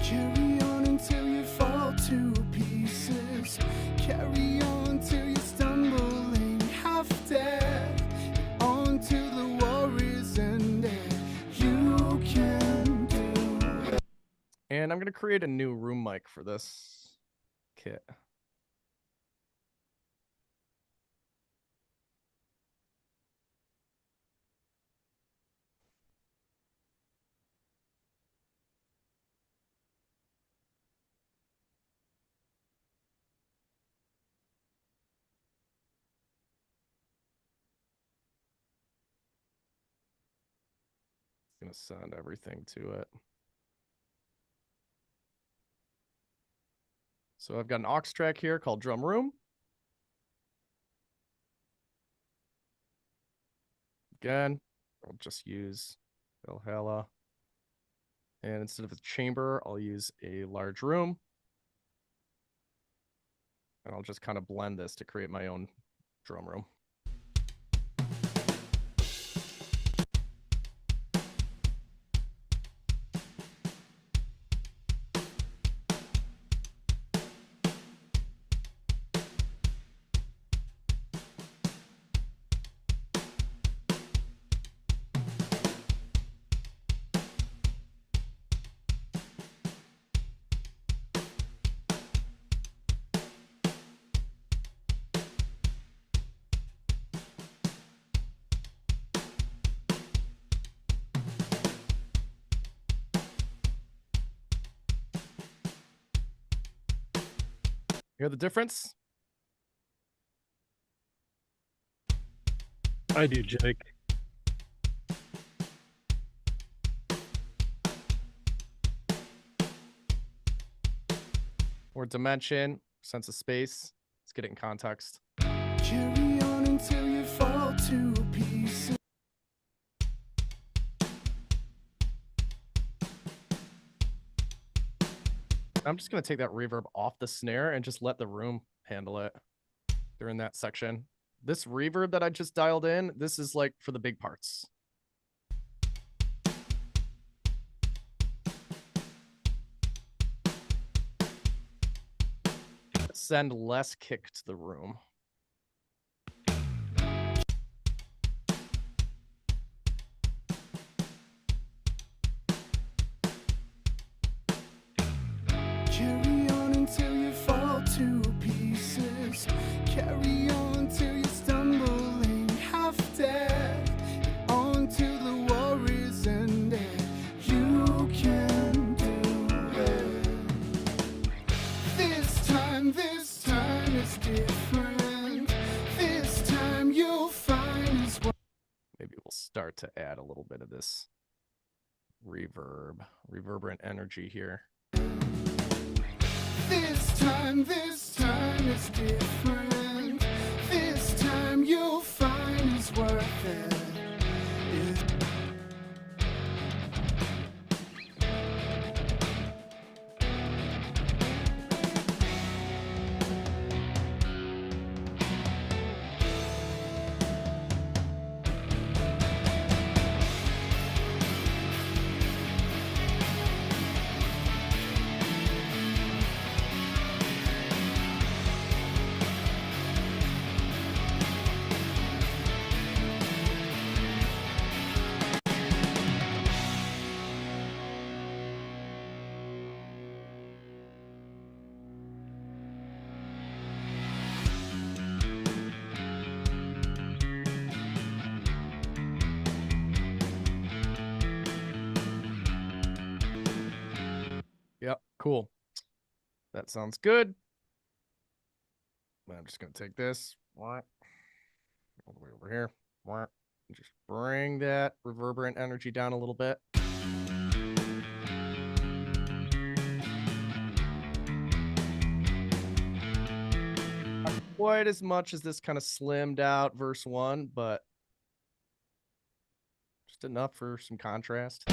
carry on until you fall to pieces. Carry And I'm going to create a new room mic for this kit. Going to send everything to it. So I've got an aux track here called drum room. Again, I'll just use Valhalla. And instead of a chamber, I'll use a large room. And I'll just kind of blend this to create my own drum room. Hear the difference? I do, Jake. Or dimension, sense of space. Let's get it in context. Carry on until you fall to pieces. I'm just going to take that reverb off the snare and just let the room handle it during that section. This reverb that I just dialed in, this is like for the big parts. Send less kick to the room. Carry on until you fall to pieces. Carry on till you're stumbling, half dead. On to the warrior's end. You can do it. This time is different. This time you'll find is what. Maybe we'll start to add a little bit of this reverberant energy here. This time is different. This time you'll find is worth it. Yep, cool. That sounds good. I'm just going to take this all the way over here. Just bring that reverberant energy down a little bit. Not quite as much as this kind of slimmed out verse 1, but just enough for some contrast.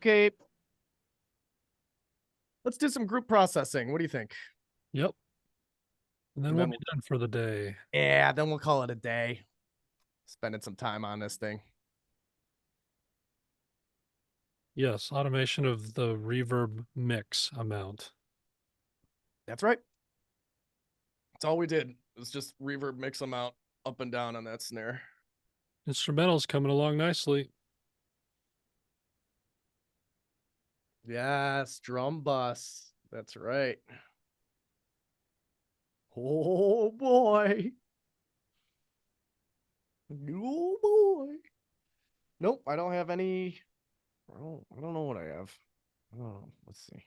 Okay. Let's do some group processing. What do you think? Yep. And then And we'll then be done for the day. Yeah, then we'll call it a day. Spending some time on this thing. Yes, automation of the reverb mix amount. That's right. That's all we did. It was just reverb mix them out up and down on that snare. Instrumental's coming along nicely. Yes, drum bus. That's right. Oh boy. Oh boy. Nope, I don't have any. I don't know what I have. Oh, let's see.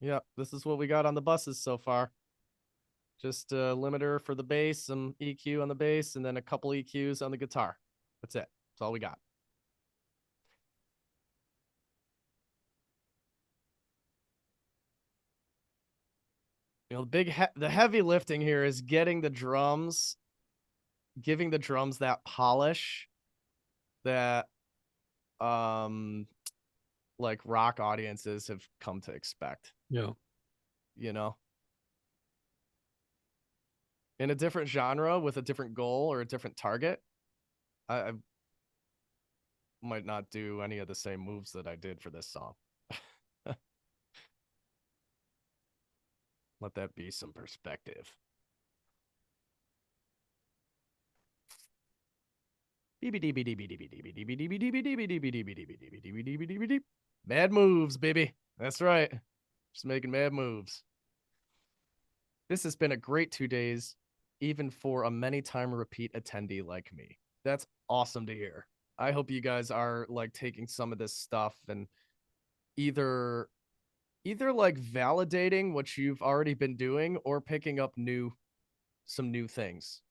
Yeah, this is what we got on the buses so far. Just a limiter for the bass, some EQ on the bass, and then a couple EQs on the guitar. That's it. That's all we got. You know, the heavy lifting here is getting the drums, giving the drums that polish that like rock audiences have come to expect. Yeah. You know, in a different genre with a different goal or a different target, I might not do any of the same moves that I did for this song. Let that be some perspective. Mad moves, baby. That's right. Just making mad moves. This has been a great 2 days, even for a many-time repeat attendee like me. That's awesome to hear. I hope you guys are like taking some of this stuff and either like validating what you've already been doing or picking up some new things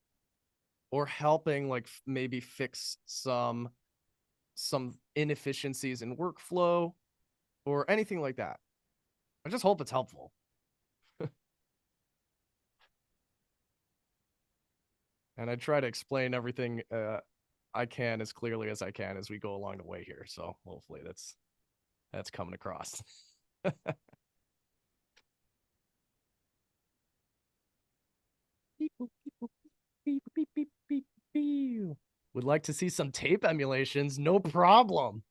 or helping like maybe fix some inefficiencies in workflow or anything like that. I just hope it's helpful. And I try to explain everything I can as clearly as I can as we go along the way here. So hopefully that's coming across. Would like to see some tape emulations, no problem.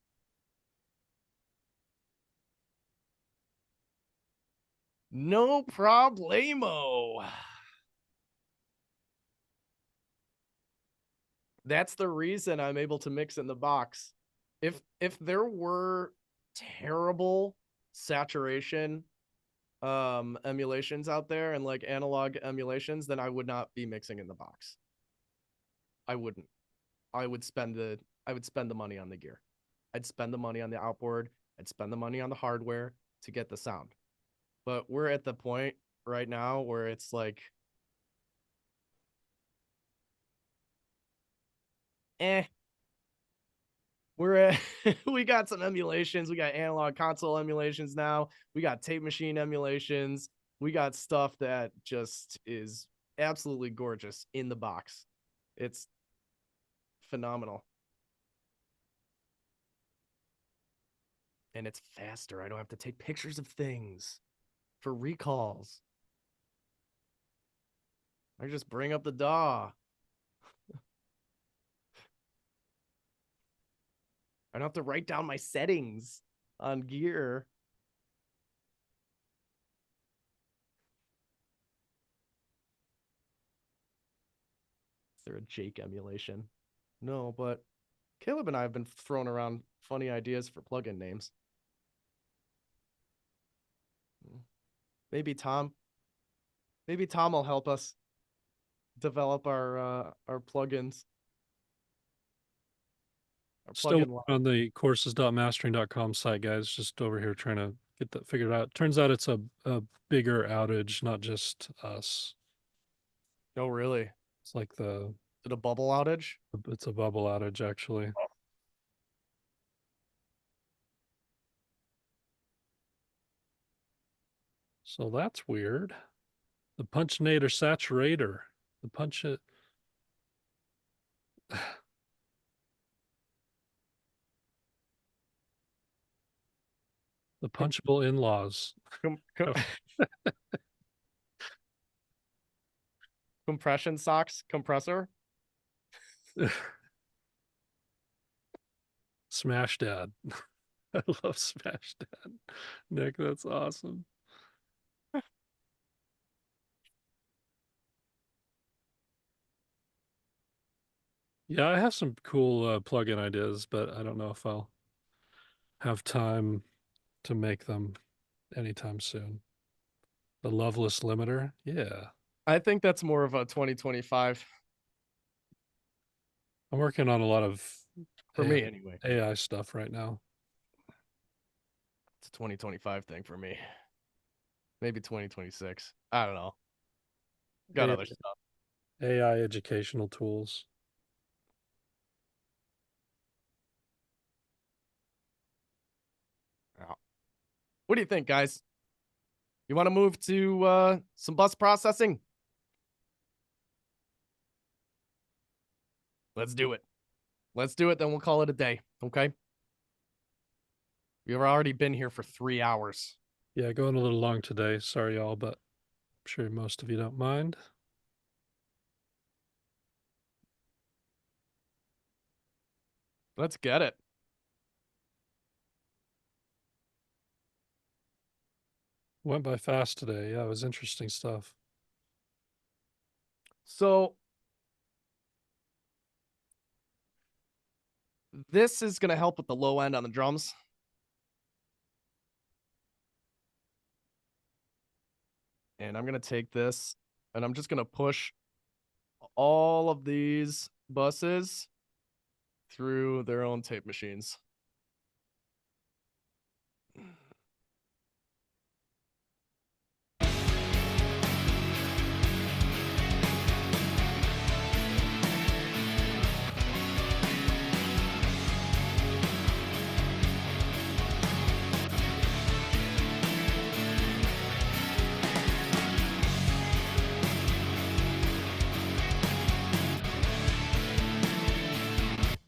No problemo. That's the reason I'm able to mix in the box. If there were terrible saturation emulations out there and like analog emulations, then I would not be mixing in the box. I wouldn't. I would spend the money on the gear. I'd spend the money on the outboard. I'd spend the money on the hardware to get the sound. But we're at the point right now where it's like we're at we got some emulations. We got analog console emulations now. We got tape machine emulations. We got stuff that just is absolutely gorgeous in the box. It's phenomenal. And it's faster. I don't have to take pictures of things for recalls. I just bring up the DAW. I don't have to write down my settings on gear. Is there a Jake emulation? No, but Caleb and I have been throwing around funny ideas for plugin names. Maybe Tom will help us develop our plugins. Our Still plugin on the courses.mastering.com site, guys. Just over here trying to get that figured out. Turns out it's a bigger outage, not just us. Oh, really? It's like Is it a bubble outage? it's a bubble outage, actually. So that's weird. The punchinator saturator. The punch it. The punchable in-laws. Compression socks compressor. Smash Dad. I love Smash Dad. Nick, that's awesome. Yeah, I have some cool plugin ideas, but I don't know if I'll have time to make them anytime soon. The Loveless Limiter. Yeah. I think that's more of a 2025 I'm working on a lot of for me anyway. AI stuff right now. It's a 2025 thing for me. Maybe 2026. I don't know. Got other stuff. AI educational tools. What do you think, guys? You want to move to some bus processing? Let's do it. Let's do it, then we'll call it a day, okay? We've already been here for 3 hours. Yeah, going a little long today. Sorry, y'all, but I'm sure most of you don't mind. Let's get it. Went by fast today. Yeah, it was interesting stuff. So this is going to help with the low end on the drums. And I'm going to take this and I'm just going to push all of these buses through their own tape machines.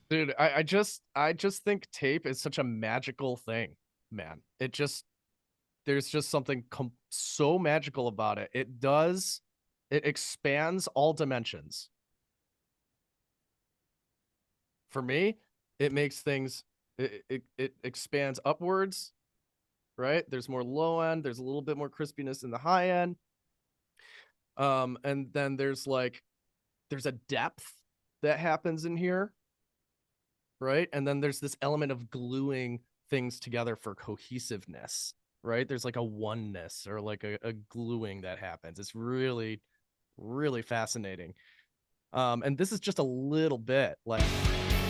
Dude, I just think tape is such a magical thing, man. There's just something so magical about it. It expands all dimensions. For me, it makes things, it expands upwards, right? There's more low end, there's a little bit more crispiness in the high end. And then there's a depth that happens in here. Right. And then there's this element of gluing things together for cohesiveness, right? There's like a oneness or like a gluing that happens. It's really, really fascinating. And this is just a little bit like,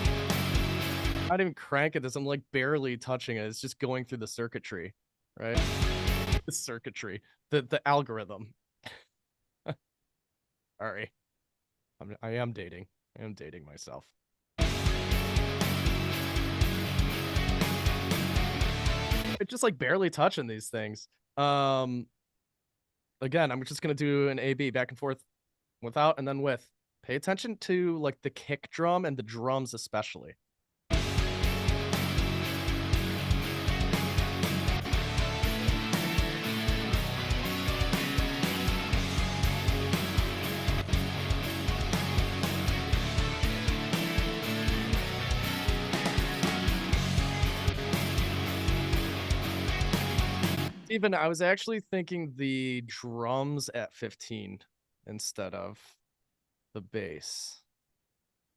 I'm not even cranking this. I'm like barely touching it. It's just going through the circuitry, right? The circuitry, the algorithm. Sorry. I am dating myself. It's just like barely touching these things. Again, I'm just gonna do an A/B back and forth, without and then with. Pay attention to like the kick drum and the drums especially. Even I was actually thinking the drums at 15 instead of the bass,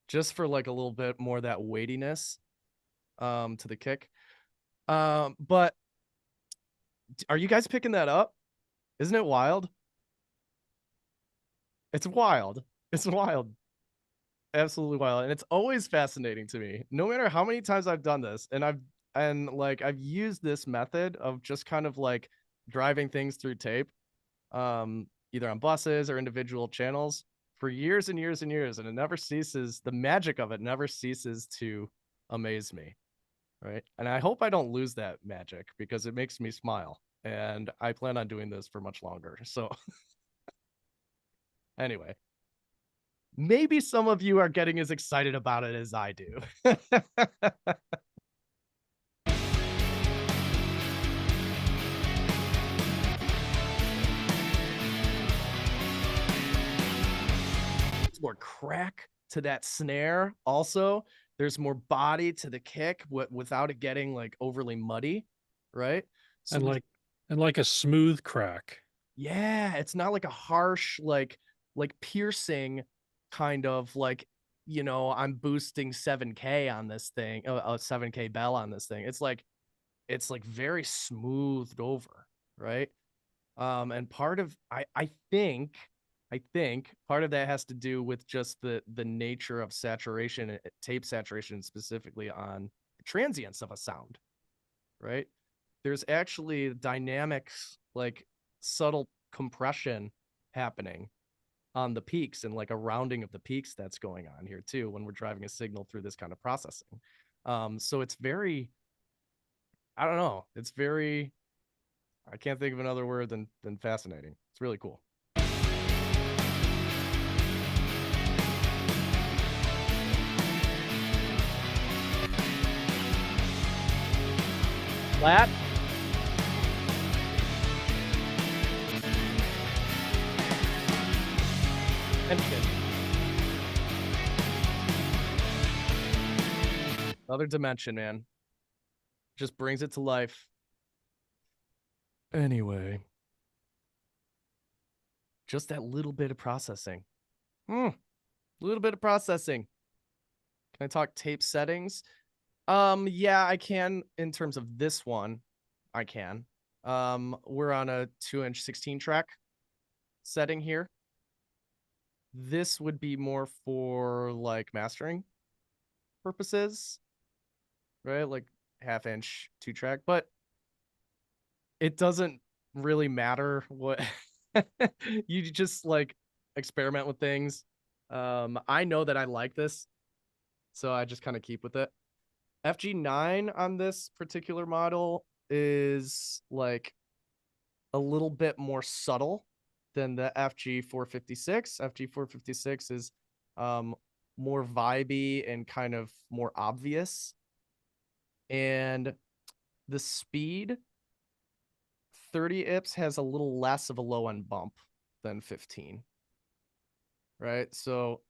just for like a little bit more of that weightiness to the kick. But are you guys picking that up? Isn't it wild? It's wild. It's wild. Absolutely wild. And it's always fascinating to me, no matter how many times I've done this. And I've used this method of just kind of like driving things through tape, either on buses or individual channels for years and years and years. And it never ceases. The magic of it never ceases to amaze me. Right. And I hope I don't lose that magic because it makes me smile. And I plan on doing this for much longer. So anyway, maybe some of you are getting as excited about it as I do. more crack to that snare. Also, there's more body to the kick without it getting like overly muddy, right? So and like a smooth crack. yeah, it's not like a harsh, like piercing kind of like, you know, I'm boosting 7K on this thing, a 7K bell on this thing. It's like very smoothed over, right? And part of I think part of that has to do with just the nature of saturation, tape saturation, specifically on the transients of a sound, right? There's actually dynamics, like subtle compression happening on the peaks and like a rounding of the peaks that's going on here too when we're driving a signal through this kind of processing. So it's very, I don't know, it's very, I can't think of another word than fascinating. It's really cool. Flat. Tension. Another dimension, man. Just brings it to life. Anyway. Just that little bit of processing. A little bit of processing. Can I talk tape settings? Yeah, I can in terms of this one. I can. We're on a 2-inch 16 track setting here. This would be more for like mastering purposes, right? Like 1/2-inch 2-track, but it doesn't really matter what you just like experiment with things. I know that I like this, so I just kind of keep with it. FG9 on this particular model is like a little bit more subtle than the FG456. FG456 is more vibey and kind of more obvious. And the speed, 30 IPS has a little less of a low end bump than 15. Right? So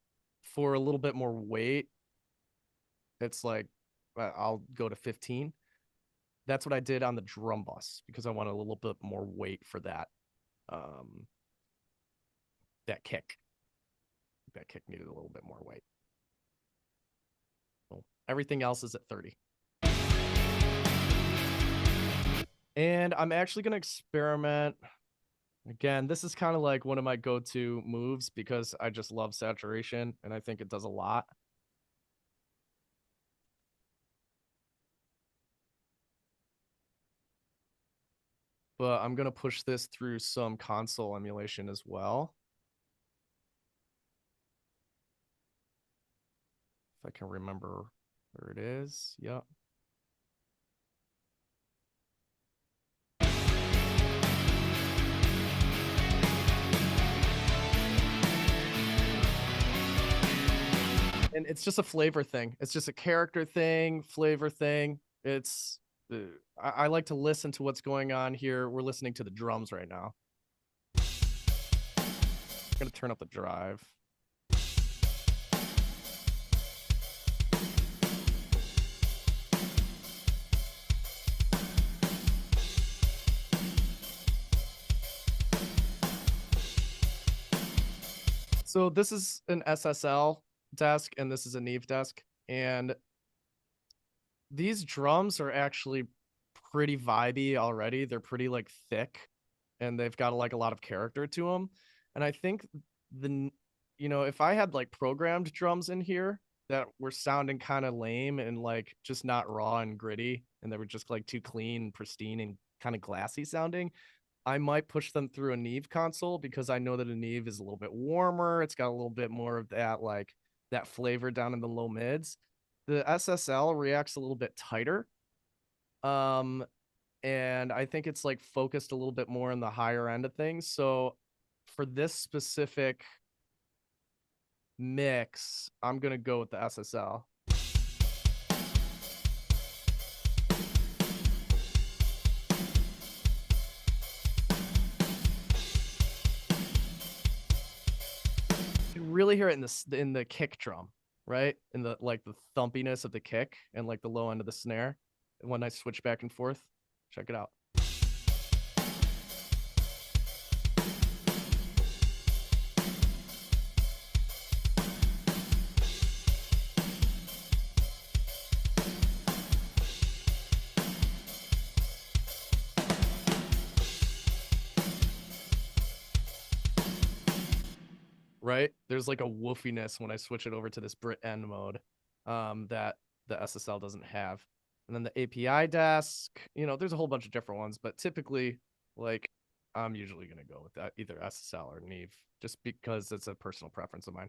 for a little bit more weight, it's like I'll go to 15. That's what I did on the drum bus because I wanted a little bit more weight for that. That kick. That kick needed a little bit more weight. Well, everything else is at 30. And I'm actually going to experiment. Again, this is kind of like one of my go-to moves because I just love saturation and I think it does a lot. But I'm going to push this through some console emulation as well. If I can remember where it is. Yep. And it's just a flavor thing. It's just a character thing, flavor thing. It's I like to listen to what's going on here. We're listening to the drums right now. I'm gonna turn up the drive. So this is an SSL desk and this is a Neve desk, and these drums are actually pretty vibey already. They're pretty like thick and they've got like a lot of character to them. And I think if I had like programmed drums in here that were sounding kind of lame and like just not raw and gritty and they were just like too clean, pristine, and kind of glassy sounding, I might push them through a Neve console because I know that a Neve is a little bit warmer. It's got a little bit more of that like that flavor down in the low mids. The SSL reacts a little bit tighter. And I think it's like focused a little bit more on the higher end of things. So for this specific mix, I'm going to go with the SSL. really hear it in the kick drum, right? In the like the thumpiness of the kick and like the low end of the snare. When I switch back and forth, check it out. Right? There's like a woofiness when I switch it over to this Brit end mode that the SSL doesn't have. And then the API desk, you know, there's a whole bunch of different ones, but typically, like, I'm usually going to go with that, either SSL or Neve, just because it's a personal preference of mine.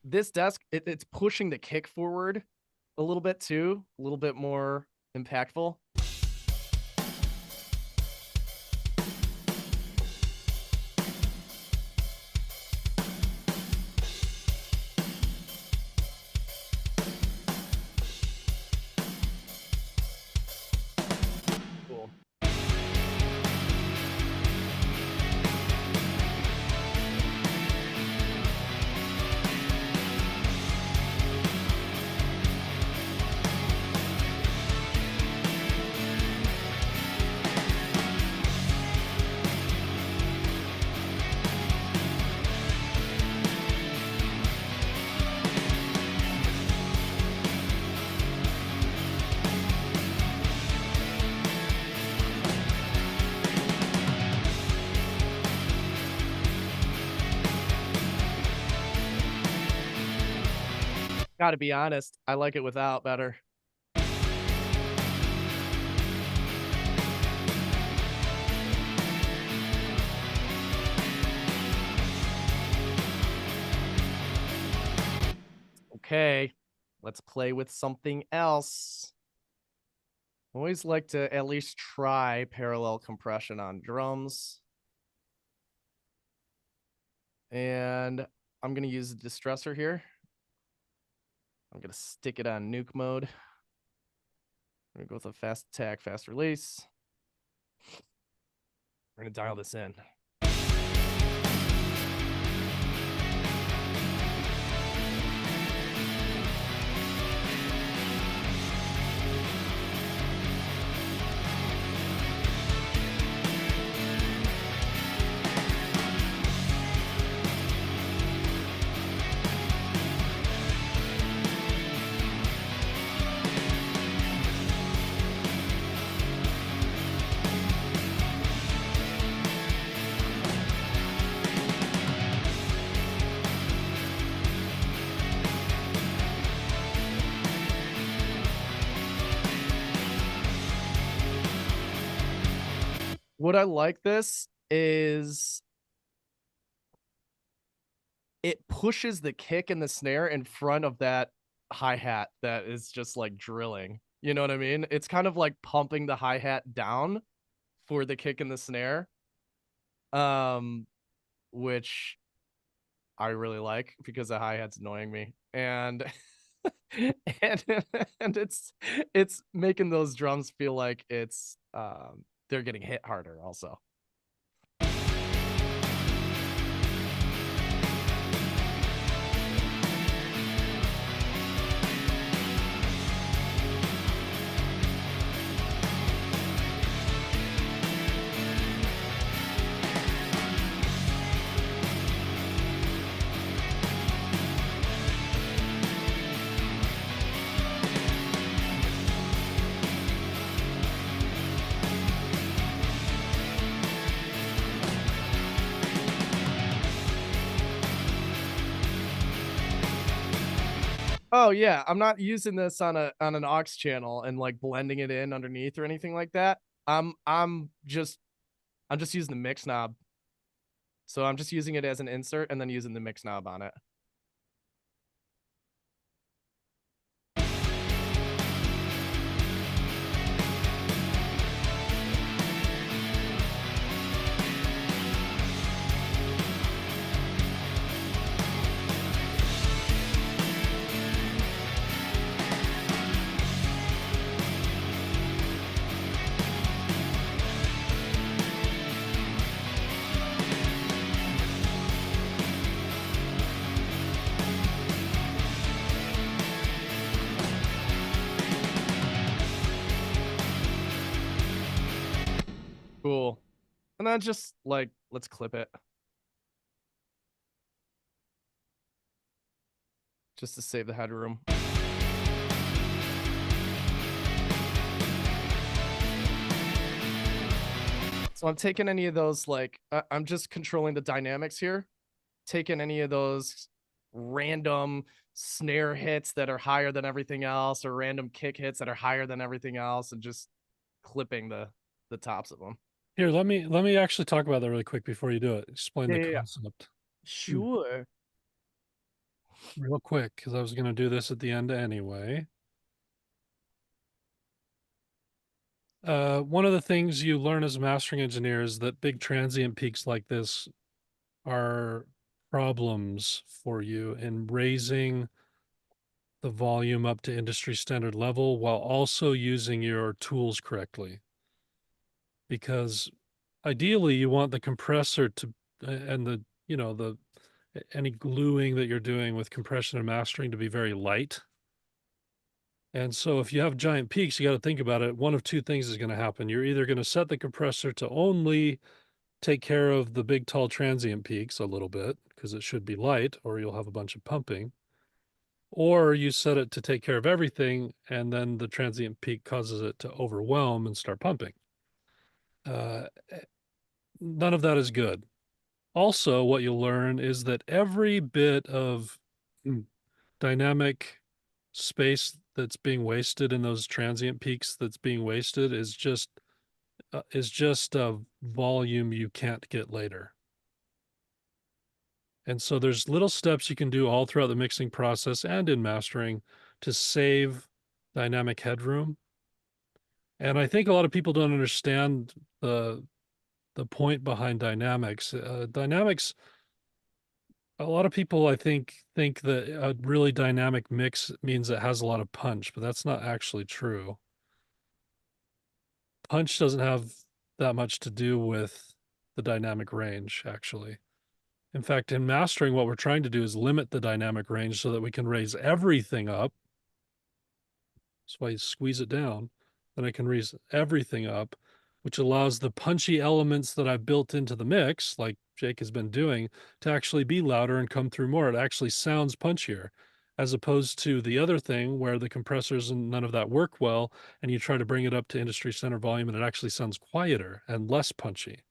This desk, it's pushing the kick forward a little bit too, a little bit more impactful. Cool. Gotta be honest, I like it without better. Okay, let's play with something else. Always like to at least try parallel compression on drums. And I'm going to use the distressor here. I'm going to stick it on nuke mode. I'm going to go with a fast attack, fast release. We're going to dial this in. What I like this is it pushes the kick and the snare in front of that hi-hat that is just like drilling. You know what I mean? It's kind of like pumping the hi-hat down for the kick and the snare. Which I really like because the hi-hat's annoying me. And and it's making those drums feel like it's they're getting hit harder also. Oh yeah, I'm not using this on an aux channel and like blending it in underneath or anything like that. I'm just using the mix knob. So I'm just using it as an insert and then using the mix knob on it. Cool. And then just like, let's clip it. Just to save the headroom. So I'm taking any of those, like, I'm just controlling the dynamics here. Taking any of those random snare hits that are higher than everything else, or random kick hits that are higher than everything else, and just clipping the tops of them. Here, let me actually talk about that really quick before you do it. Explain the Yeah. concept Sure. real quick, because I was going to do this at the end anyway. One of the things you learn as a mastering engineer is that big transient peaks like this are problems for you in raising the volume up to industry standard level while also using your tools correctly. Because ideally you want the compressor to and the any gluing that you're doing with compression and mastering to be very light. And so if you have giant peaks, you got to think about it. One of two things is going to happen. You're either going to set the compressor to only take care of the big, tall transient peaks a little bit because it should be light, or you'll have a bunch of pumping. Or you set it to take care of everything, and then the transient peak causes it to overwhelm and start pumping. Uh, None of that is good. Also, what you'll learn is that every bit of dynamic space that's being wasted in those transient peaks that's being wasted is just a volume you can't get later. And so there's little steps you can do all throughout the mixing process and in mastering to save dynamic headroom. And I think a lot of people don't understand the point behind dynamics. Dynamics, a lot of people I think that a really dynamic mix means it has a lot of punch, but that's not actually true. Punch doesn't have that much to do with the dynamic range, actually. In fact, in mastering, what we're trying to do is limit the dynamic range so that we can raise everything up. That's why you squeeze it down. Then I can raise everything up, which allows the punchy elements that I've built into the mix, like Jake has been doing, to actually be louder and come through more. It actually sounds punchier, as opposed to the other thing where the compressors and none of that work well, and you try to bring it up to industry center volume and it actually sounds quieter and less punchy.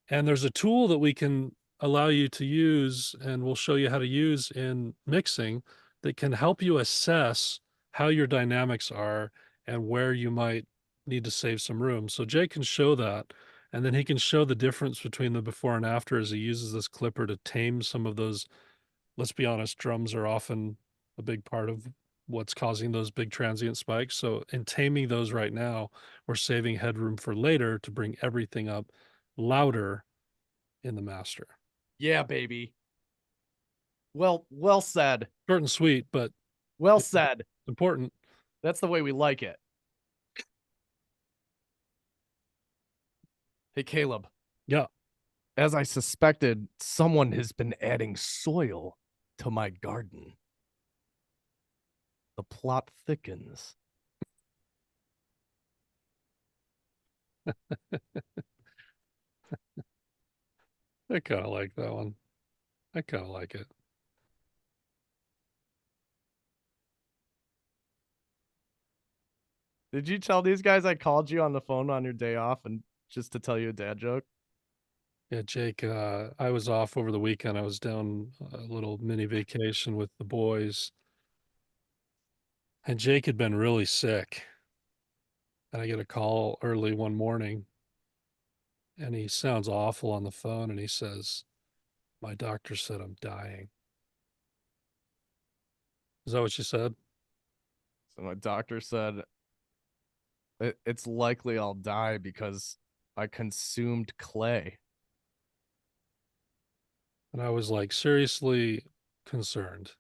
And there's a tool that we can allow you to use, and we'll show you how to use in mixing, that can help you assess how your dynamics are and where you might need to save some room. So Jay can show that, and then he can show the difference between the before and after as he uses this clipper to tame some of those. Let's be honest, drums are often a big part of what's causing those big transient spikes. So in taming those right now, we're saving headroom for later to bring everything up louder in the master. Yeah, baby. Well said. Short and sweet, but Well said. important. That's the way we like it. Hey, Caleb. Yeah. As I suspected, someone has been adding soil to my garden. The plot thickens. I kind of like that one. I kind of like it. Did you tell these guys I called you on the phone on your day off and just to tell you a dad joke? Yeah, Jake, I was off over the weekend. I was down a little mini vacation with the boys. And Jake had been really sick. And I get a call early one morning and he sounds awful on the phone and he says, "My doctor said I'm dying." Is that what you said? So my doctor said it's likely I'll die because I consumed clay. And I was like seriously concerned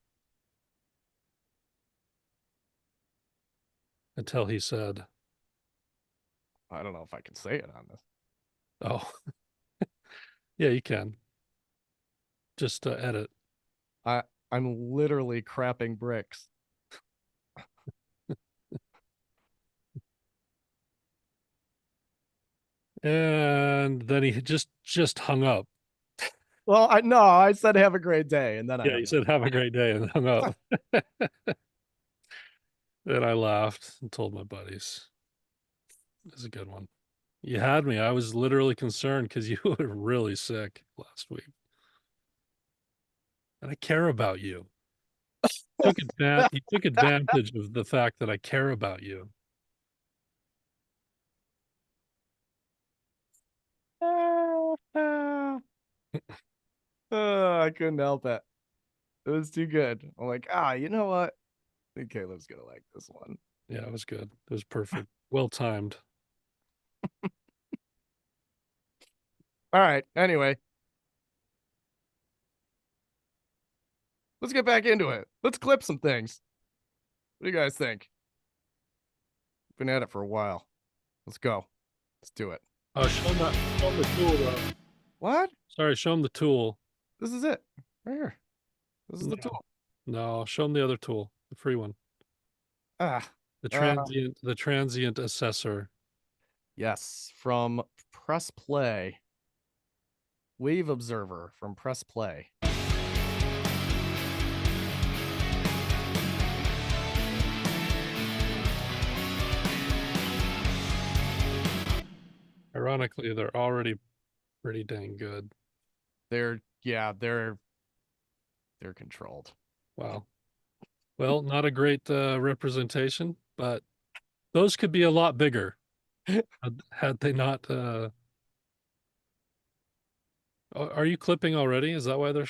until he said, I don't know if I can say it on this. "Oh, yeah, you can. Just edit." I'm literally crapping bricks. And then he just hung up. Well, I said have a great day, and then I Yeah, hung he up. said, have a great day, and hung up. And I laughed and told my buddies. This is a good one. You had me. I was literally concerned because you were really sick last week. And I care about you. He took advantage of the fact that I care about you. I couldn't help it. It was too good. I'm like, you know what? I think Caleb's gonna like this one. Yeah, it was good. It was perfect. Well timed. All right. Anyway, let's get back into it. Let's clip some things. What do you guys think? Been at it for a while. Let's go. Let's do it. Oh, show him the tool though. What? Sorry, show him the tool. This is it. Right here. This is the No. tool. No, show him the other tool, the free one. Ah. The transient assessor. Yes. From Press Play. Wave Observer from Press Play. Ironically, they're already pretty dang good. They're controlled. Wow. Well, not a great representation, but those could be a lot bigger had they not. Are you clipping already? Is that why they're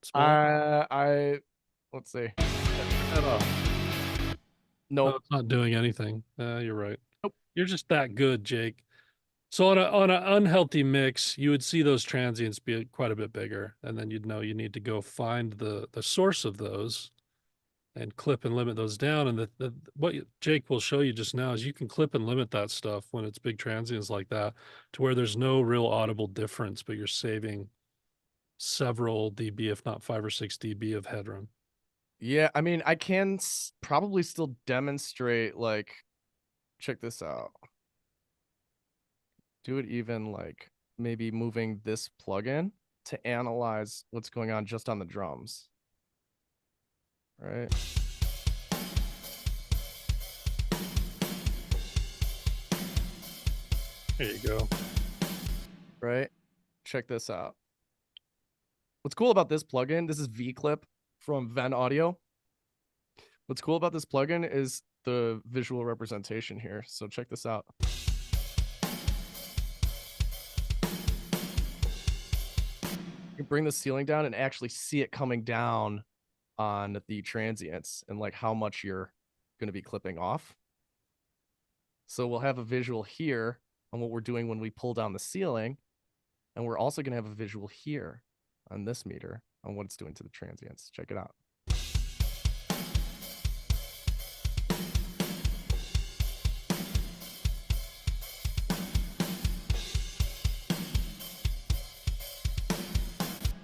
small? Let's see. Head off. Nope. No, it's not doing anything. You're right. Nope. You're just that good, Jake. So on an unhealthy mix, you would see those transients be quite a bit bigger, and then you'd know you need to go find the source of those and clip and limit those down. And what Jake will show you just now is you can clip and limit that stuff when it's big transients like that to where there's no real audible difference, but you're saving several dB, if not 5 or 6 dB of headroom. Yeah, I mean, I can probably still demonstrate, like, check this out. Do it even like maybe moving this plugin to analyze what's going on just on the drums. Right. There you go. Right. Check this out. What's cool about this plugin, this is V-Clip from Ven Audio. What's cool about this plugin is the visual representation here. So check this out. You can bring the ceiling down and actually see it coming down on the transients and like how much you're going to be clipping off. So we'll have a visual here on what we're doing when we pull down the ceiling. And we're also going to have a visual here on this meter on what it's doing to the transients. Check it out.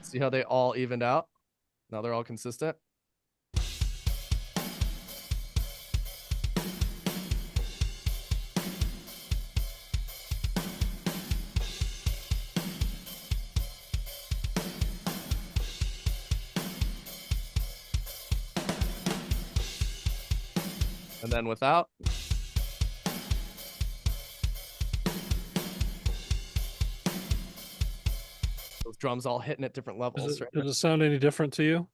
See how they all evened out? Now they're all consistent. And then without. Those drums all hitting at different levels. Does it sound any different to you?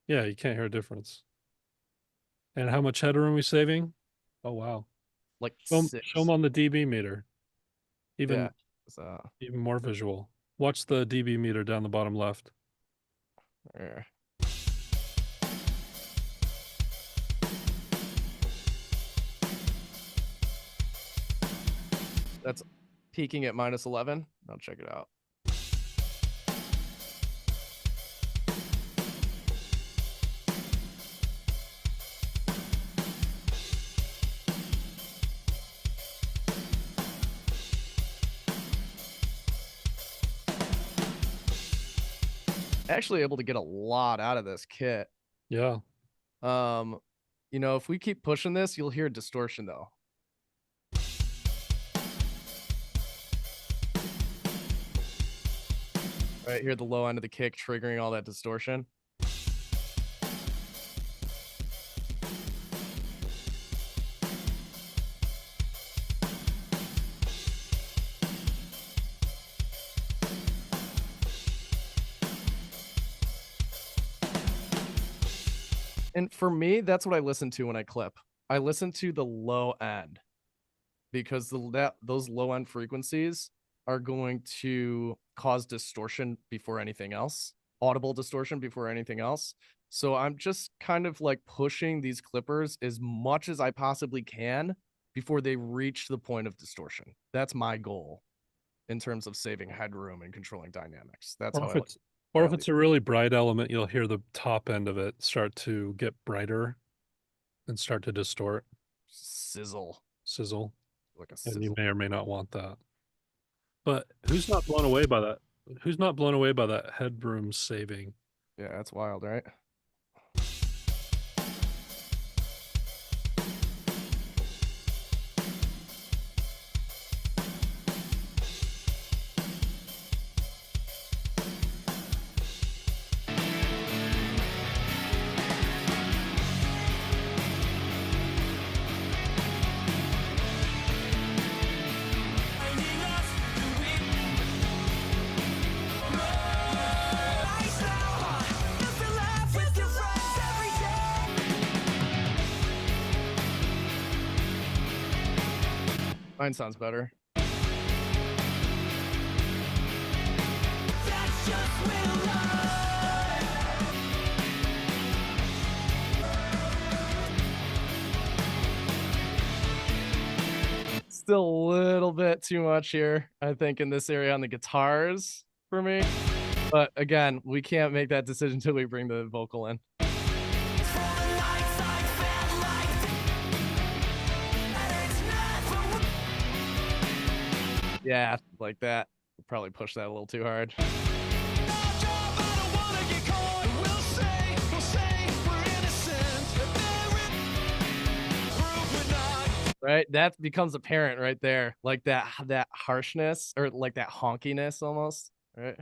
Yeah, you can't hear a difference. And how much headroom are we saving? Oh, wow. Like show them on the dB meter. Even more visual. Watch the dB meter down the bottom left. There. That's peaking at -11. I'll check it out. Actually able to get a lot out of this kit. Yeah. You know, if we keep pushing this, you'll hear distortion though. Right here, the low end of the kick triggering all that distortion. And for me, that's what I listen to when I clip. I listen to the low end because those low end frequencies are going to cause distortion before anything else, audible distortion before anything else. So I'm just kind of like pushing these clippers as much as I possibly can before they reach the point of distortion. That's my goal in terms of saving headroom and controlling dynamics. That's Or how if I like. it's or if it's a really bright element, you'll hear the top end of it start to get brighter and start to distort, Sizzle sizzle, like a and sizzle. you may or may not want that. But who's not blown away by that? Who's not blown away by that headroom saving? Yeah, that's wild, right? Mine sounds better. Still a little bit too much here, I think, in this area on the guitars for me. But again, we can't make that decision until we bring the vocal in. Yeah, like that. Probably push that a little too hard. Right? That becomes apparent right there. Like that harshness or like that honkiness almost, right?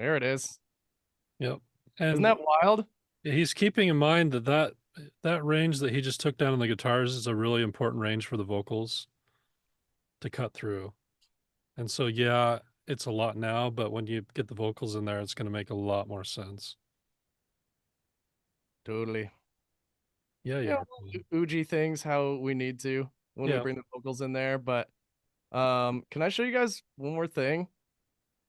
There it is. Yep. Isn't And that wild? he's keeping in mind that range that he just took down on the guitars is a really important range for the vocals to cut through. And so, yeah, it's a lot now, but when you get the vocals in there, it's going to make a lot more sense. Totally. Yeah, You yeah. know, Uji things how we need to when we Yeah. bring the vocals in there. But can I show you guys one more thing?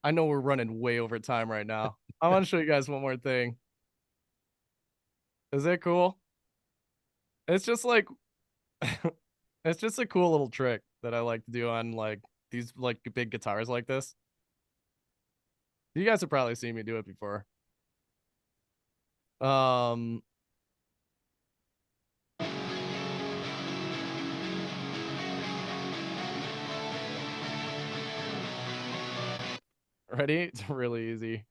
I know we're running way over time right now. I want to show you guys one more thing. Is that cool? It's just like it's just a cool little trick that I like to do on like these like big guitars like this. You guys have probably seen me do it before. Ready? It's really easy.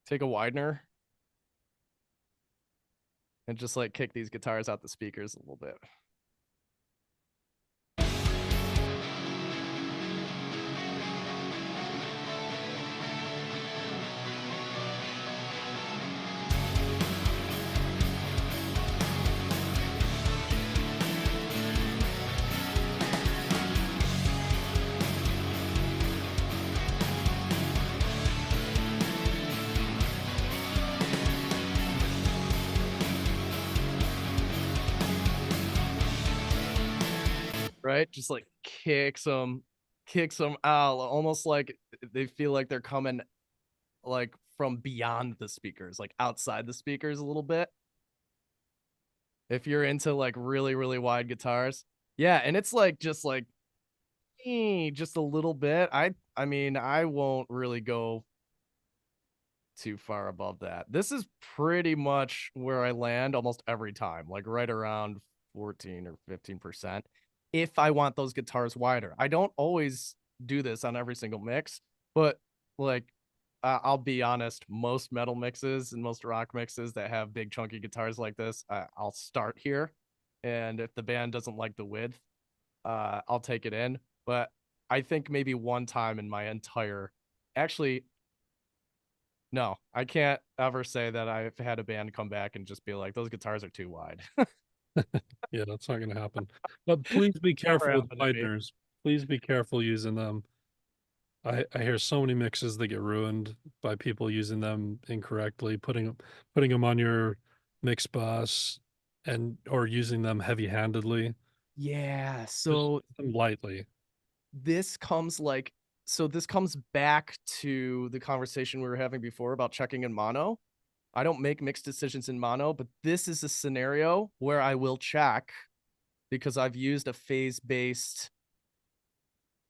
Take a widener and just like kick these guitars out the speakers a little bit. right? Just like kicks them out, almost like they feel like they're coming like from beyond the speakers, like outside the speakers a little bit. If you're into like really, really wide guitars. Yeah, and it's like just like just a little bit. I mean, I won't really go too far above that. This is pretty much where I land almost every time, like right around 14 or 15%. If I want those guitars wider, I don't always do this on every single mix, but like I'll be honest, most metal mixes and most rock mixes that have big chunky guitars like this, I'll start here. And if the band doesn't like the width, I'll take it in. But I think maybe one time in my entire, actually, no, I can't ever say that I've had a band come back and just be like, those guitars are too wide. Yeah, that's not going to happen. But please be Never careful with happened to me. wideners. Please be careful using them. I hear so many mixes that get ruined by people using them incorrectly, putting them on your mix bus or using them heavy-handedly. Yeah, Just so use them lightly. this comes like, so this comes back to the conversation we were having before about checking in mono. I don't make mixed decisions in mono, but this is a scenario where I will check because I've used a phase-based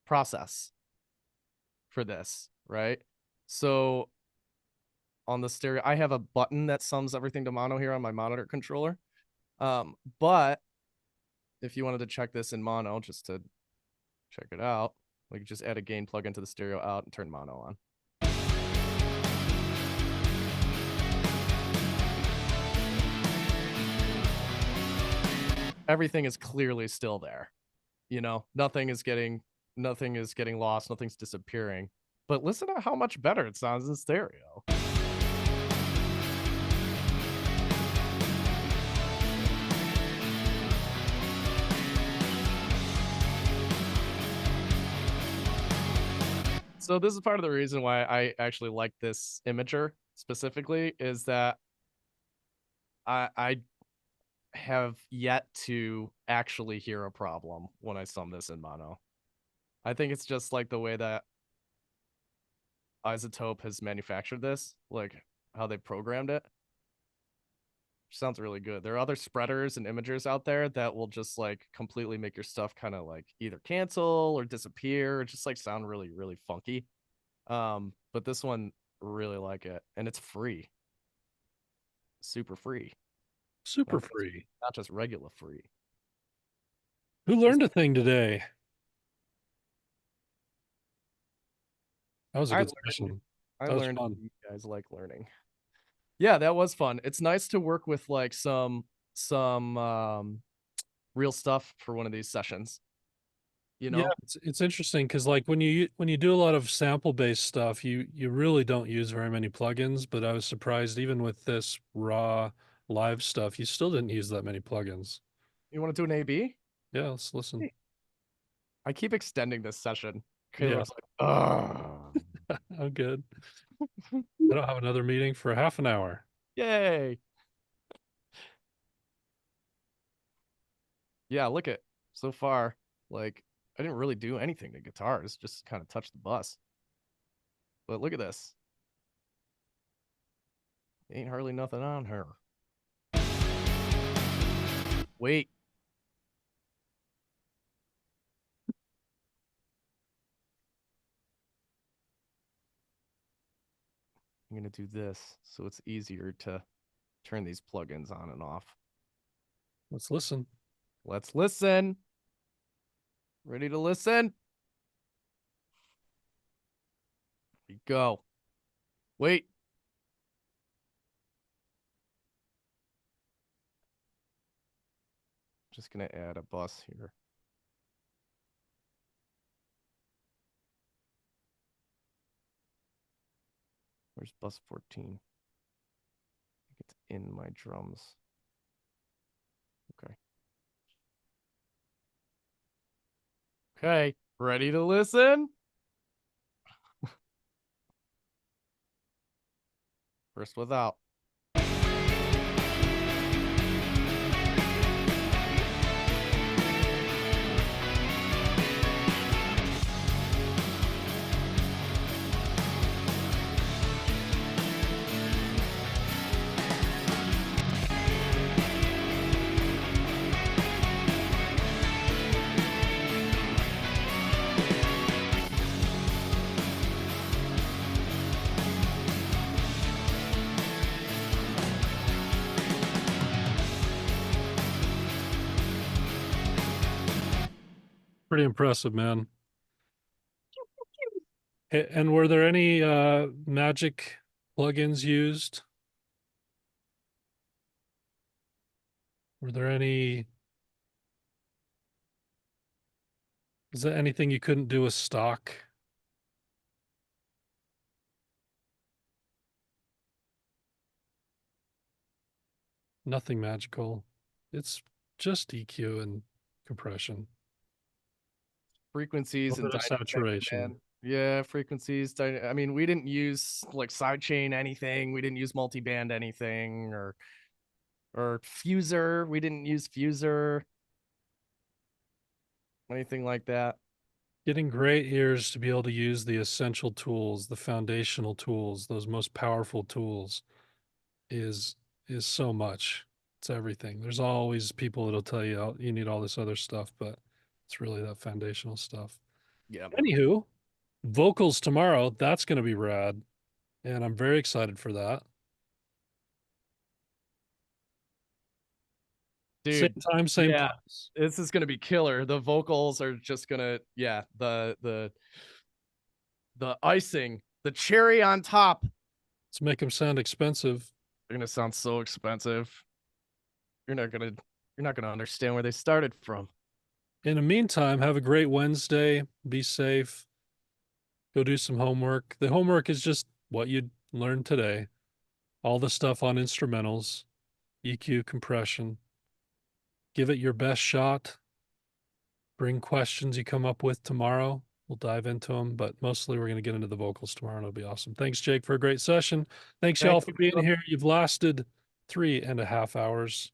process for this, right? So on the stereo, I have a button that sums everything to mono here on my monitor controller. But if you wanted to check this in mono, just to check it out, we could just add a gain plug into the stereo out and turn mono on. Everything is clearly still there. You know, nothing is getting lost, nothing's disappearing. But listen to how much better it sounds in stereo. So this is part of the reason why I actually like this imager specifically, is that I have yet to actually hear a problem when I sum this in mono. I think it's just like the way that Isotope has manufactured this, like how they programmed it. Sounds really good. There are other spreaders and imagers out there that will just like completely make your stuff kind of like either cancel or disappear, or just like sound really, really funky. But this one, really like it, and it's free. Super free. Super free. Not just regular free. Who learned a thing today? That was a good session. I That was learned fun. you guys like learning. Yeah, that was fun. It's nice to work with like some real stuff for one of these sessions. You know? Yeah, it's interesting because like when you do a lot of sample based stuff, you really don't use very many plugins. But I was surprised even with this raw live stuff, you still didn't use that many plugins. You want to do an AB? Yeah, let's listen. I keep extending this session. Yeah. Kayla's like, oh, I'm good. I don't have another meeting for half an hour. yay. Yeah, look at so far. Like, I didn't really do anything to guitars, just kind of touch the bus. But look at this. Ain't hardly nothing on her. Wait. I'm going to do this so it's easier to turn these plugins on and off. Let's listen. Let's listen. Ready to listen? Here we go. Wait. Just going to add a bus here. Where's bus 14? I think it's in my drums. Okay. Okay, ready to listen? First without. Pretty impressive, man. And were there any magic plugins used? Were there any? Is there anything you couldn't do with stock? Nothing magical. It's just EQ and compression. Frequencies A and little bit of dynamic, saturation. man. Yeah, frequencies. I mean, we didn't use like sidechain anything. We didn't use multiband anything or fuser. We didn't use fuser. Anything like that. Getting great ears to be able to use the essential tools, the foundational tools, those most powerful tools is so much. It's everything. There's always people that'll tell you you need all this other stuff, but it's really that foundational stuff. Yeah. Anywho, vocals tomorrow, that's going to be rad. And I'm very excited for that. Dude, Same time, same yeah. place. This is gonna be killer. The vocals are just gonna, yeah, the icing, the cherry on top. Let's make them sound expensive. They're gonna sound so expensive. You're not gonna understand where they started from. In the meantime, have a great Wednesday. Be safe. Go do some homework. The homework is just what you learned today. All the stuff on instrumentals, EQ, compression. Give it your best shot. Bring questions you come up with tomorrow. We'll dive into them, but mostly we're going to get into the vocals tomorrow and it'll be awesome. Thanks, Jake, for a great session. Thanks, y'all, for being here. You've lasted 3.5 hours.